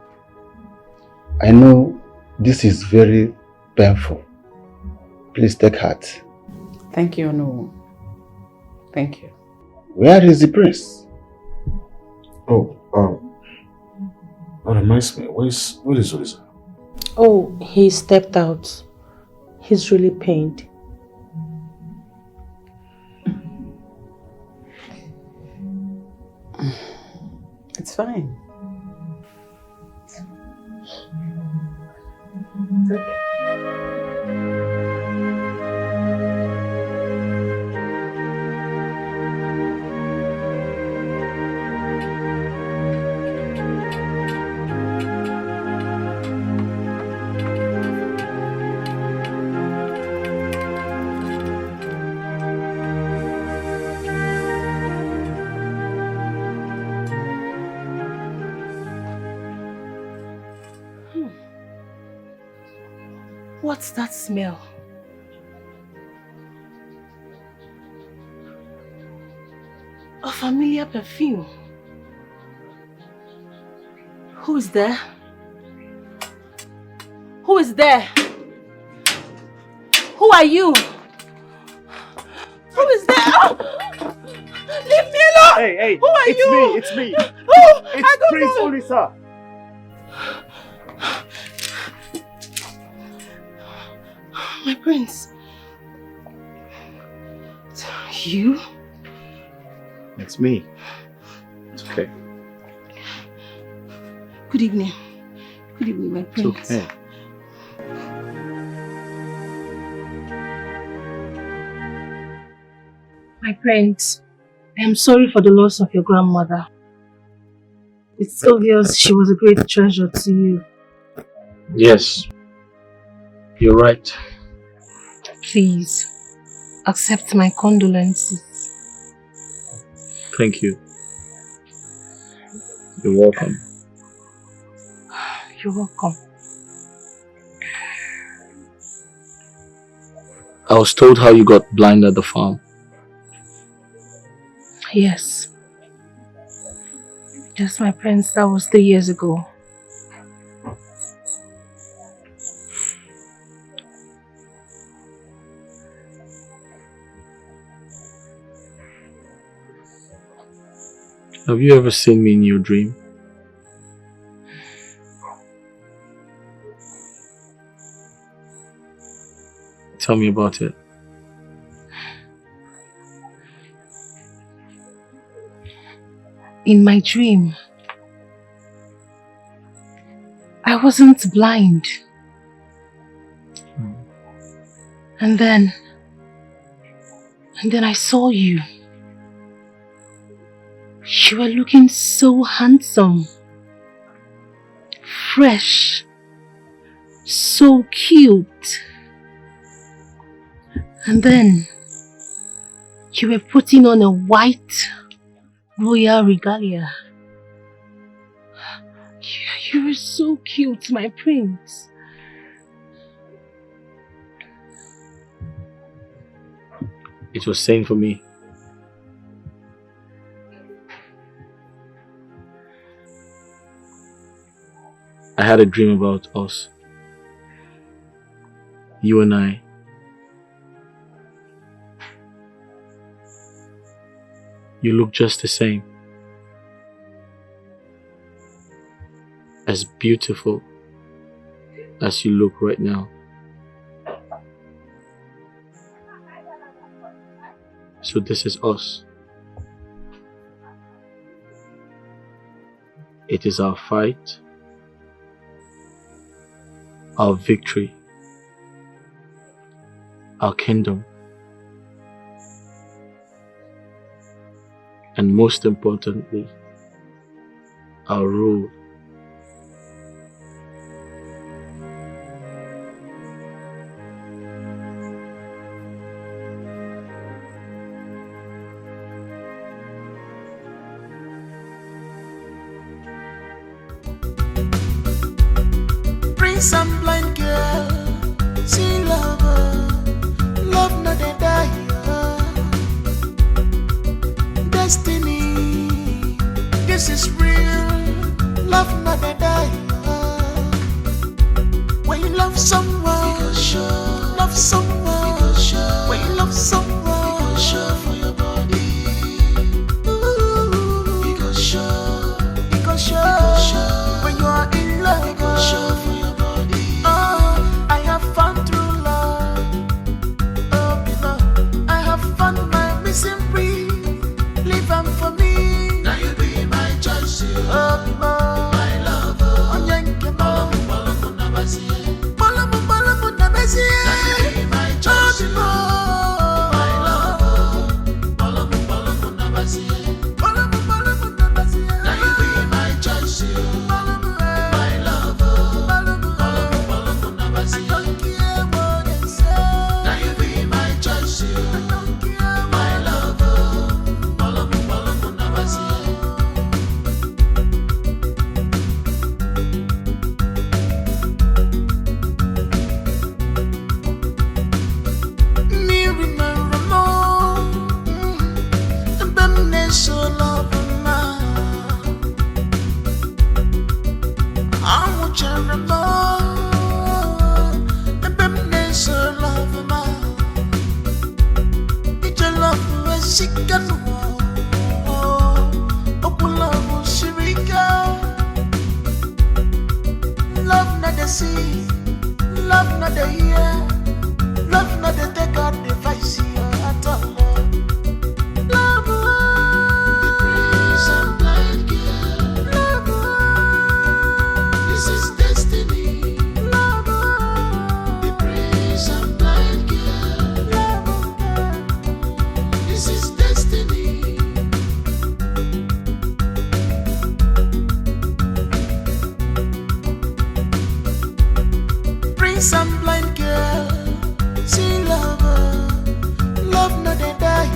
I know this is very painful. Please take heart. Thank you, no. Thank you. Where is the prince? Oh, that reminds me. Where is Olisa? Oh, he stepped out. He's really pained. It's fine. It's okay. What's that smell? A familiar perfume. Who is there? Who is there? Who are you? Who is there? Oh! Leave me alone! Hey, who are you? It's me. Oh, It's Prince Olisa. My prince. You? It's me. It's okay. Good evening. Good evening, my prince. It's okay. My prince, I am sorry for the loss of your grandmother. It's obvious she was a great treasure to you. Yes, you're right. Please, accept my condolences. Thank you. You're welcome. You're welcome. I was told how you got blind at the farm. Yes. Yes, my prince, that was 3 years ago. Have you ever seen me in your dream? Tell me about it. In my dream, I wasn't blind. And then I saw you. You were looking so handsome, fresh, so cute. And then you were putting on a white royal regalia. You were so cute, my prince. It was same for me. I had a dream about us. You and I. You look just the same. As beautiful as you look right now. So this is us. It is our fight, our victory, our kingdom, and most importantly, our rule. love someone, love someone, when you love someone, for your body. Because when you are in love, for your body. I have found true love. Oh, beloved, I have found my missing breed. Leave them for me. Now you be my choice. Oh, beloved, my love. Oh, yanke mo. Balamu nabazie. Balamu nabazie. Now you be my choice. Oh, my love. Balamu nabazie. Balamu nabazie. Now you be my choice. My love. Balamu nabazie. I don't care what they say. Now you be my choice. I don't care my love. Balamu nabazie. Me remember more. The beminence so love ma. I want you more. The beminence so love ma. It's your love when she can open love shirika. Love not the sea, love not the ear. Love not the take out the vice at all. Love, the praise and blind girl. Love, this is destiny. Love, the praise and blind girl. Love, this is destiny. Prince and blind girl. See lover, love not the die.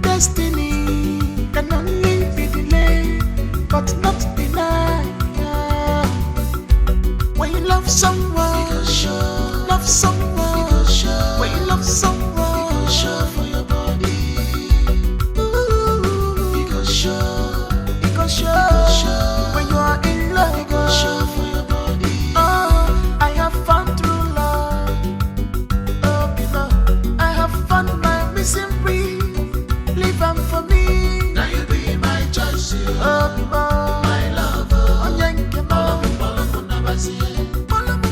Destiny can only be delayed, but not denied. When you love someone, love someone. When you love someone, for your body. Because when you are in love, for your body. I have found true love. Oh, beloved, I have found my missing breed. Leave them for me. Now you be my choice. Oh, beloved, my love. Oh, yanke mo. Balamu nabazie. Balamu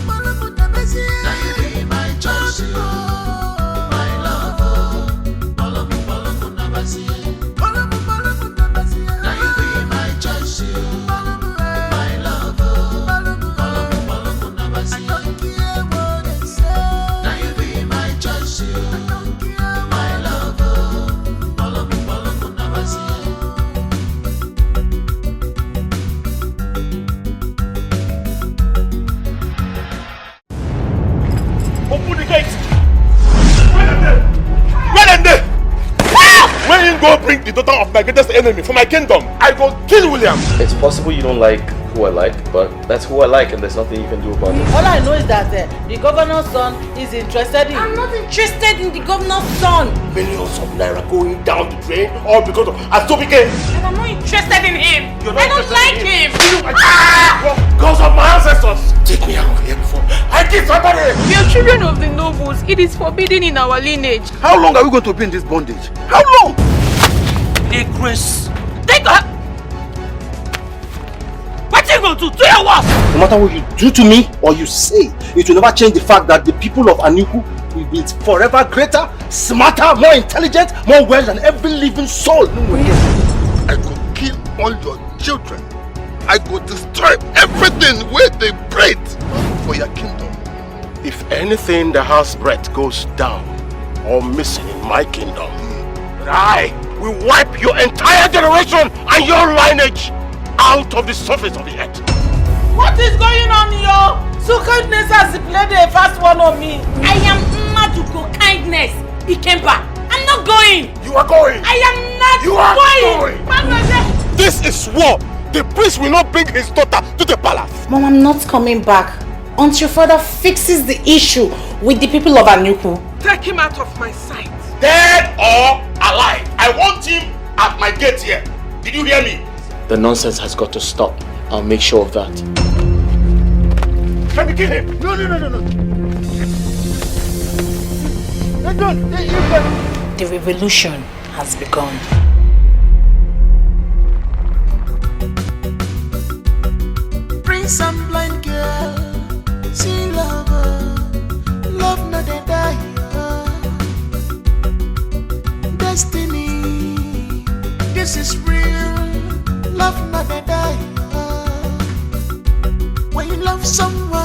nabazie. Now you be my choice. My love. Balamu nabazie. Balamu nabazie. Now you be my choice. My love. Balamu nabazie. I don't care what they say. Now you be my choice. I don't care my love. Balamu nabazie. Open the gate! Where them there? When you go bring the daughter of my greatest enemy for my kingdom, I go kill William. It's possible you don't like who I like, but that's who I like and there's nothing you can do about it. All I know is that the governor's son is interested in... I'm not interested in the governor's son. Millions of naira going down the drain, all because of Atobike. And I'm not interested in him. You're not I don't like him. Because of my ancestors. Take me out of here before I kill somebody. We are children of the nobles. It is forbidden in our lineage. How long are we going to be in this bondage? How long? Grace. Take her. What you going to do your work? No matter what you do to me or you say, it will never change the fact that the people of Anuku will be forever greater, smarter, more intelligent, more well than every living soul. I could kill all your children. I could destroy everything where they breed for your kingdom. If anything that has breath goes down or missing in my kingdom, I will wipe your entire generation and your lineage out of the surface of the earth. What is going on here? So kindness has played a fast one on me. I am Maduko kindness. Ikemba. I'm not going. You are going. I am not You are going. This is war. The prince will not bring his daughter to the palace. Mom, I'm not coming back until father fixes the issue with the people of Anuku. Take him out of my sight. Dead or alive, I want him at my gate here. Did you hear me? The nonsense has got to stop. I'll make sure of that. Let me kill him. No. The revolution has begun. Prince and blind girl, see lover, love not a die. Destiny, this is real, love not a die. When you love someone